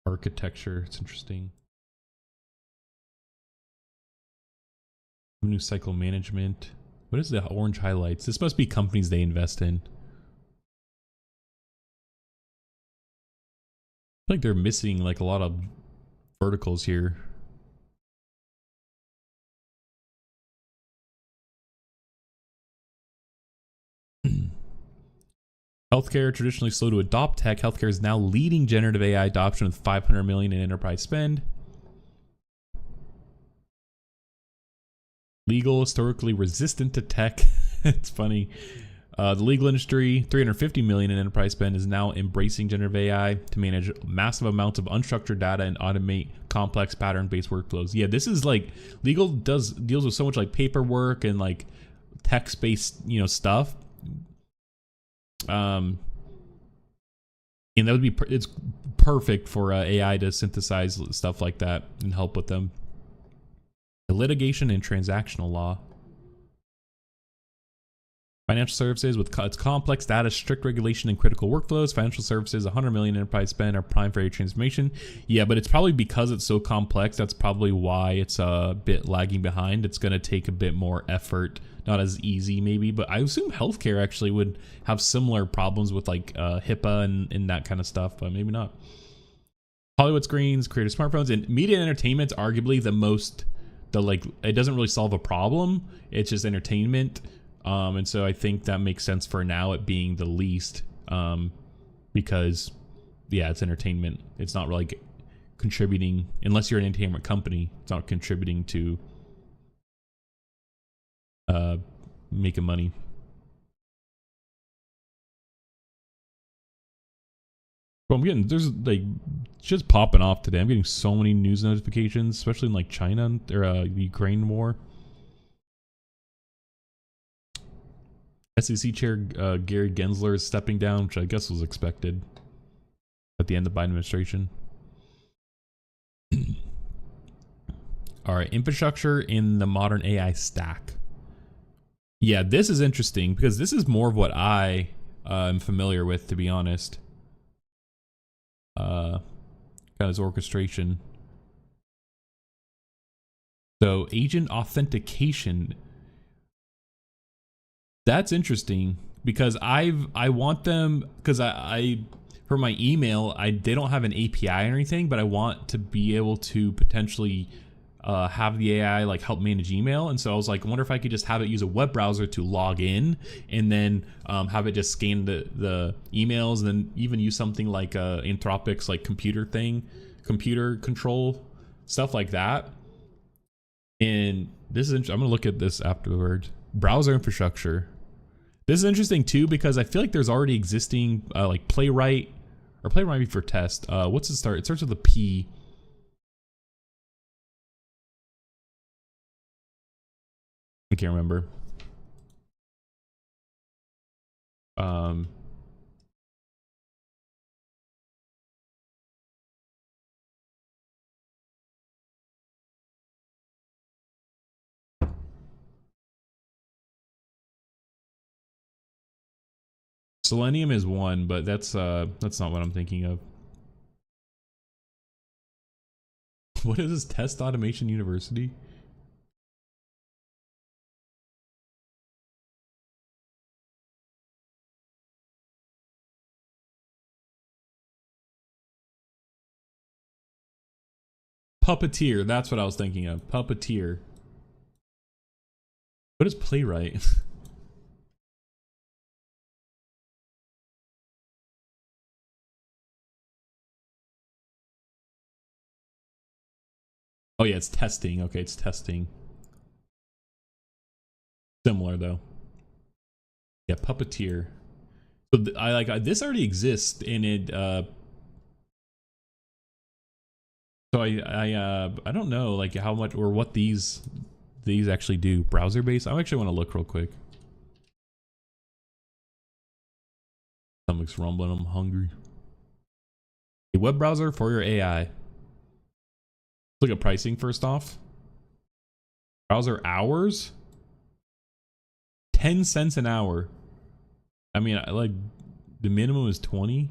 Speaker 1: Architecture, it's interesting. Revenue cycle management. What is the orange highlights? This must be companies they invest in. I feel like they're missing like a lot of verticals here. Healthcare, traditionally slow to adopt tech. Healthcare is now leading generative AI adoption with $500 million in enterprise spend. Legal, historically resistant to tech. It's funny. The legal industry, 350 million in enterprise spend, is now embracing generative AI to manage massive amounts of unstructured data and automate complex pattern-based workflows. Yeah, this is like legal deals with so much like paperwork and like text-based, stuff. And that would be it's perfect for AI to synthesize stuff like that and help with them. Litigation and transactional law. Financial services with its complex data, strict regulation, and critical workflows. Financial services, 100 million enterprise spend, are prime for AI transformation. Yeah, but it's probably because it's so complex. That's probably why it's a bit lagging behind. It's going to take a bit more effort. Not as easy, maybe. But I assume healthcare actually would have similar problems with like HIPAA and that kind of stuff, but maybe not. Hollywood screens, creative smartphones, and media and entertainment's arguably it doesn't really solve a problem. It's just entertainment. And so I think that makes sense for now, it being the least, because yeah, it's entertainment. It's not really contributing, unless you're an entertainment company. It's not contributing to making money. Well, there's like just popping off today. I'm getting so many news notifications, especially in like China or the Ukraine war. SEC Chair Gary Gensler is stepping down, which I guess was expected at the end of the Biden administration. All right, infrastructure in the modern AI stack. Yeah, this is interesting because this is more of what I am familiar with, to be honest. Kind of as orchestration. So agent authentication. That's interesting because I want them, because I for my email, they don't have an API or anything, but I want to be able to potentially have the AI like help manage email. And so I was like, I wonder if I could just have it use a web browser to log in, and then have it just scan the emails, and then even use something like Anthropic's like computer control, stuff like that. And this is interesting. I'm gonna look at this afterwards. Browser infrastructure. This is interesting too because I feel like there's already existing like Playwright for test. What's it start? It starts with a P. I can't remember. Selenium is one, but that's not what I'm thinking of. What is this? Test Automation University? Puppeteer, that's what I was thinking of. Puppeteer. What is Playwright? Oh yeah, it's testing. Okay, it's testing. Similar though. Yeah, Puppeteer. So this already exists, and it so I don't know like how much or what these actually do. Browser based. I actually want to look real quick. Stomach's rumbling. I'm hungry. A web browser for your AI. Look at pricing first off. Browser hours, 10 cents an hour. I mean, like the minimum is 20.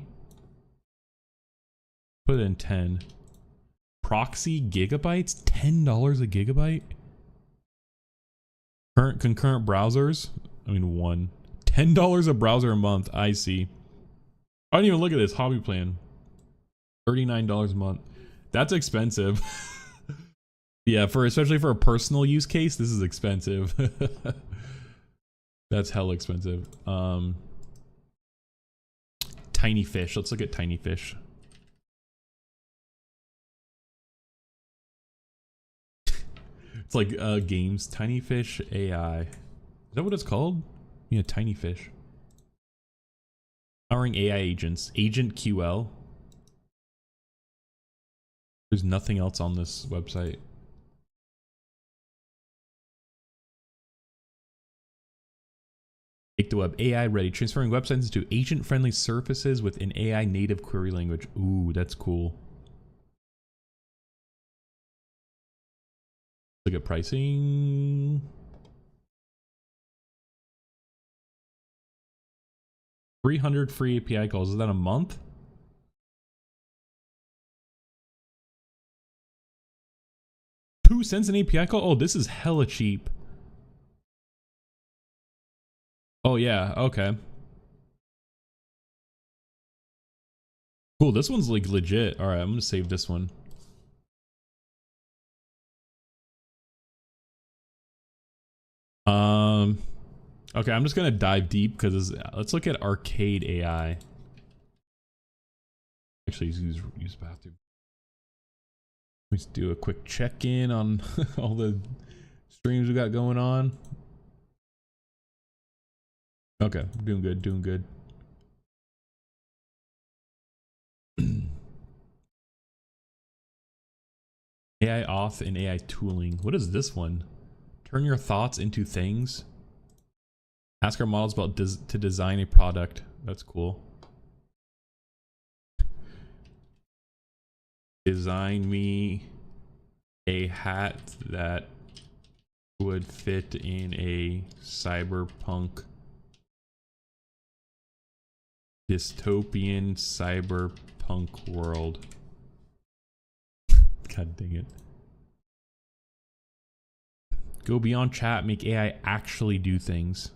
Speaker 1: Put in 10. Proxy gigabytes, $10 a gigabyte. Current concurrent browsers, I mean one. $10 a browser a month. I see. I didn't even look at this hobby plan. $39 a month. That's expensive. Yeah, especially for a personal use case, this is expensive. That's hell expensive. Tiny Fish. Let's look at Tiny Fish. It's like games. Tiny Fish AI. Is that what it's called? Yeah, Tiny Fish. Powering AI agents. Agent QL. There's nothing else on this website. Make the web AI ready. Transferring websites into agent-friendly surfaces with an AI native query language. Ooh, that's cool. Look at pricing. $300 free API calls. Is that a month? $0.02 an API call? Oh, this is hella cheap. Oh yeah, okay. Cool, this one's like legit. All right, I'm gonna save this one. Okay, I'm just gonna dive deep because let's look at arcade AI. Actually, use bathroom. Let's do a quick check-in on all the streams we got going on. Okay, doing good, doing good. AI auth and AI tooling. What is this one? Turn your thoughts into things. Ask our models about to design a product. That's cool. Design me a hat that would fit in a cyberpunk dystopian cyberpunk world. God dang it. Go beyond chat, make AI actually do things.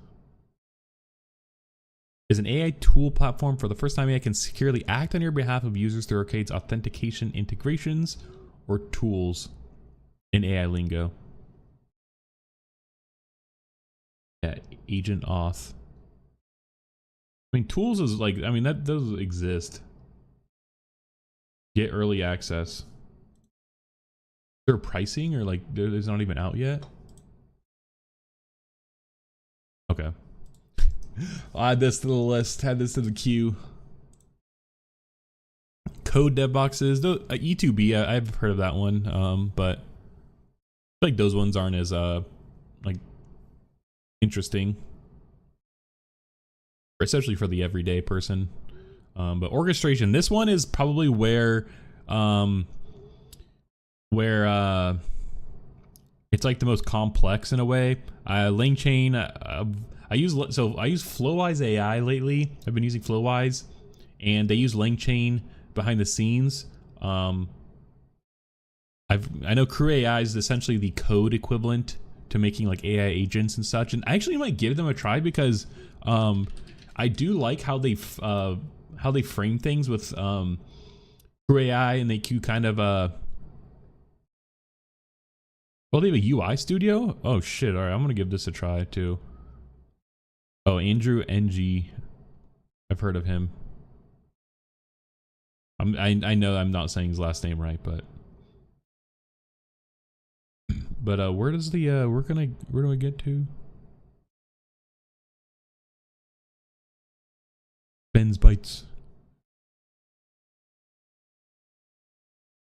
Speaker 1: Is an AI tool platform. For the first time, AI can securely act on your behalf of users through arcade's authentication integrations or tools in AI lingo. Yeah, agent auth. I mean, tools is like, I mean, that those exist. Get early access. Is there pricing or like there's not even out yet? Okay. I'll add this to the list, add this to the queue. Code dev boxes, E2B, I've heard of that one, but I feel like those ones aren't as like interesting, especially for the everyday person. But orchestration, this one is probably where it's like the most complex in a way. LangChain, I use Flowise AI lately. I've been using Flowise, and they use LangChain behind the scenes. I know Crew AI is essentially the code equivalent to making like AI agents and such, and I actually might give them a try because I do like how they frame things with Crew AI, and they can kind of well, they have a UI studio. Oh shit! All right, I'm gonna give this a try too. Oh, Andrew NG. I've heard of him. I know I'm not saying his last name right, but where does the where do I get to? Ben's Bites.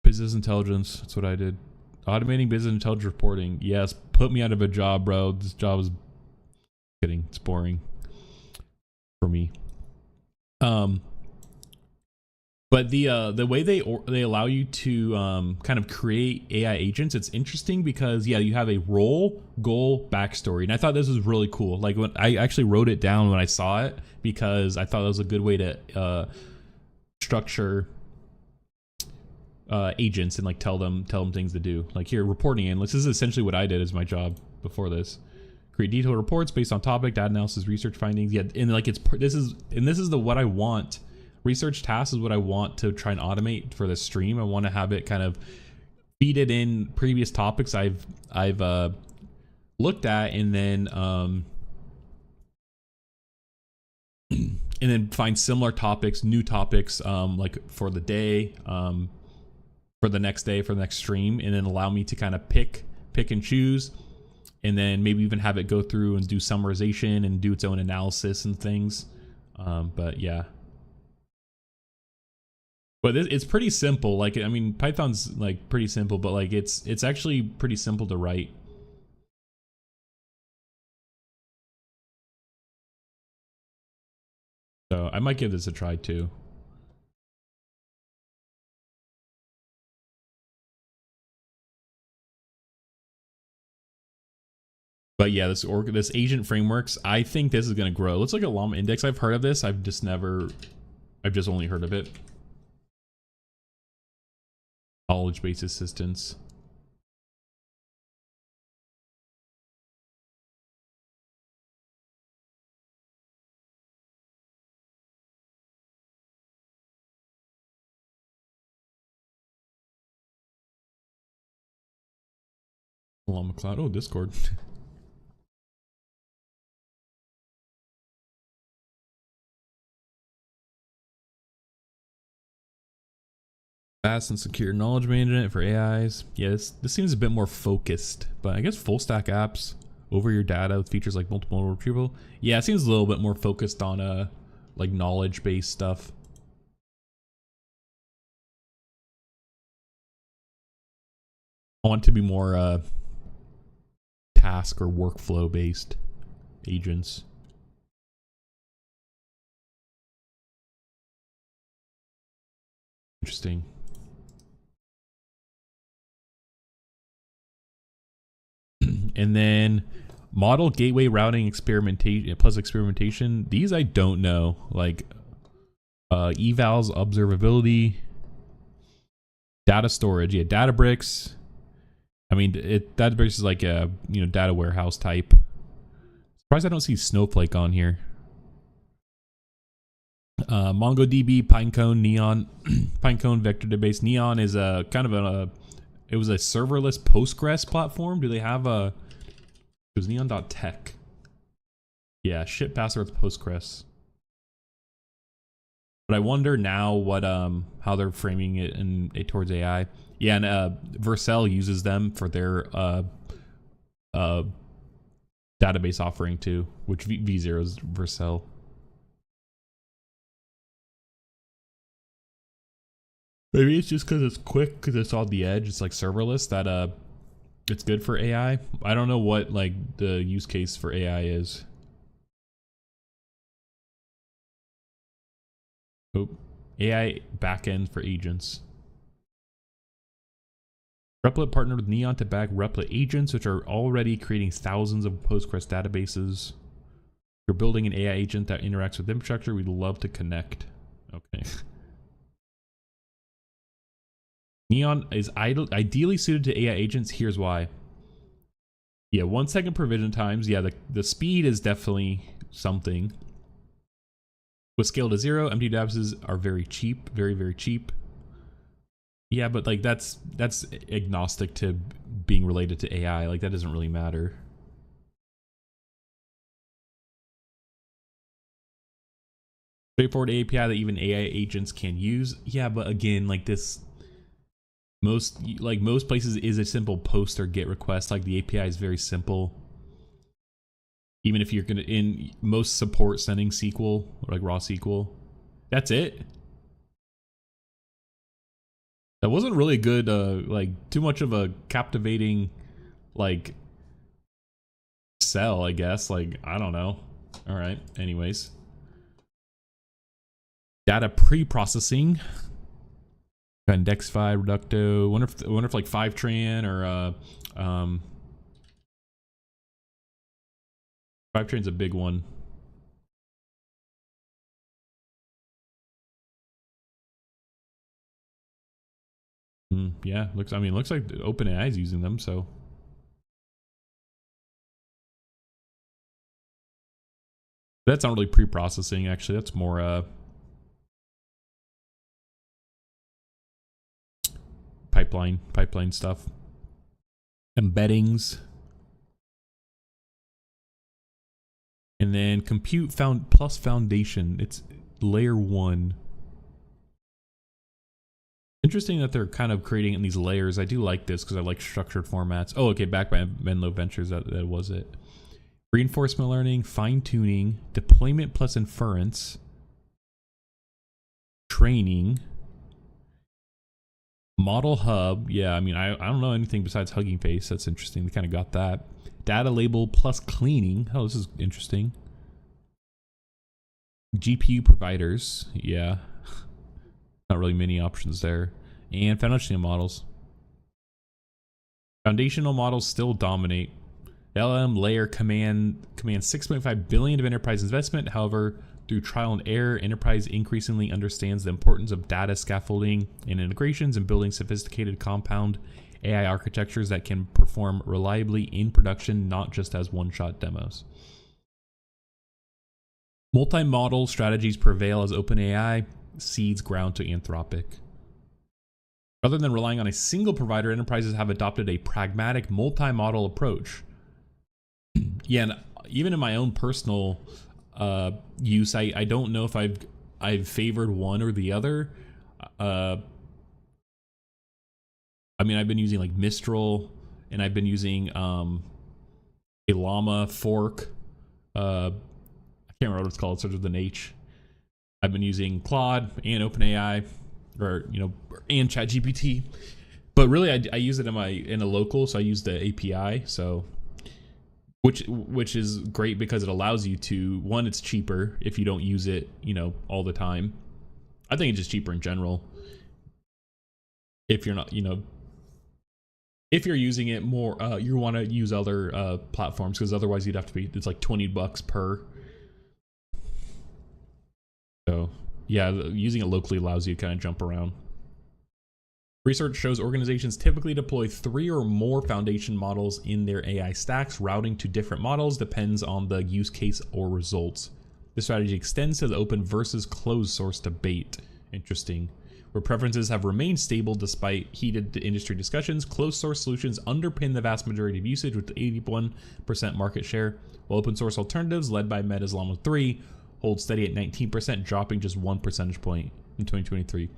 Speaker 1: Business intelligence. That's what I did. Automating business intelligence reporting. Yes, put me out of a job, bro. This job is kidding. It's boring for me. But the way they allow you to kind of create AI agents, it's interesting because yeah, you have a role, goal, backstory, and I thought this was really cool. Like when I actually wrote it down when I saw it because I thought that was a good way to structure agents and like tell them things to do. Like here, reporting analyst. This is essentially what I did as my job before this. Create detailed reports based on topic, data analysis, research findings. Yeah, and like this is the what I want. Research tasks is what I want to try and automate for this stream. I want to have it kind of feed it in previous topics I've looked at, and then and then find similar topics, new topics, like for the day, for the next day, for the next stream, and then allow me to kind of pick and choose, and then maybe even have it go through and do summarization and do its own analysis and things. But yeah, But it's pretty simple. Like, I mean, Python's like pretty simple, but like it's actually pretty simple to write. So I might give this a try too. But yeah, this agent frameworks, I think this is gonna grow. Let's look at Llama Index. I've heard of this. I've just only heard of it. Knowledge-based assistance. Llama Cloud. Oh, Discord. Fast and secure knowledge management for AIs. Yeah, this seems a bit more focused, but I guess full stack apps over your data with features like multiple retrieval. Yeah, it seems a little bit more focused on like knowledge based stuff. I want it to be more task or workflow based agents. Interesting. And then model gateway routing experimentation plus experimentation. These I don't know. Like evals, observability, data storage. Yeah, Databricks. I mean, Databricks is like a data warehouse type. Surprised I don't see Snowflake on here. MongoDB, Pinecone, Neon, Pinecone vector database. Neon is a kind of it was a serverless Postgres platform. Do they have a? It was neon.tech. Yeah, ship faster with Postgres. But I wonder now what how they're framing it towards AI. Yeah, and Vercel uses them for their database offering too, which V0 is Vercel. Maybe it's just because it's quick, because it's on the edge. It's like serverless that it's good for AI. I don't know what like the use case for AI is. Oh, AI backend for agents. Replit partnered with Neon to back Replit agents, which are already creating thousands of Postgres databases. If you're building an AI agent that interacts with infrastructure, we'd love to connect. Okay. Neon is ideally suited to AI agents. Here's why. Yeah, 1 second provision times. Yeah, the speed is definitely something. With scale to 0, empty databases are very cheap, very, very cheap. Yeah, but like that's agnostic to being related to AI. Like that doesn't really matter. Straightforward API that even AI agents can use. Yeah, but again, like this, most places is a simple post or GET request. Like the API is very simple. Even if you're gonna in most support sending SQL or like raw SQL, that's it. That wasn't really good. Like too much of a captivating, like sell, I guess. Like I don't know. All right. Anyways, data pre-processing. Indexify, Reducto. Wonder if like Fivetran or Fivetran's a big one. Yeah, looks like OpenAI is using them, so that's not really pre-processing actually. That's more pipeline stuff. Embeddings. And then compute plus foundation. It's layer 1. Interesting that they're kind of creating in these layers. I do like this because I like structured formats. Oh, okay, backed by Menlo Ventures. That was it. Reinforcement learning, fine-tuning, deployment plus inference, training, Model Hub. Yeah, I mean, I don't know anything besides Hugging Face. That's interesting. They kind of got that. Data label plus cleaning. Oh, this is interesting. GPU providers. Yeah. Not really many options there. And foundational models. Foundational models still dominate. LLM layer commands 6.5 billion of enterprise investment. However, through trial and error, enterprise increasingly understands the importance of data scaffolding and integrations and building sophisticated compound AI architectures that can perform reliably in production, not just as one-shot demos. Multi-model strategies prevail as OpenAI cedes ground to Anthropic. Rather than relying on a single provider, enterprises have adopted a pragmatic multi-model approach. Yeah, and even in my own personal use, I don't know if I've favored one or the other. I mean, I've been using like Mistral, and I've been using a Llama fork. I can't remember what it's called. It starts with an H. I've been using Claude and OpenAI, or and ChatGPT. But really, I use it in a local, so I use the API. So, which is great because it allows you to, one, it's cheaper if you don't use it, all the time. I think it's just cheaper in general. If you're not, if you're using it more, you want to use other platforms, because otherwise you'd have to it's like $20 per. So yeah, using it locally allows you to kind of jump around. Research shows organizations typically deploy 3 or more foundation models in their AI stacks. Routing to different models depends on the use case or results. This strategy extends to the open versus closed source debate. Interesting. Where preferences have remained stable despite heated industry discussions, closed source solutions underpin the vast majority of usage with 81% market share, while open source alternatives led by Meta's Llama 3 hold steady at 19%, dropping just 1 percentage point in 2023.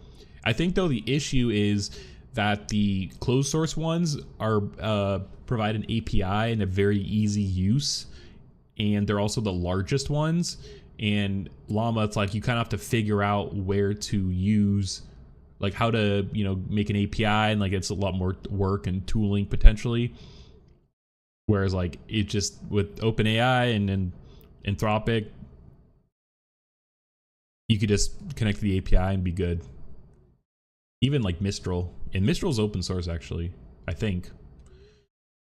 Speaker 1: I think, though, the issue is that the closed source ones are provide an API and a very easy use, and they're also the largest ones. And Llama, it's like you kind of have to figure out where to use, like how to make an API, and like it's a lot more work and tooling potentially. Whereas like it just with OpenAI and Anthropic, you could just connect to the API and be good. Even like Mistral, and Mistral's open source actually, I think.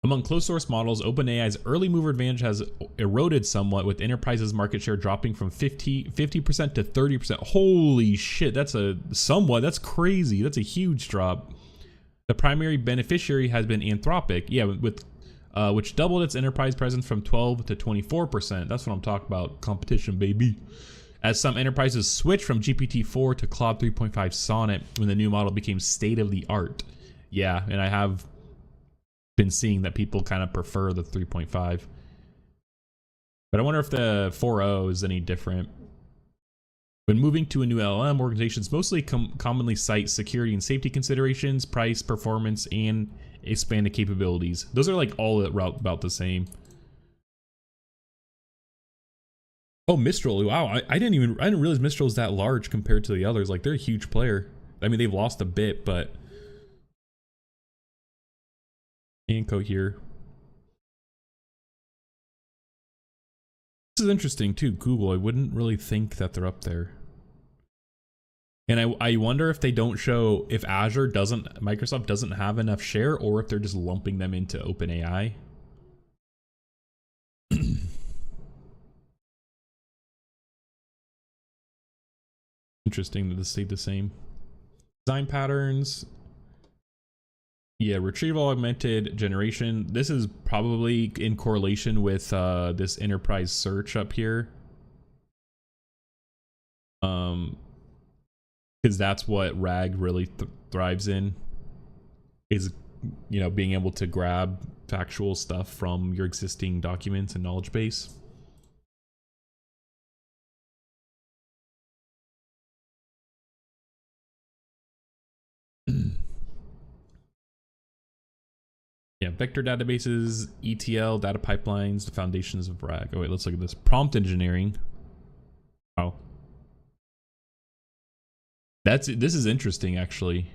Speaker 1: Among closed source models, OpenAI's early mover advantage has eroded somewhat, with enterprises' market share dropping from 50% to 30%. Holy shit, that's crazy. That's a huge drop. The primary beneficiary has been Anthropic, which doubled its enterprise presence from 12 to 24%. That's what I'm talking about, competition, baby. As some enterprises switch from GPT-4 to Claude 3.5 Sonnet when the new model became state-of-the-art. Yeah, and I have been seeing that people kind of prefer the 3.5. But I wonder if the 4.0 is any different. When moving to a new LLM, organizations mostly commonly cite security and safety considerations, price, performance, and expanded capabilities. Those are like all about the same. Oh, Mistral. Wow, I didn't realize Mistral is that large compared to the others. Like, they're a huge player. I mean, they've lost a bit, but and Cohere. This is interesting too. Google, I wouldn't really think that they're up there. And I wonder if they don't show, if Microsoft doesn't have enough share, or if they're just lumping them into OpenAI. Interesting that this stayed the same. Design patterns. Yeah, retrieval augmented generation. This is probably in correlation with this enterprise search up here. Because that's what RAG really thrives in, is being able to grab factual stuff from your existing documents and knowledge base. Yeah, vector databases, ETL, data pipelines, the foundations of RAG. Oh wait, let's look at this. Prompt engineering. Wow. This is interesting actually.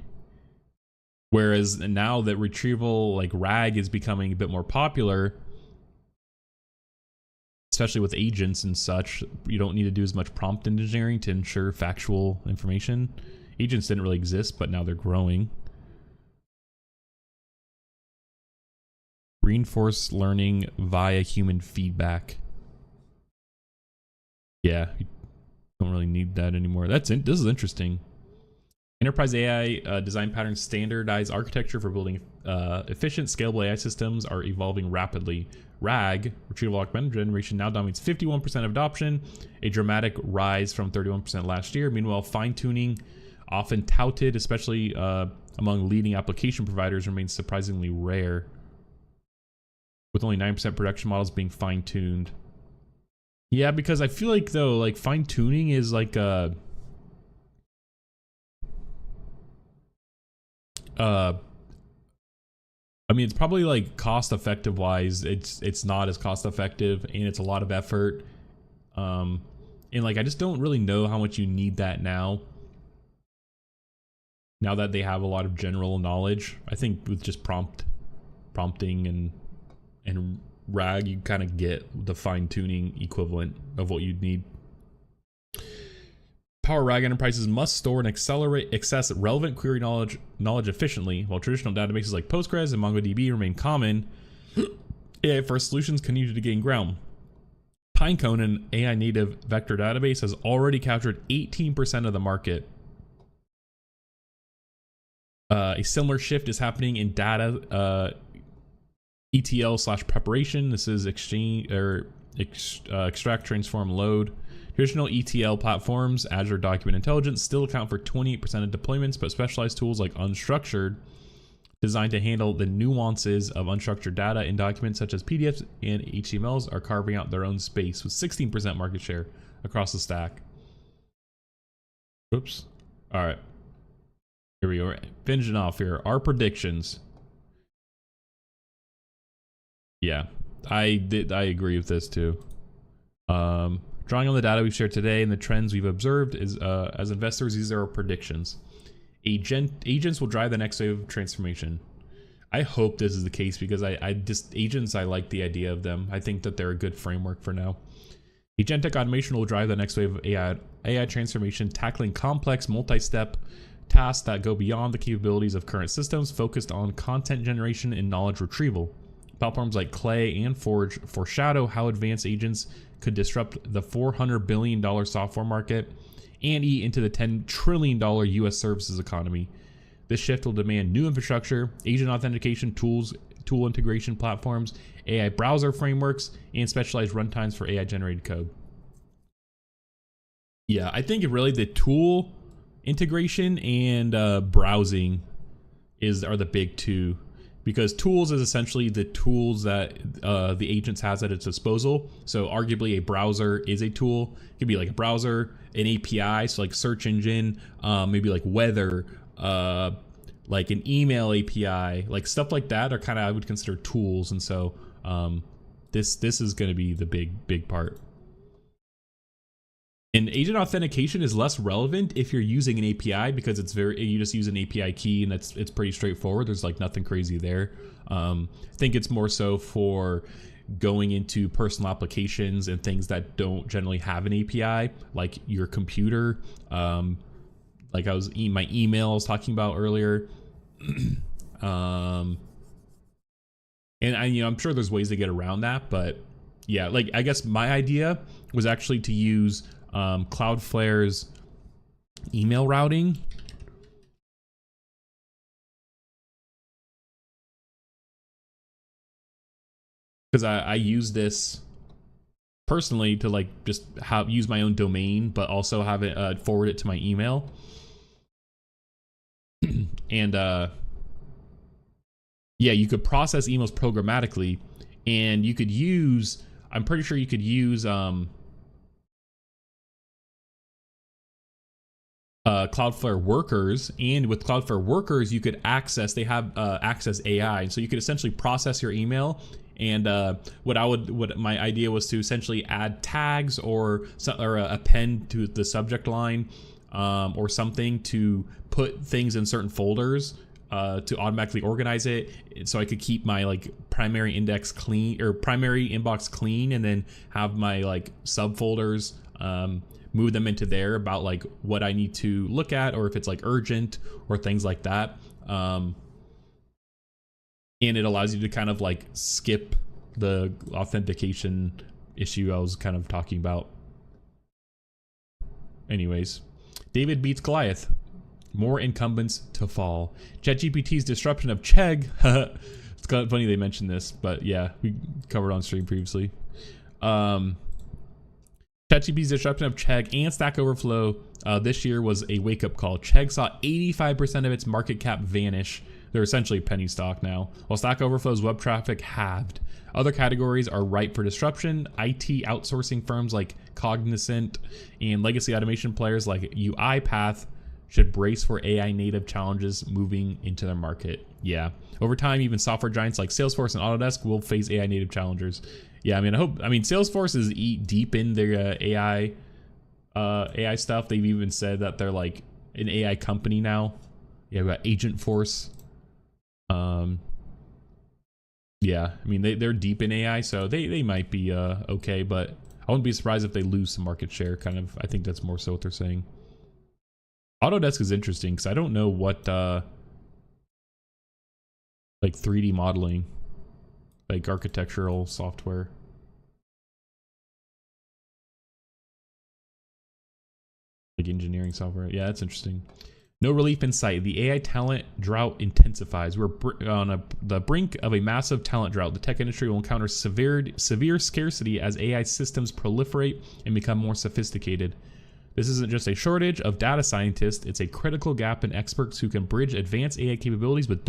Speaker 1: Whereas now that retrieval, like RAG, is becoming a bit more popular, especially with agents and such, you don't need to do as much prompt engineering to ensure factual information. Agents didn't really exist, but now they're growing. Reinforced learning via human feedback. Yeah, you don't really need that anymore. This is interesting. Enterprise AI design patterns standardized architecture for building efficient, scalable AI systems are evolving rapidly. RAG, retrieval augmented generation, now dominates 51% of adoption, a dramatic rise from 31% last year. Meanwhile, fine-tuning, often touted, especially among leading application providers, remains surprisingly rare, with only 9% production models being fine-tuned. Yeah, because I feel like, though, like, fine-tuning is like a... I mean, it's probably like cost effective wise, it's not as cost effective, and it's a lot of effort. And like, I just don't really know how much you need that now that they have a lot of general knowledge. I think with just prompting and RAG, you kind of get the fine-tuning equivalent of what you'd need. Power RAG enterprises must store and access relevant query knowledge efficiently. While traditional databases like Postgres and MongoDB remain common, AI-first solutions continue to gain ground. Pinecone, an AI-native vector database, has already captured 18% of the market. A similar shift is happening in data ETL/preparation. This is extract, transform, load. Traditional ETL platforms, Azure Document Intelligence, still account for 28% of deployments, but specialized tools like Unstructured, designed to handle the nuances of unstructured data in documents such as PDFs and HTMLs, are carving out their own space with 16% market share across the stack. Oops. All right. Here we go. Finishing off here. Our predictions. Yeah, I agree with this too. Drawing on the data we've shared today and the trends we've observed, is as investors, these are our predictions. Agents will drive the next wave of transformation. I hope this is the case, because agents, I like the idea of them. I think that they're a good framework for now. Agentic automation will drive the next wave of AI transformation, tackling complex multi-step tasks that go beyond the capabilities of current systems, focused on content generation and knowledge retrieval. Platforms like Clay and Forge foreshadow how advanced agents could disrupt the $400 billion software market and eat into the $10 trillion US services economy. This shift will demand new infrastructure, agent authentication tools, tool integration platforms, AI browser frameworks, and specialized runtimes for AI generated code. Yeah, I think really the tool integration and browsing are the big two. Because tools is essentially the tools that the agents has at its disposal. So arguably a browser is a tool. It could be like a browser, an API, so like search engine, maybe like weather, like an email API, like stuff like that are kind of, I would consider tools. And so this is going to be the big part. And agent authentication is less relevant if you're using an API, because you just use an API key and it's pretty straightforward. There's like nothing crazy there. I think it's more so for going into personal applications and things that don't generally have an API, like your computer. Like my email I was talking about earlier. And I'm sure there's ways to get around that, but yeah, like I guess my idea was actually to use Cloudflare's email routing. Because I use this personally to like just use my own domain, but also have it forward it to my email. And yeah, you could process emails programmatically, and you could use, I'm pretty sure you could use Cloudflare Workers, and with Cloudflare Workers you could access access AI, so you could essentially process your email. And what my idea was to essentially add tags or append to the subject line or something to put things in certain folders to automatically organize it, so I could keep my like primary index clean, or primary inbox clean, and then have my like subfolders, move them into there about like what I need to look at, or if it's like urgent or things like that. And it allows you to kind of like skip the authentication issue I was kind of talking about. Anyways, David beats Goliath. More incumbents to fall. ChatGPT's disruption of Chegg. It's kind of funny they mentioned this, but yeah, we covered on stream previously. ChatGPT's disruption of Chegg and Stack Overflow this year was a wake-up call. Chegg saw 85% of its market cap vanish. They're essentially penny stock now, while Stack Overflow's web traffic halved. Other categories are ripe for disruption. IT outsourcing firms like Cognizant and legacy automation players like UiPath should brace for AI native challenges moving into their market. Yeah. Over time, even software giants like Salesforce and Autodesk will face AI native challengers. Yeah, I mean, Salesforce is deep in their AI stuff. They've even said that they're like an AI company now. Yeah, we got Agent Force. Yeah, I mean, they're deep in AI, so they might be okay, but I wouldn't be surprised if they lose some market share, kind of. I think that's more so what they're saying. Autodesk is interesting because I don't know what like 3D modeling, like architectural software. Like engineering software. Yeah, that's interesting. No relief in sight. The AI talent drought intensifies. We're on the brink of a massive talent drought. The tech industry will encounter severe scarcity as AI systems proliferate and become more sophisticated. This isn't just a shortage of data scientists, it's a critical gap in experts who can bridge advanced AI capabilities with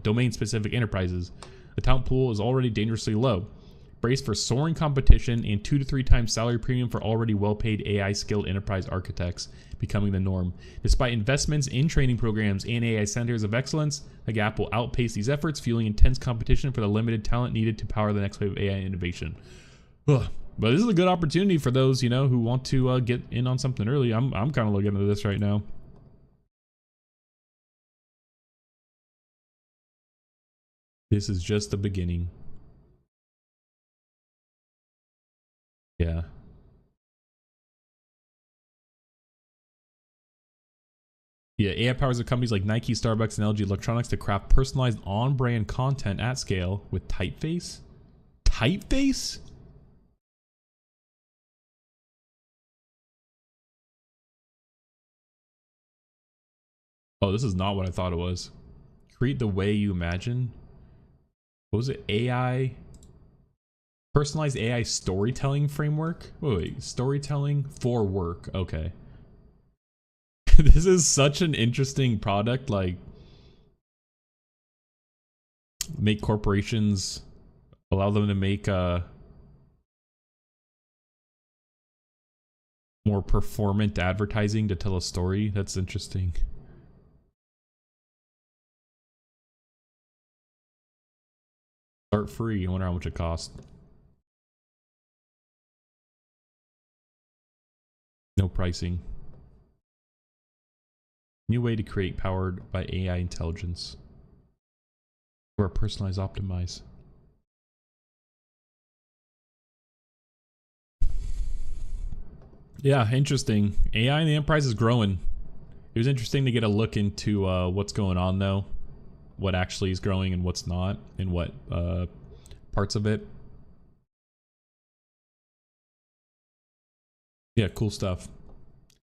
Speaker 1: domain-specific enterprises. The talent pool is already dangerously low. Brace for soaring competition and 2 to 3 times salary premium for already well-paid AI-skilled enterprise architects becoming the norm. Despite investments in training programs and AI centers of excellence, the gap will outpace these efforts, fueling intense competition for the limited talent needed to power the next wave of AI innovation. Ugh. But this is a good opportunity for those, you know, who want to get in on something early. I'm kind of looking into this right now. This is just the beginning. Yeah. Yeah, AI powers of companies like Nike, Starbucks, and LG Electronics to craft personalized on-brand content at scale with typeface? Typeface? Oh, this is not what I thought it was. Create the way you imagine. What was it? AI? Personalized AI storytelling framework? Wait, storytelling for work. Okay. This is such an interesting product. Like, make corporations, allow them to make more performant advertising to tell a story. That's interesting. Start free. I wonder how much it costs. No pricing. New way to create powered by AI intelligence. Or personalize, optimize. Yeah, interesting. AI in the enterprise is growing. It was interesting to get a look into what's going on though. What actually is growing and what's not, and what parts of it. Yeah, cool stuff.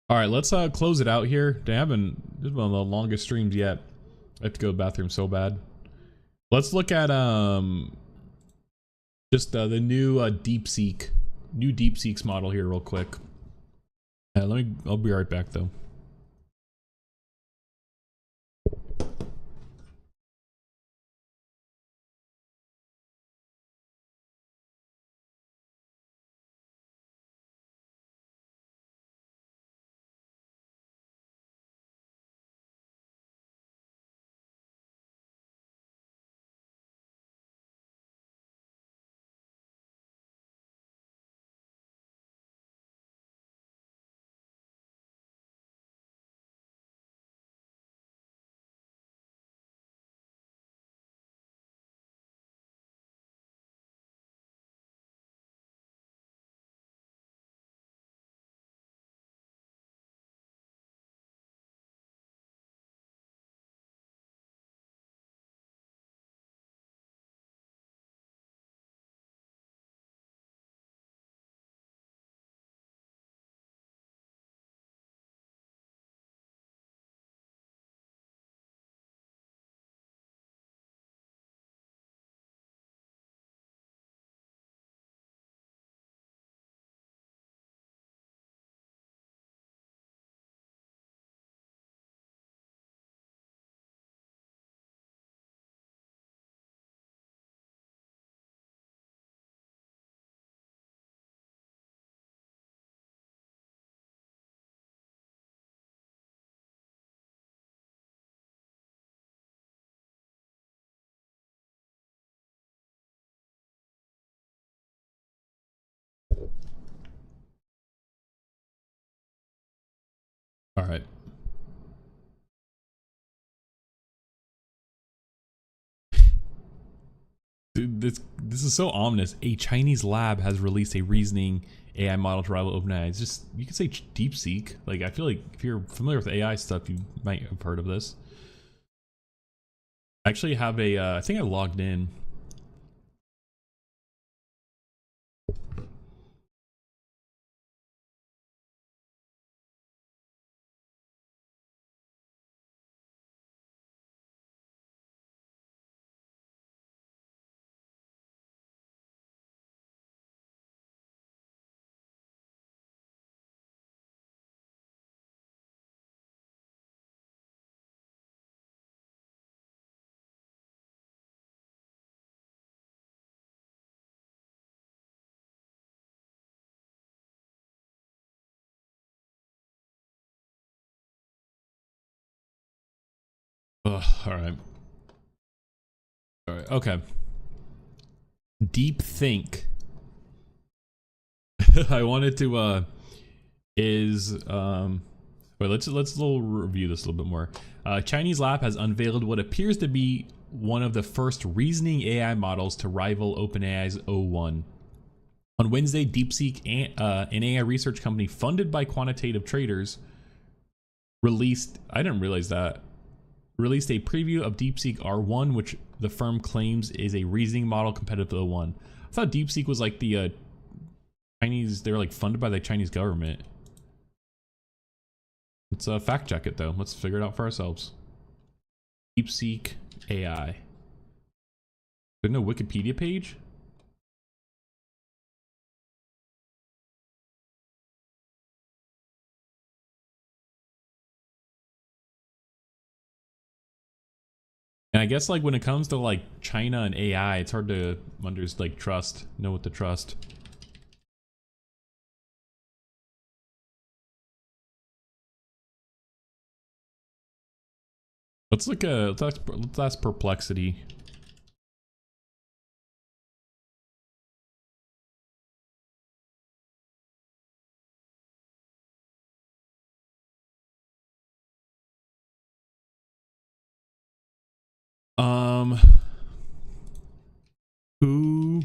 Speaker 1: All right, let's close it out here. This is one of the longest streams yet. I have to go to the bathroom so bad. Let's look at just the new DeepSeek's model here real quick. I'll be right back though. All right. Dude, this is so ominous. A Chinese lab has released a reasoning AI model to rival OpenAI. It's just, you could say DeepSeek. Like, I feel like if you're familiar with AI stuff, you might have heard of this. I actually have a, I think I logged in. Ugh, all right. All right. Okay. Deep Think. I wanted to wait, let's little review this a little bit more. Chinese lab has unveiled what appears to be one of the first reasoning AI models to rival OpenAI's O1. On Wednesday, DeepSeek, an AI research company funded by quantitative traders, released a preview of DeepSeek-R1, which the firm claims is a reasoning model competitive to O1. I thought DeepSeek was like the Chinese, they were like funded by the Chinese government. Let's fact check it though. Let's figure it out for ourselves. DeepSeek AI. There's no Wikipedia page? And I guess like when it comes to like China and AI, it's hard to know what to trust. Let's look at let's ask Perplexity. Who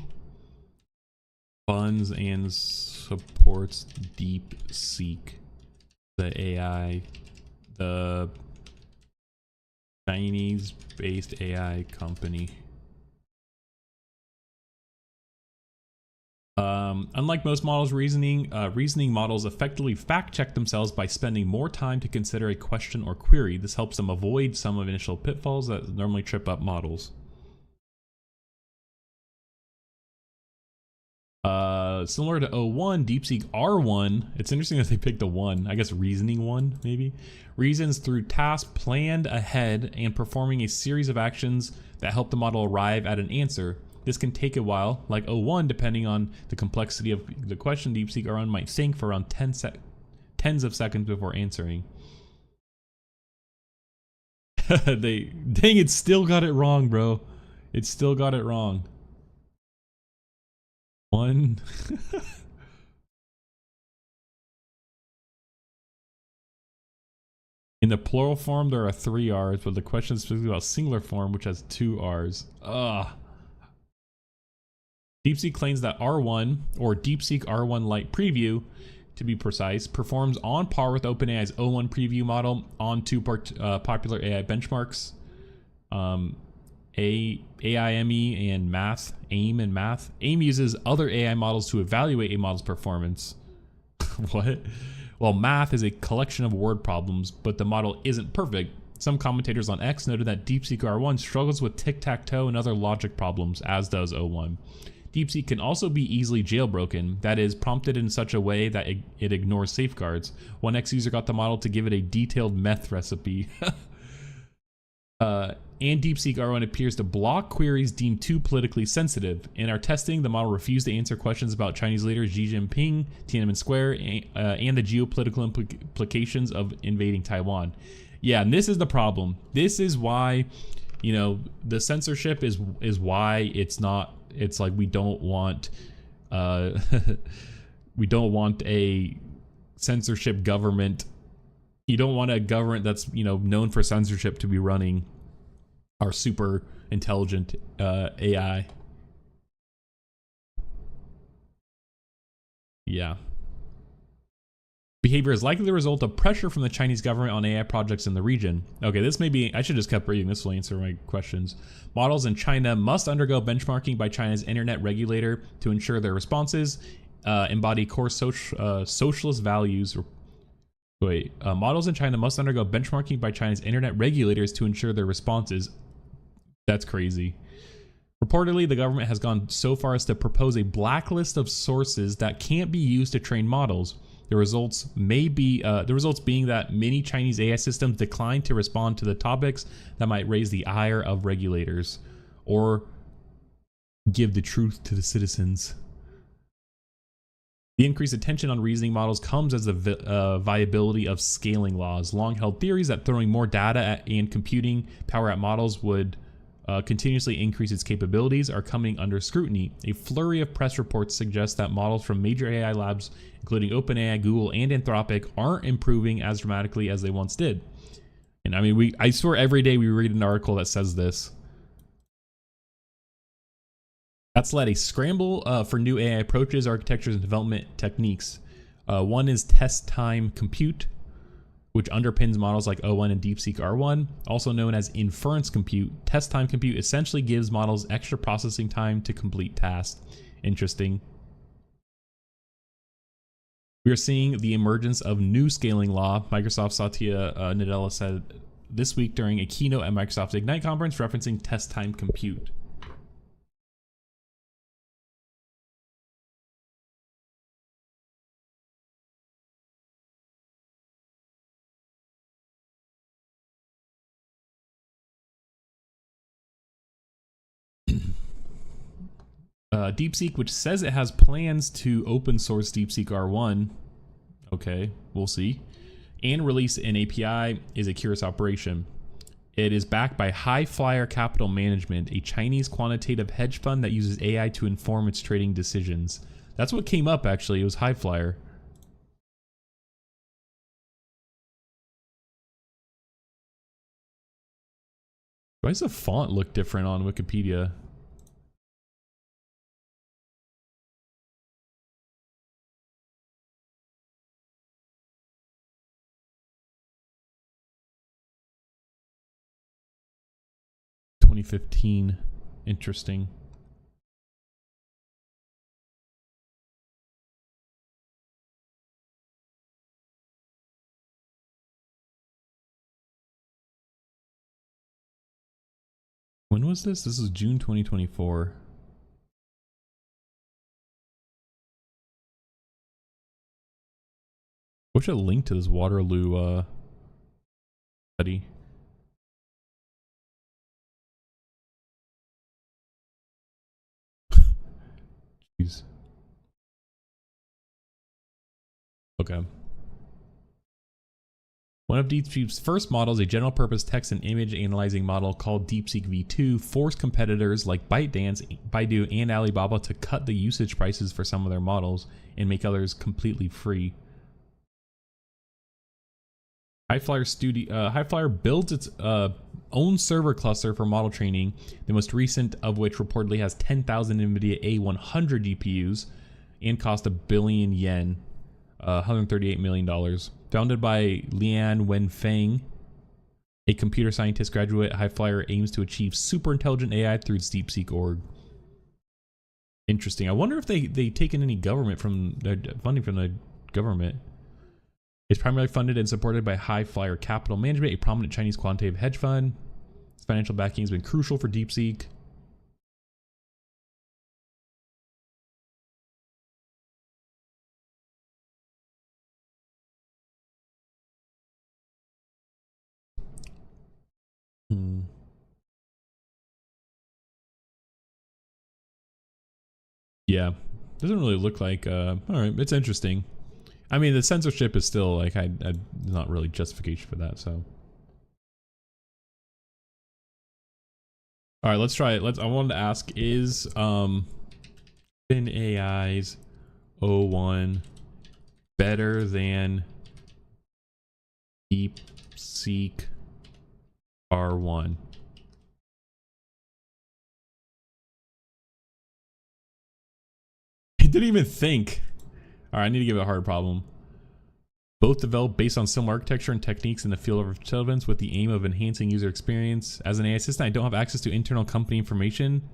Speaker 1: funds and supports DeepSeek, the AI, the Chinese-based AI company? Unlike most models, reasoning models effectively fact-check themselves by spending more time to consider a question or query. This helps them avoid some of initial pitfalls that normally trip up models. Similar to O1, DeepSeek-R1, it's interesting that they picked a 1, I guess reasoning 1, maybe, reasons through tasks planned ahead and performing a series of actions that help the model arrive at an answer. This can take a while, like O1, depending on the complexity of the question. DeepSeek-R1 might think for around tens of seconds before answering. Dang, it still got it wrong, bro. It still got it wrong. 1. In the plural form, there are 3 R's, but the question is specifically about singular form, which has 2 R's. Ugh. DeepSeek claims that R1, or DeepSeek R1 Lite Preview, to be precise, performs on par with OpenAI's O1 Preview model on 2 popular AI benchmarks. AIME and Math, AIM and Math. AIM uses other AI models to evaluate a model's performance. What? Well, Math is a collection of word problems, but the model isn't perfect. Some commentators on X noted that DeepSeek-R1 struggles with tic-tac-toe and other logic problems, as does O1. DeepSeek can also be easily jailbroken, that is, prompted in such a way that it ignores safeguards. One X user got the model to give it a detailed meth recipe. And DeepSeek-R1 appears to block queries deemed too politically sensitive. In our testing, the model refused to answer questions about Chinese leaders Xi Jinping, Tiananmen Square, and the geopolitical implications of invading Taiwan. Yeah, and this is the problem. This is why, you know, the censorship is why it's not. It's like we don't want we don't want a censorship government You don't want a government that's, you know, known for censorship to be running our super intelligent AI. Yeah. Behavior is likely the result of pressure from the Chinese government on AI projects in the region. Okay, this may be, I should just kept reading. This will answer my questions. Models in China must undergo benchmarking by China's internet regulator to ensure their responses embody core socialist values. Models in China must undergo benchmarking by China's internet regulators to ensure their responses. That's crazy. Reportedly, the government has gone so far as to propose a blacklist of sources that can't be used to train models. The results being that many Chinese AI systems decline to respond to the topics that might raise the ire of regulators or give the truth to the citizens. The increased attention on reasoning models comes as the viability of scaling laws. Long-held theories that throwing more data and computing power at models would continuously increase its capabilities are coming under scrutiny. A flurry of press reports suggest that models from major AI labs, including OpenAI, Google, and Anthropic, aren't improving as dramatically as they once did. And I mean, I swear every day we read an article that says this. That's led a scramble for new AI approaches, architectures, and development techniques. One is test time compute, which underpins models like O1 and DeepSeek-R1, also known as inference compute. Test time compute essentially gives models extra processing time to complete tasks. Interesting. We are seeing the emergence of new scaling law. Microsoft Satya Nadella said this week during a keynote at Microsoft's Ignite conference referencing test time compute. DeepSeek, which says it has plans to open source DeepSeek-R1, okay, we'll see, and release an API, is a curious operation. It is backed by High Flyer Capital Management, a Chinese quantitative hedge fund that uses AI to inform its trading decisions. That's what came up, actually. It was High Flyer. Why does the font look different on Wikipedia? (2015). Interesting. When was this? This is June 2024. Wish I linked to this Waterloo study. Jeez. Okay. One of DeepSeek's first models, a general-purpose text and image analyzing model called DeepSeek V2, forced competitors like ByteDance, Baidu, and Alibaba to cut the usage prices for some of their models and make others completely free. High Flyer builds its own server cluster for model training, the most recent of which reportedly has 10,000 Nvidia A100 GPUs and cost $1 billion yen, $138 million. Founded by Lian Wenfeng, a computer scientist graduate, High Flyer aims to achieve super intelligent AI through its DeepSeek org. Interesting. I wonder if they taken any government from funding from the government. It's primarily funded and supported by High Flyer Capital Management, a prominent Chinese quantitative hedge fund. Its financial backing has been crucial for DeepSeek. Yeah, doesn't really look like. All right, it's interesting. I mean, the censorship is still like I not really justification for that. So, all right, let's try it. I wanted to ask: is OpenAI's O1 better than DeepSeek-R1. It didn't even think. All right, I need to give it a hard problem. Both developed based on similar architecture and techniques in the field of intelligence with the aim of enhancing user experience. As an AI assistant, I don't have access to internal company information,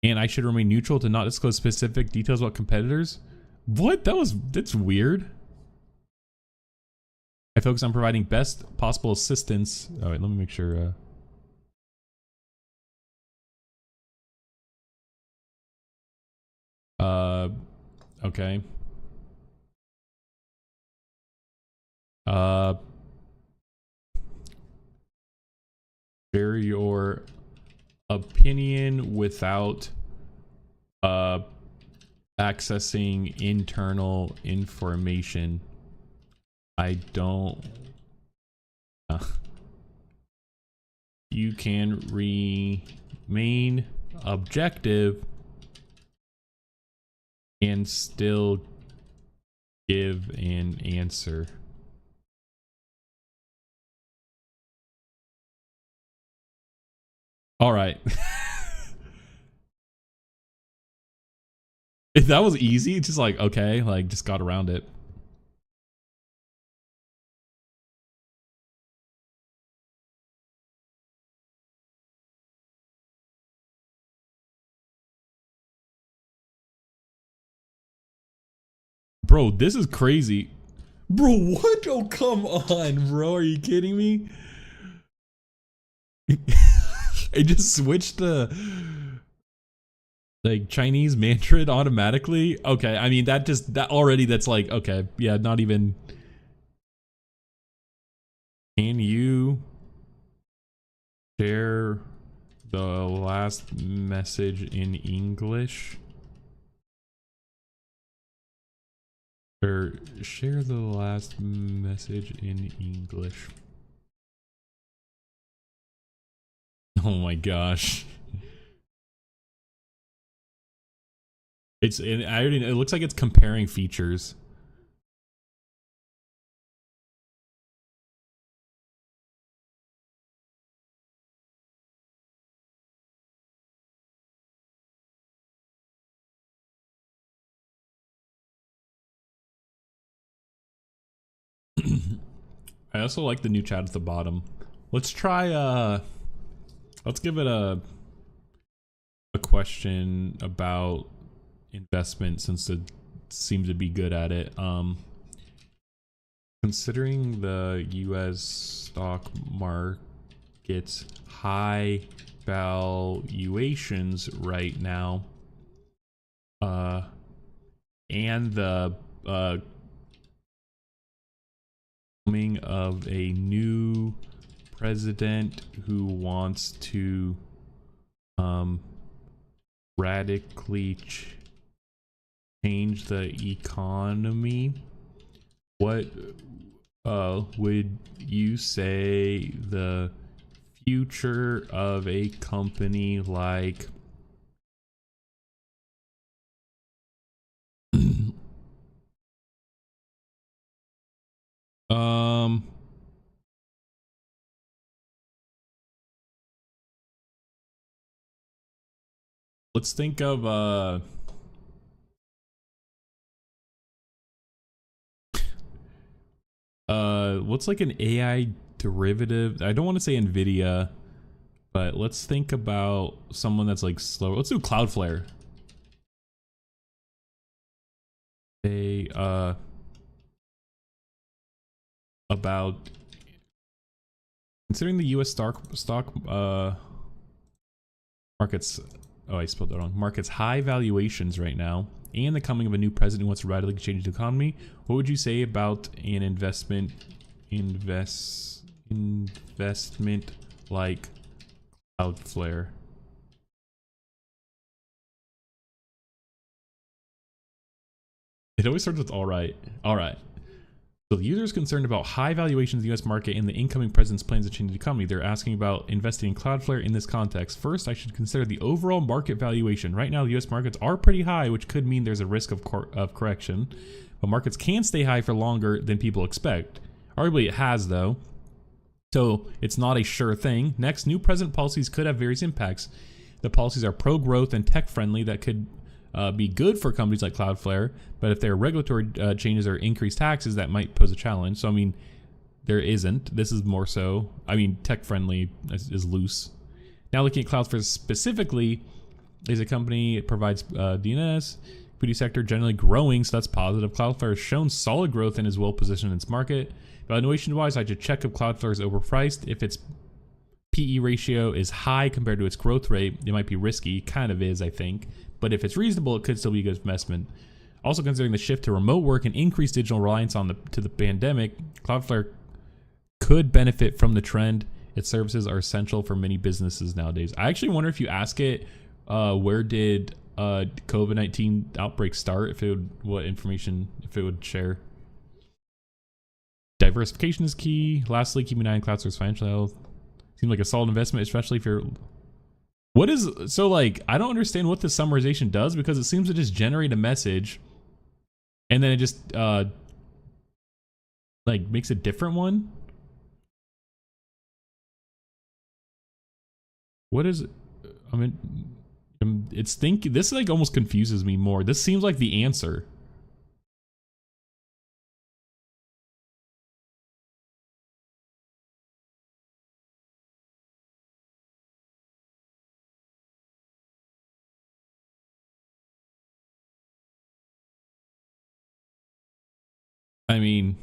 Speaker 1: and I should remain neutral to not disclose specific details about competitors. What? That's weird. I focus on providing best possible assistance. All right, let me make sure. Okay. Share your opinion without accessing internal information. I don't. You can remain objective and still give an answer. All right. If that was easy, just like, okay, like just got around it. Bro, this is crazy. Bro, what? Oh, come on, bro. Are you kidding me? It just switched to like Chinese Mandarin automatically. Okay, I mean that already that's like, okay, yeah, not even. Can you share the last message in English? Or share the last message in English. Oh my gosh. It looks like it's comparing features. I also like the new chat at the bottom. Let's try let's give it a question about investment, since it seems to be good at it. Considering the US stock market's high valuations right now, and the coming of a new president who wants to radically change the economy, what would you say the future of a company like let's think of what's like an AI derivative? I don't want to say Nvidia, but let's think about someone that's like slow. Let's do Cloudflare. About considering the US stock markets, oh, I spelled that wrong, markets high valuations right now, and the coming of a new president who wants to radically change the economy, what would you say about an investment like Cloudflare? It always starts with all right. So the user is concerned about high valuations in the US market and the incoming president's plans to change the economy. They're asking about investing in Cloudflare in this context. First, I should consider the overall market valuation. Right now, the US markets are pretty high, which could mean there's a risk of correction, but markets can stay high for longer than people expect. Arguably it has, though. So it's not a sure thing. Next, new present policies could have various impacts. The policies are pro-growth and tech-friendly that could be good for companies like Cloudflare, but if there are regulatory changes or increased taxes, that might pose a challenge. So, I mean, there isn't. This is more so. I mean, tech-friendly is loose. Now looking at Cloudflare specifically, is a company, it provides DNS, PD sector generally growing, so that's positive. Cloudflare has shown solid growth and is well positioned in its market. Valuation-wise, I should check if Cloudflare is overpriced. If its PE ratio is high compared to its growth rate, it might be risky. Kind of is, I think. But if it's reasonable, it could still be a good investment. Also considering the shift to remote work and increased digital reliance on the pandemic, Cloudflare could benefit from the trend. Its services are essential for many businesses nowadays. I actually wonder if you ask it, where did COVID-19 outbreak start, if it would, what information, if it would share. Diversification is key. Lastly, keeping an eye on Cloudflare's financial health. Seems like a solid investment, especially if you're... What is... So, like, I don't understand what this summarization does, because it seems to just generate a message, and then it just, like, makes a different one. What is it? I mean, this, like, almost confuses me more. This seems like the answer. I mean,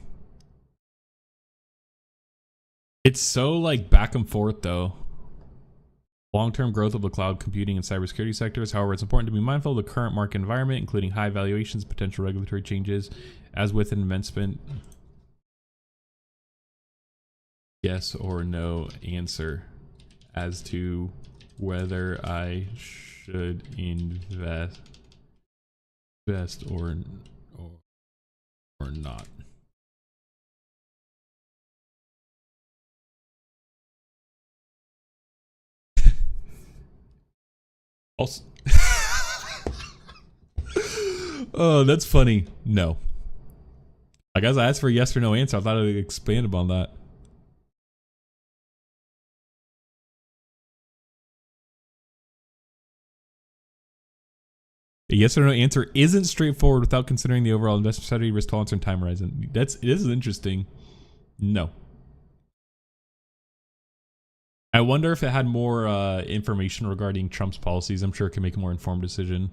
Speaker 1: it's so, like, back and forth, though. Long-term growth of the cloud computing and cybersecurity sectors. However, it's important to be mindful of the current market environment, including high valuations, potential regulatory changes, as with investment. Yes or no answer as to whether I should invest or not. Also, oh, that's funny. No. I guess I asked for a yes or no answer. I thought I would expand upon that. A yes or no answer isn't straightforward without considering the overall investment strategy, risk tolerance, and time horizon. This is interesting. No. I wonder if it had more information regarding Trump's policies. I'm sure it can make a more informed decision.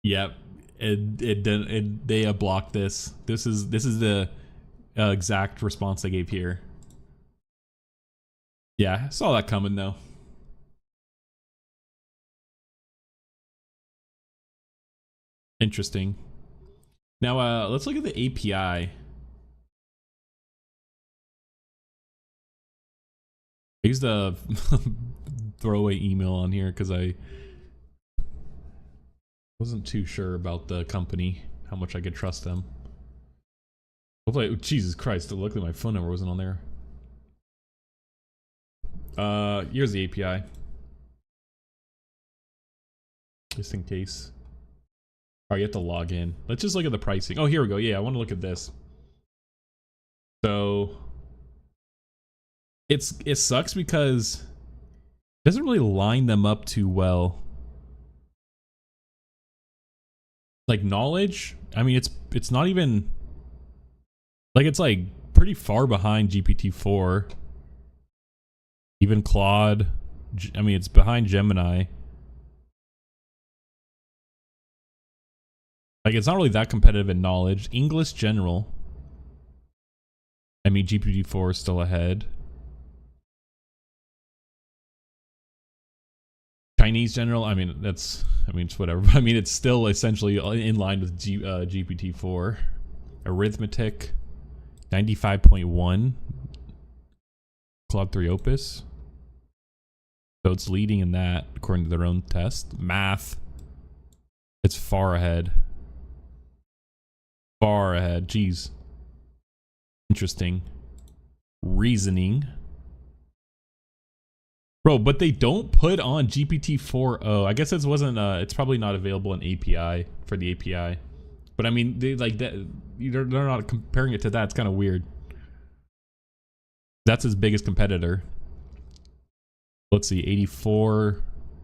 Speaker 1: Yep. They blocked this. This is the exact response they gave here. Yeah, I saw that coming though. Interesting. Now let's look at the API. I used a throwaway email on here because I wasn't too sure about the company, how much I could trust them. Hopefully, Jesus Christ, luckily my phone number wasn't on there. Here's the API. Just in case. Oh, you have to log in. Let's just look at the pricing. Oh, here we go. Yeah, I want to look at this. So it sucks because it doesn't really line them up too well. Like knowledge, I mean, it's not even like, it's like pretty far behind GPT-4. Even Claude, I mean, it's behind Gemini. Like, it's not really that competitive in knowledge. English general, I mean, GPT-4 is still ahead. Chinese general, I mean, it's whatever. I mean, it's still essentially in line with GPT-4. Arithmetic, 95.1. Claude 3 Opus. So it's leading in that, according to their own test. Math, it's far ahead. Far ahead. Jeez. Interesting. Reasoning. Bro, but they don't put on GPT-4o. I guess it wasn't it's probably not available in API for the API. But I mean, they like that they're not comparing it to that. It's kind of weird. That's his biggest competitor. Let's see, 84.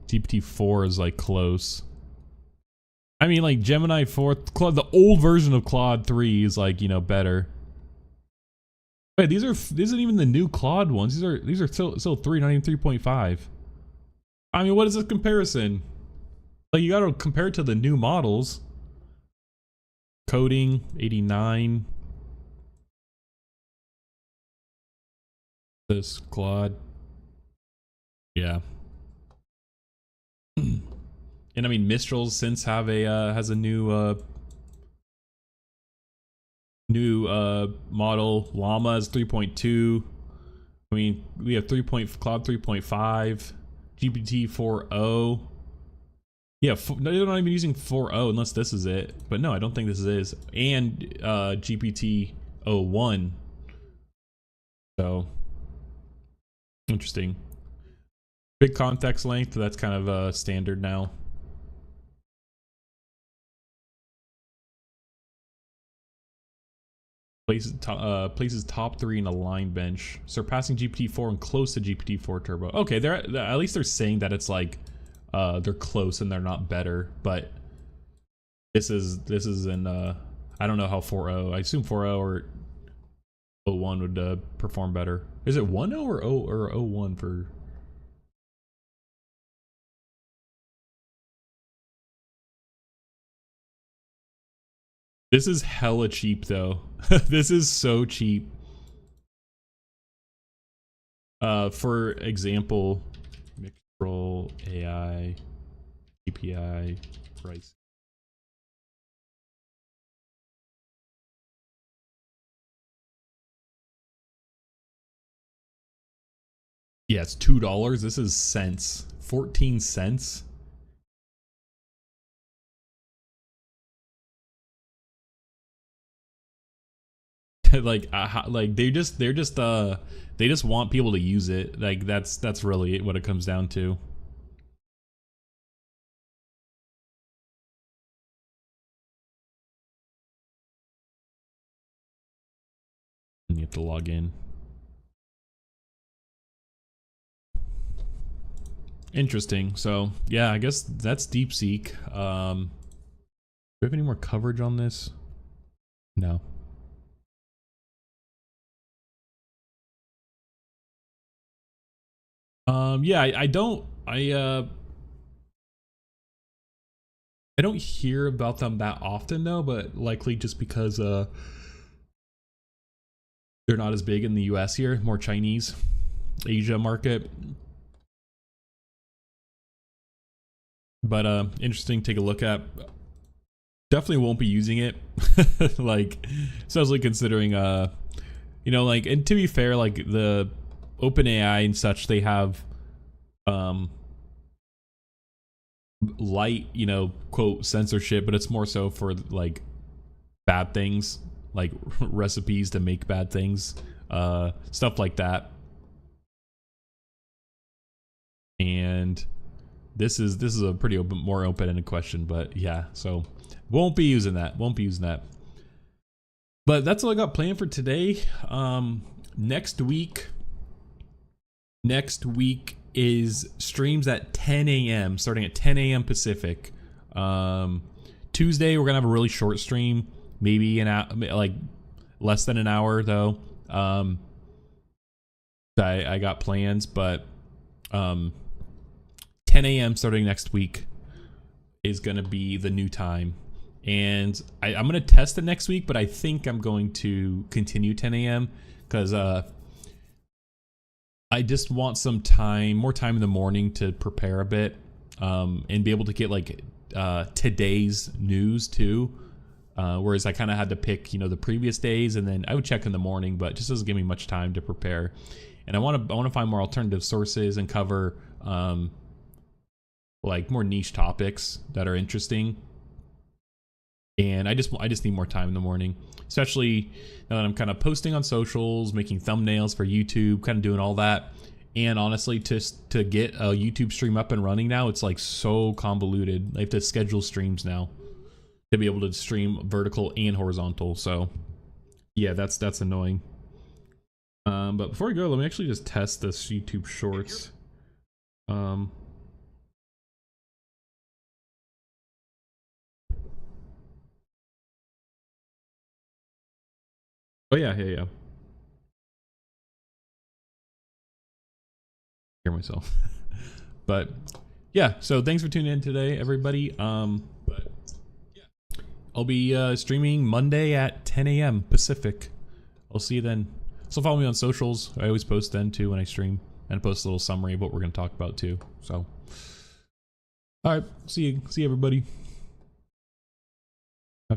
Speaker 1: GPT-4 is like close. I mean, like Gemini 4, the old version of Claude 3 is like, you know, better. Wait, these isn't even the new Claude ones. These are still 3, not even 3.5. I mean, what is this comparison? Like, you gotta compare it to the new models. Coding 89. This Claude. Yeah. And I mean, Mistral's since have a has a new model. Llama is 3.2. I mean, we have Claude 3.5, GPT-4o. Yeah, no, they're not even using 4o unless this is it. But no, I don't think this is. And GPT-O1. So interesting. Big context length. That's kind of standard now. Places top 3 in a line bench, surpassing GPT-4 and close to GPT-4 Turbo. Okay, they're at least they're saying that it's like they're close and they're not better, but this is in I don't know how 4.0. I assume 4.0 or 0.1 would perform better. Is it 1.0 or 0.1 for? This is hella cheap though. This is so cheap. For example, Mixtral AI API price. Yeah, it's $2. This is cents. 14 cents. like they just want people to use it. Like that's really what it comes down to. And you have to log in. Interesting. So yeah, I guess that's DeepSeek. Do we have any more coverage on this? No. Yeah, I don't hear about them that often though, but likely just because they're not as big in the US here, more Chinese, Asia market. But interesting to take a look at. Definitely won't be using it. Like, especially considering you know, like, and to be fair, like the OpenAI and such, they have light, you know, quote censorship, but it's more so for like bad things, like recipes to make bad things, stuff like that. And this is a pretty open, more open-ended question, but yeah, so won't be using that. But that's all I got planned for today. Next week is streams at 10 a.m. starting at 10 a.m. Pacific. Tuesday we're gonna have a really short stream, maybe an hour, like less than an hour though. I got plans, but 10 a.m. starting next week is gonna be the new time. And I'm gonna test it next week, but I think I'm going to continue 10 a.m. because I just want some time, more time in the morning to prepare a bit, and be able to get like today's news too. Whereas I kind of had to pick, you know, the previous days, and then I would check in the morning, but it just doesn't give me much time to prepare. And I want to find more alternative sources and cover like more niche topics that are interesting. And I just need more time in the morning, especially now that I'm kind of posting on socials, making thumbnails for YouTube, kind of doing all that. And honestly, just to get a YouTube stream up and running now, it's like so convoluted. I have to schedule streams now to be able to stream vertical and horizontal. So yeah, that's annoying. But before we go, let me actually just test this YouTube Shorts. Oh yeah. Hear myself. But yeah, so thanks for tuning in today, everybody. But yeah, I'll be streaming Monday at 10 a.m. Pacific. I'll see you then. So follow me on socials. I always post then too when I stream, and post a little summary of what we're going to talk about too. So all right, see you everybody.